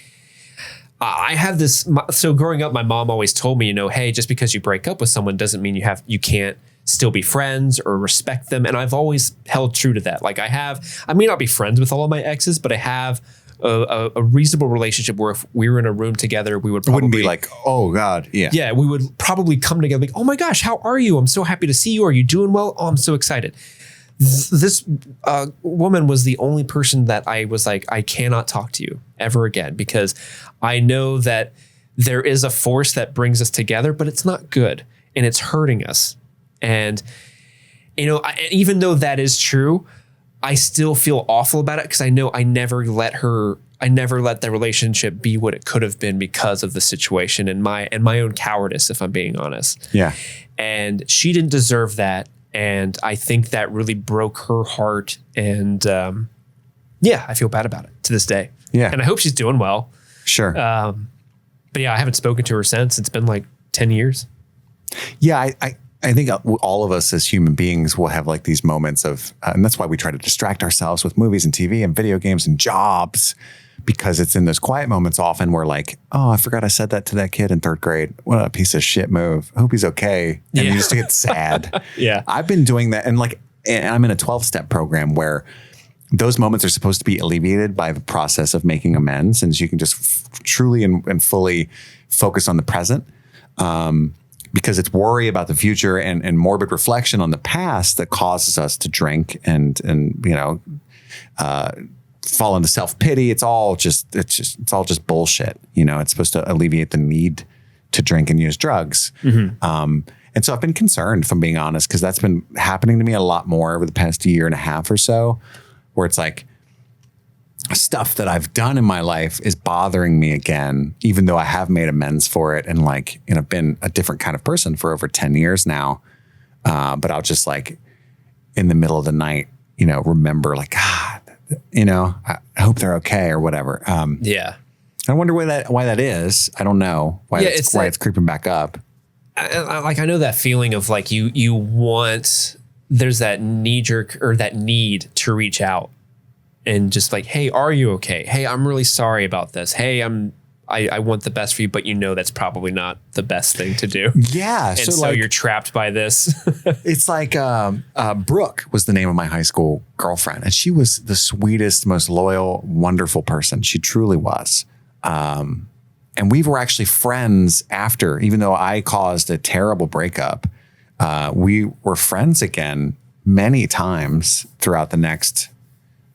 I have this. So growing up, my mom always told me, hey, just because you break up with someone doesn't mean you can't still be friends or respect them. And I've always held true to that. Like I may not be friends with all of my exes, but I have a reasonable relationship where if we were in a room together, we would probably, it wouldn't be like, oh God. Yeah. Yeah. We would probably come together like, oh my gosh, how are you? I'm so happy to see you. Are you doing well? Oh, I'm so excited. This woman was the only person that I was like, I cannot talk to you ever again, because I know that there is a force that brings us together, but it's not good and it's hurting us. And, you know, even though that is true, I still feel awful about it because I know I never let the relationship be what it could have been because of the situation and my own cowardice, if I'm being honest. Yeah. And she didn't deserve that. And I think that really broke her heart. And I feel bad about it to this day. Yeah. And I hope she's doing well. Sure. But yeah, I haven't spoken to her since. It's been like 10 years. Yeah, I think all of us as human beings will have like these moments of, and that's why we try to distract ourselves with movies and TV and video games and jobs, because it's in those quiet moments often where like, oh, I forgot I said that to that kid in 3rd grade. What a piece of shit move. I hope he's okay. And you just get sad. Yeah. I've been doing that. And I'm in a 12-step program where those moments are supposed to be alleviated by the process of making amends. And so you can just truly and fully focus on the present. Because it's worry about the future and morbid reflection on the past that causes us to drink and fall into self-pity. It's all just bullshit. You know, it's supposed to alleviate the need to drink and use drugs. Mm-hmm. And so I've been concerned, if I'm being honest, because that's been happening to me a lot more over the past year and a half or so, where it's like stuff that I've done in my life is bothering me again, even though I have made amends for it. And like, you know, been a different kind of person for over 10 years now. But I'll just like in the middle of the night, you know, remember like, God, you know, I hope they're okay or whatever. Yeah. I wonder why that is. I don't know why it's creeping back up. I know that feeling of like you want, there's that knee jerk or that need to reach out and just like, hey, are you okay? Hey, I'm really sorry about this. Hey, I want the best for you, but you know that's probably not the best thing to do. Yeah. And so you're trapped by this. It's like Brooke was the name of my high school girlfriend, and she was the sweetest, most loyal, wonderful person. She truly was. And we were actually friends after, even though I caused a terrible breakup. We were friends again many times throughout the next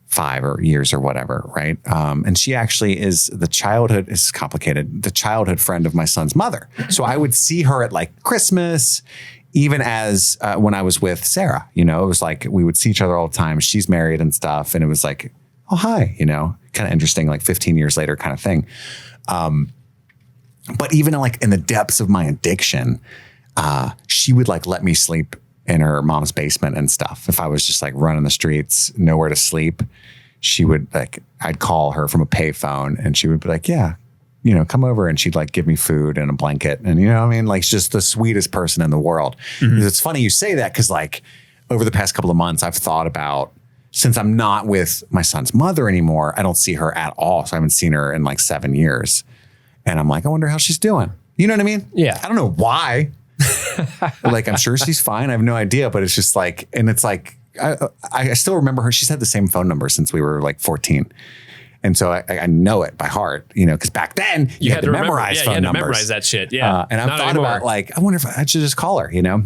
5 years or whatever, right? And she actually is the childhood friend of my son's mother. So I would see her at like Christmas, even as when I was with Sarah, you know, it was like we would see each other all the time. She's married and stuff. And it was like, oh, hi, you know, kind of interesting, like 15 years later kind of thing. But even like in the depths of my addiction, she would like let me sleep in her mom's basement and stuff. If I was just like running the streets, nowhere to sleep, she would like, I'd call her from a payphone and she would be like, yeah, you know, come over. And she'd like give me food and a blanket. And you know what I mean? Like just the sweetest person in the world. Mm-hmm. It's funny you say that because like over the past couple of months, I've thought about, since I'm not with my son's mother anymore, I don't see her at all. So I haven't seen her in like 7 years. And I'm like, I wonder how she's doing. You know what I mean? Yeah. I don't know why. Like, I'm sure she's fine. I have no idea, but it's just like, and it's like, I still remember her. She's had the same phone number since we were like 14. And so I know it by heart, you know, because back then you had to memorize phone numbers. You had to memorize that shit. Yeah. And I've thought about like, I wonder if I should just call her, you know?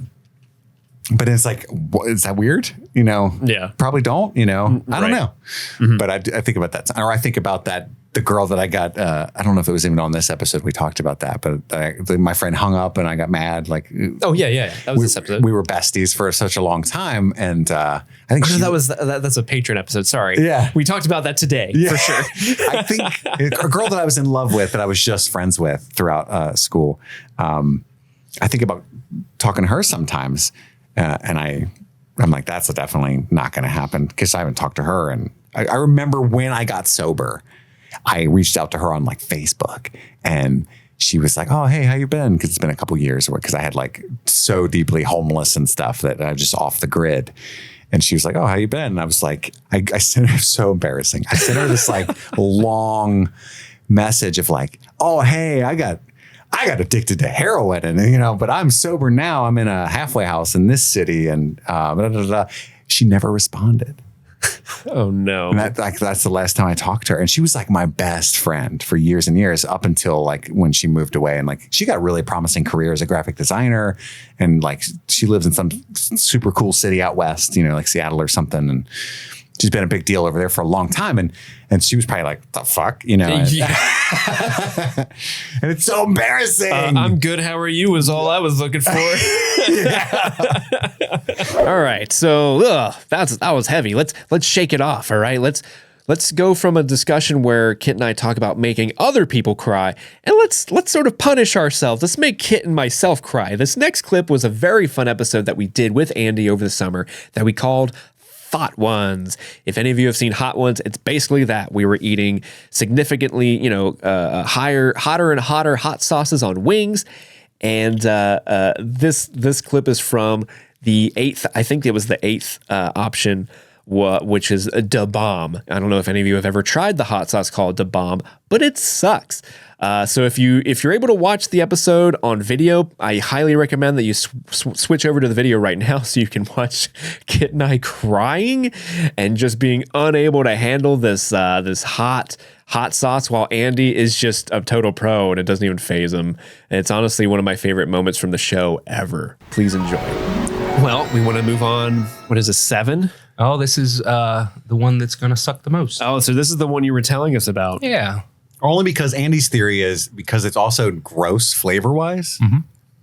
But it's like, is that weird? You know? Yeah. Probably don't, you know? I don't know. Mm-hmm. But I think about that. Or I think about that, the girl that I got, I don't know if it was even on this episode, we talked about that, but my friend hung up and I got mad. Like, oh yeah. That was this episode. We were besties for such a long time. And I think that's a patron episode. Sorry. Yeah. We talked about that today for sure. I think a girl that I was in love with, that I was just friends with throughout school. I think about talking to her sometimes. And I'm like, that's definitely not going to happen because I haven't talked to her. And I remember when I got sober, I reached out to her on like Facebook and she was like, oh, hey, how you been? Because it's been a couple years because I had like so deeply homeless and stuff that I was just off the grid. And she was like, oh, how you been? And I was like, I sent her, so embarrassing. I sent her this like long message of like, oh, hey, I got addicted to heroin and, you know, but I'm sober now. I'm in a halfway house in this city and blah, blah, blah. She never responded. Oh no. And that's the last time I talked to her. And she was like my best friend for years and years up until like when she moved away. And like, she got a really promising career as a graphic designer. And like, she lives in some super cool city out west, you know, like Seattle or something. And she's been a big deal over there for a long time. And she was probably like, the fuck, you know? Yeah. And it's so embarrassing. I'm good. How are you? Was all I was looking for. All right. So that was heavy. Let's shake it off. All right. Let's go from a discussion where Kit and I talk about making other people cry, and let's sort of punish ourselves. Let's make Kit and myself cry. This next clip was a very fun episode that we did with Andy over the summer that we called Hot Ones. If any of you have seen Hot Ones, it's basically that. We were eating significantly, hotter and hotter hot sauces on wings, and this clip is from the 8th. I think it was the 8th option, which is a Da Bomb. I don't know if any of you have ever tried the hot sauce called Da Bomb, but it sucks. So if you're able to watch the episode on video, I highly recommend that you switch over to the video right now so you can watch Kit and I crying and just being unable to handle this hot sauce while Andy is just a total pro and it doesn't even faze him. And it's honestly one of my favorite moments from the show ever. Please enjoy. Well, we want to move on. What is this, 7? Oh, this is the one that's going to suck the most. Oh, so this is the one you were telling us about. Yeah. Only because Andy's theory is because it's also gross flavor-wise,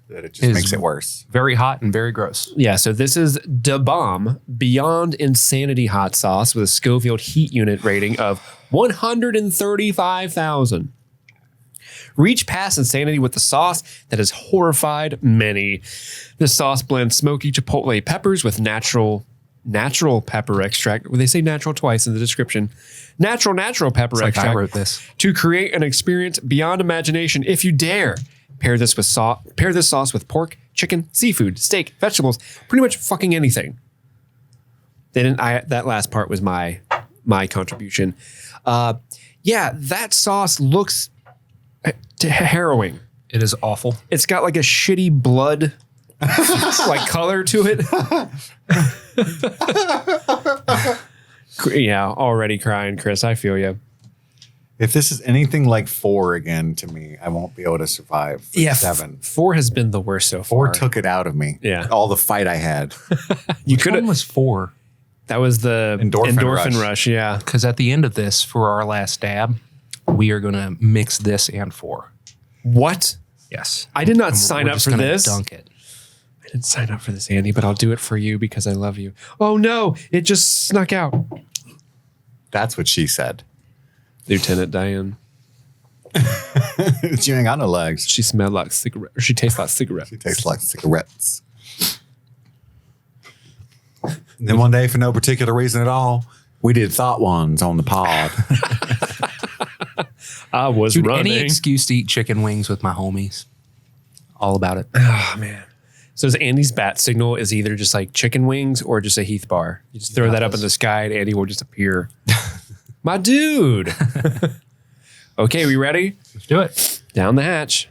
that it just makes it worse. Very hot and very gross. Yeah, so this is Da Bomb Beyond Insanity Hot Sauce with a Scoville heat unit rating of 135,000. Reach past insanity with the sauce that has horrified many. This sauce blends smoky chipotle peppers with natural pepper extract. Well, they say natural twice in the description. Natural pepper extract. I wrote this. To create an experience beyond imagination if you dare. Pair this sauce with pork, chicken, seafood, steak, vegetables, pretty much fucking anything. That last part was my contribution. That sauce looks harrowing. It is awful. It's got like a shitty blood like color to it. Yeah, already crying, Chris. I feel you. If this is anything like 4 again to me, I won't be able to survive. 7. 4 has been the worst so far. 4 took it out of me. Yeah. All the fight I had. Which one was 4? That was the endorphin rush. Yeah. Because at the end of this, for our last dab, we are going to mix this and 4. What? Yes. I did not sign up for this. Dunk it. I didn't sign up for this, Andy, but I'll do it for you because I love you. Oh no, it just snuck out. That's what she said. Lieutenant Diane. She ain't got no legs. She smelled like cigarette. She tastes like cigarettes. She tastes like cigarettes. And then one day, for no particular reason at all, we did Thought Ones on the pod. I was running. Any excuse to eat chicken wings with my homies. All about it. Oh, man. So Andy's bat signal is either just like chicken wings or just a Heath bar. You just throw that up in the sky and Andy will just appear. My dude. Okay, we ready? Let's do it. Down the hatch.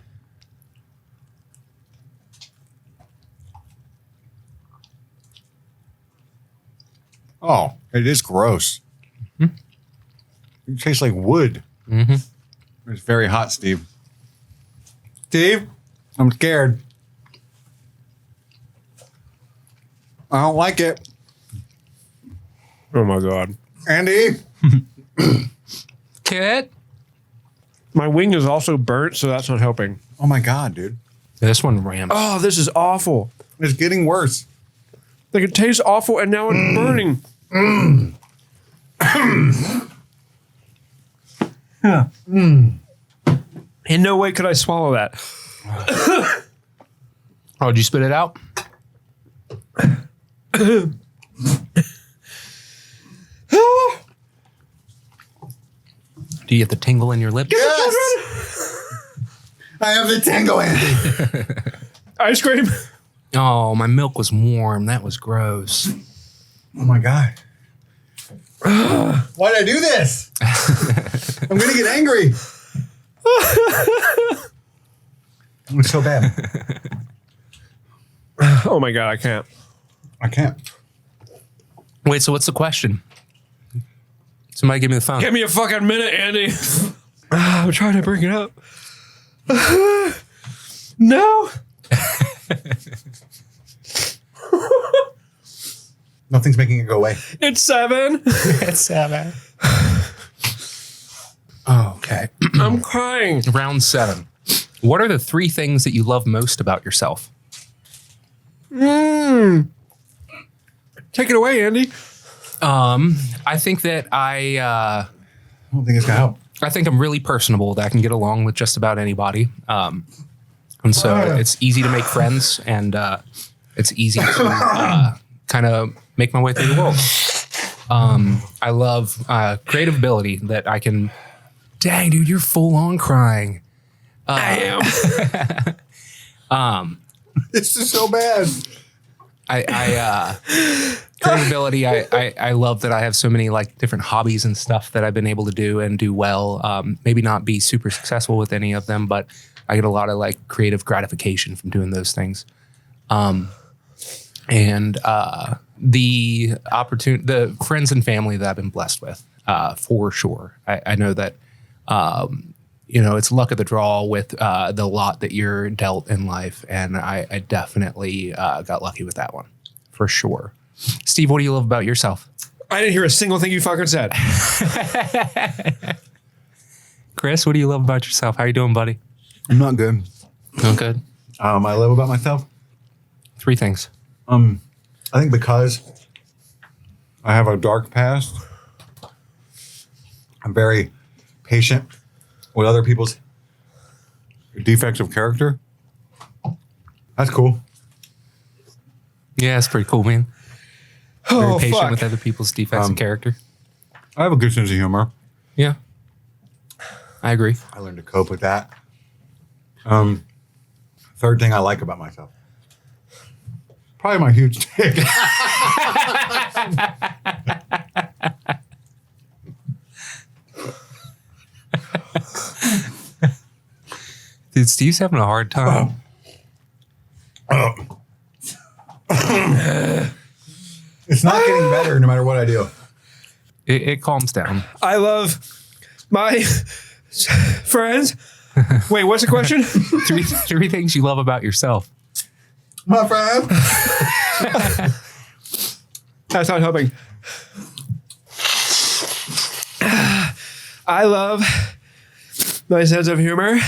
Oh, it is gross. It tastes like wood. It's very hot, Steve. Steve, I'm scared. I don't like it. Oh my God. Andy? Kit? My wing is also burnt, so that's not helping. Oh my God, dude. This one rams. Oh, this is awful. It's getting worse. Like it tastes awful and now it's burning. In no way could I swallow that. Oh, did you spit it out? Do you get the tingle in your lips? Yes! I have the tingle, Andy. Ice cream. Oh, my milk was warm. That was gross. Oh my God. Why did I do this? I'm going to get angry. It's so bad. Oh my God, I can't. I can't. Wait, so what's the question? Somebody give me the phone. Give me a fucking minute, Andy. I'm trying to bring it up. No. Nothing's making it go away. It's 7. It's 7. Okay. I'm crying. Round 7. What are the 3 things that you love most about yourself? Take it away, Andy. I think that I don't think it's gonna help. I think I'm really personable, that I can get along with just about anybody. And so it's easy to make friends, and it's easy to kind of make my way through the world. I love creative ability that I can. Dang, dude, you're full on crying. I am. This is so bad. Creative ability. I love that I have so many like different hobbies and stuff that I've been able to do and do well. Maybe not be super successful with any of them, but I get a lot of like creative gratification from doing those things. And the friends and family that I've been blessed with, for sure. I know that, it's luck of the draw with the lot that you're dealt in life. And I definitely got lucky with that one, for sure. Steve, what do you love about yourself? I didn't hear a single thing you fucking said. Chris, what do you love about yourself? How you doing, buddy? I'm not good. Not good? I love about myself? 3 things. I think because I have a dark past, I'm very patient with other people's defects of character. That's cool. Yeah, it's pretty cool, man. Very patient with other people's defects of character. I have a good sense of humor. Yeah. I agree. I learned to cope with that. Third thing I like about myself. Probably my huge dick. Dude, Steve's having a hard time. It's not getting better no matter what I do. It calms down. I love my friends. Wait, what's the question? 3 things you love about yourself. My friend. That's not helping. I love my sense of humor,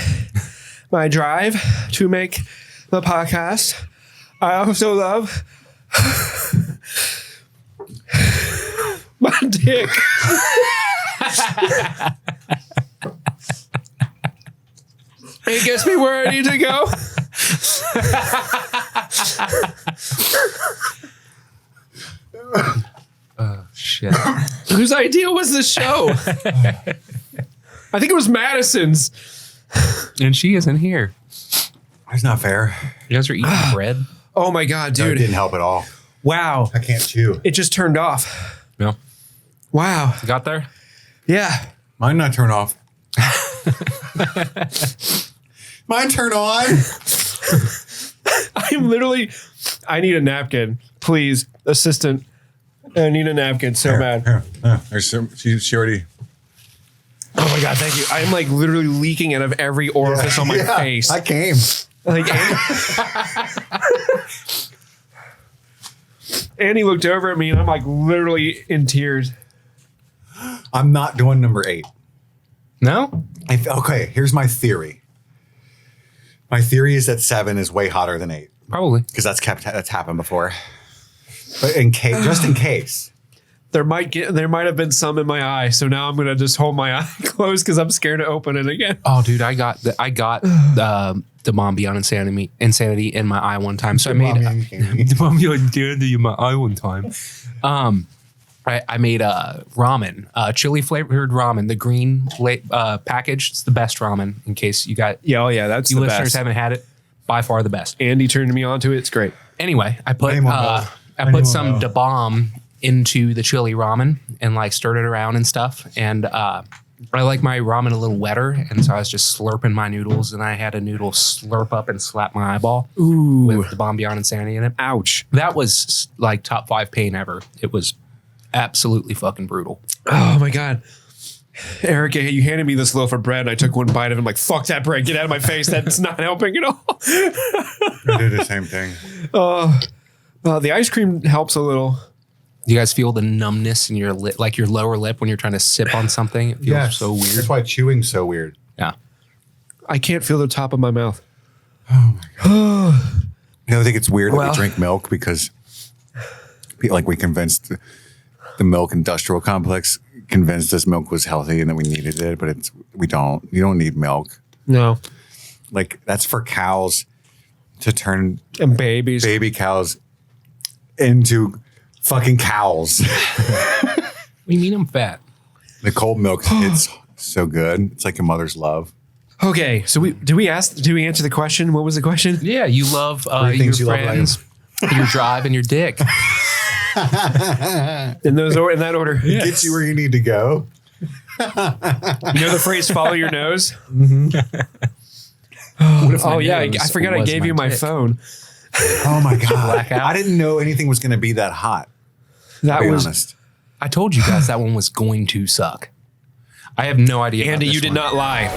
my drive to make the podcast. I also love my dick. It gets me where I need to go. Oh, shit. Whose idea was this show? I think it was Madison's. And she isn't here. That's not fair. You guys are eating bread? Oh my God, No, it dude. didn't help at all. Wow. I can't chew. It just turned off. Yeah. Wow. You got there? Yeah. Mine not turn off. Mine turn on. I'm literally, I need a napkin. Please, assistant. I need a napkin so bad. She already. Oh my God, thank you. I'm like literally leaking out of every orifice on my face. I came. Like, Annie looked over at me and I'm like literally in tears. I'm not doing number 8. No? Okay, here's my theory. My theory is that 7 is way hotter than 8. Probably. Because that's happened before. But just in case. There might have been some in my eye, so now I'm gonna just hold my eye closed because I'm scared to open it again. Oh, dude, I got the Mom Beyond Insanity in my eye one time. So I made the Mom Beyond Insanity in my eye one time. I made ramen, chili flavored ramen, the green package. It's the best ramen. In case you got, that's you the listeners best. haven't had it. By far the best. Andy turned me onto it. It's great. Anyway, I put some Da Bomb into the chili ramen and like stirred it around and stuff. And I like my ramen a little wetter, and so I was just slurping my noodles, and I had a noodle slurp up and slap my eyeball with the Bomb Beyond Insanity in it. Ouch. That was like top 5 pain ever. It was absolutely fucking brutal. Oh my God. Eric, you handed me this loaf of bread and I took one bite of it. I'm like, fuck that bread. Get out of my face. That's not helping at all. I did the same thing. The ice cream helps a little. You guys feel the numbness in your lip, like your lower lip when you're trying to sip on something? It feels so weird. That's why chewing's so weird. Yeah. I can't feel the top of my mouth. Oh my god. I think it's weird that we drink milk because like we convinced the milk industrial complex convinced us milk was healthy and that we needed it, but we don't. You don't need milk. No. Like that's for cows to turn and baby cows into fucking cows. What do you mean I'm fat? The cold milk, it's so good. It's like a mother's love. Okay, so do we answer the question? What was the question? Yeah, you love your friends, your drive, and your dick. in that order. Yes. Gets you where you need to go. You know the phrase "follow your nose." Mm-hmm. I forgot I gave you my phone. Oh my god! I didn't know anything was going to be that hot. That was honest. I told you guys that one was going to suck. I have no idea. Andy, you did not lie.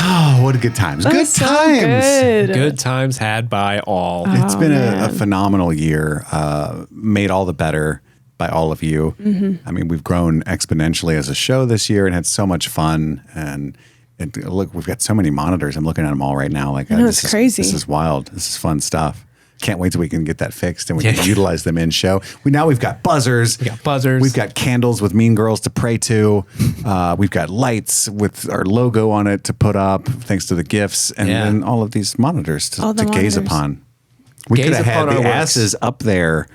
Oh, what a good times. Good so times. Good times had by all. It's been a phenomenal year, made all the better by all of you. I mean, we've grown exponentially as a show this year and had so much fun. And look, we've got so many monitors. I'm looking at them all right now. Like, it's crazy. This is wild. This is fun stuff. Can't wait till we can get that fixed and we can utilize them in show. We've got buzzers. We've got candles with Mean Girls to pray to. We've got lights with our logo on it to put up, thanks to the gifts, and then all of these monitors to gaze upon. We could have had the asses up there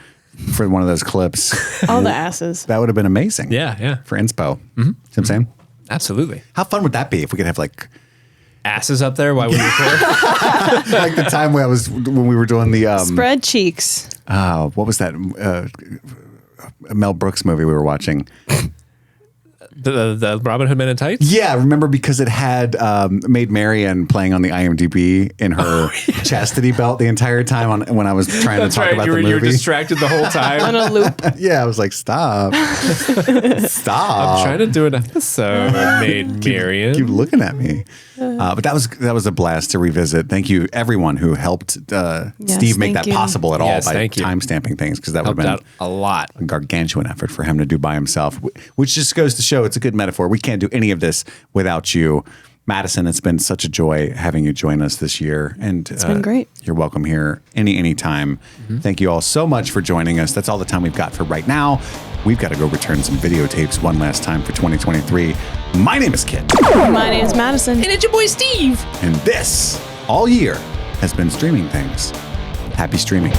for one of those clips. All the asses. That would have been amazing. Yeah. For inspo. See what I'm saying? Absolutely. How fun would that be if we could have like asses up there while we record? Like the time when we were doing the spread cheeks. What was that Mel Brooks movie we were watching? The Robin Hood Men in Tights? Yeah, remember because it had Maid Marian playing on the IMDb in her chastity belt the entire time when I was trying to talk about the movie. You were distracted the whole time. On a loop. Yeah, I was like, stop. Stop. I'm trying to do an episode, Maid Marian. Keep looking at me. But that was a blast to revisit. Thank you, everyone who helped Steve make that possible at all by time-stamping things, because that would have been a lot. A gargantuan effort for him to do by himself, which just goes to show it's a good metaphor. We can't do any of this without you. Madison, it's been such a joy having you join us this year. And it's been great. You're welcome here anytime. Thank you all so much for joining us. That's all the time we've got for right now. We've got to go return some videotapes one last time for 2023. My name is Kit. My name is Madison. And it's your boy Steve. And this, all year, has been Streaming Things. Happy streaming.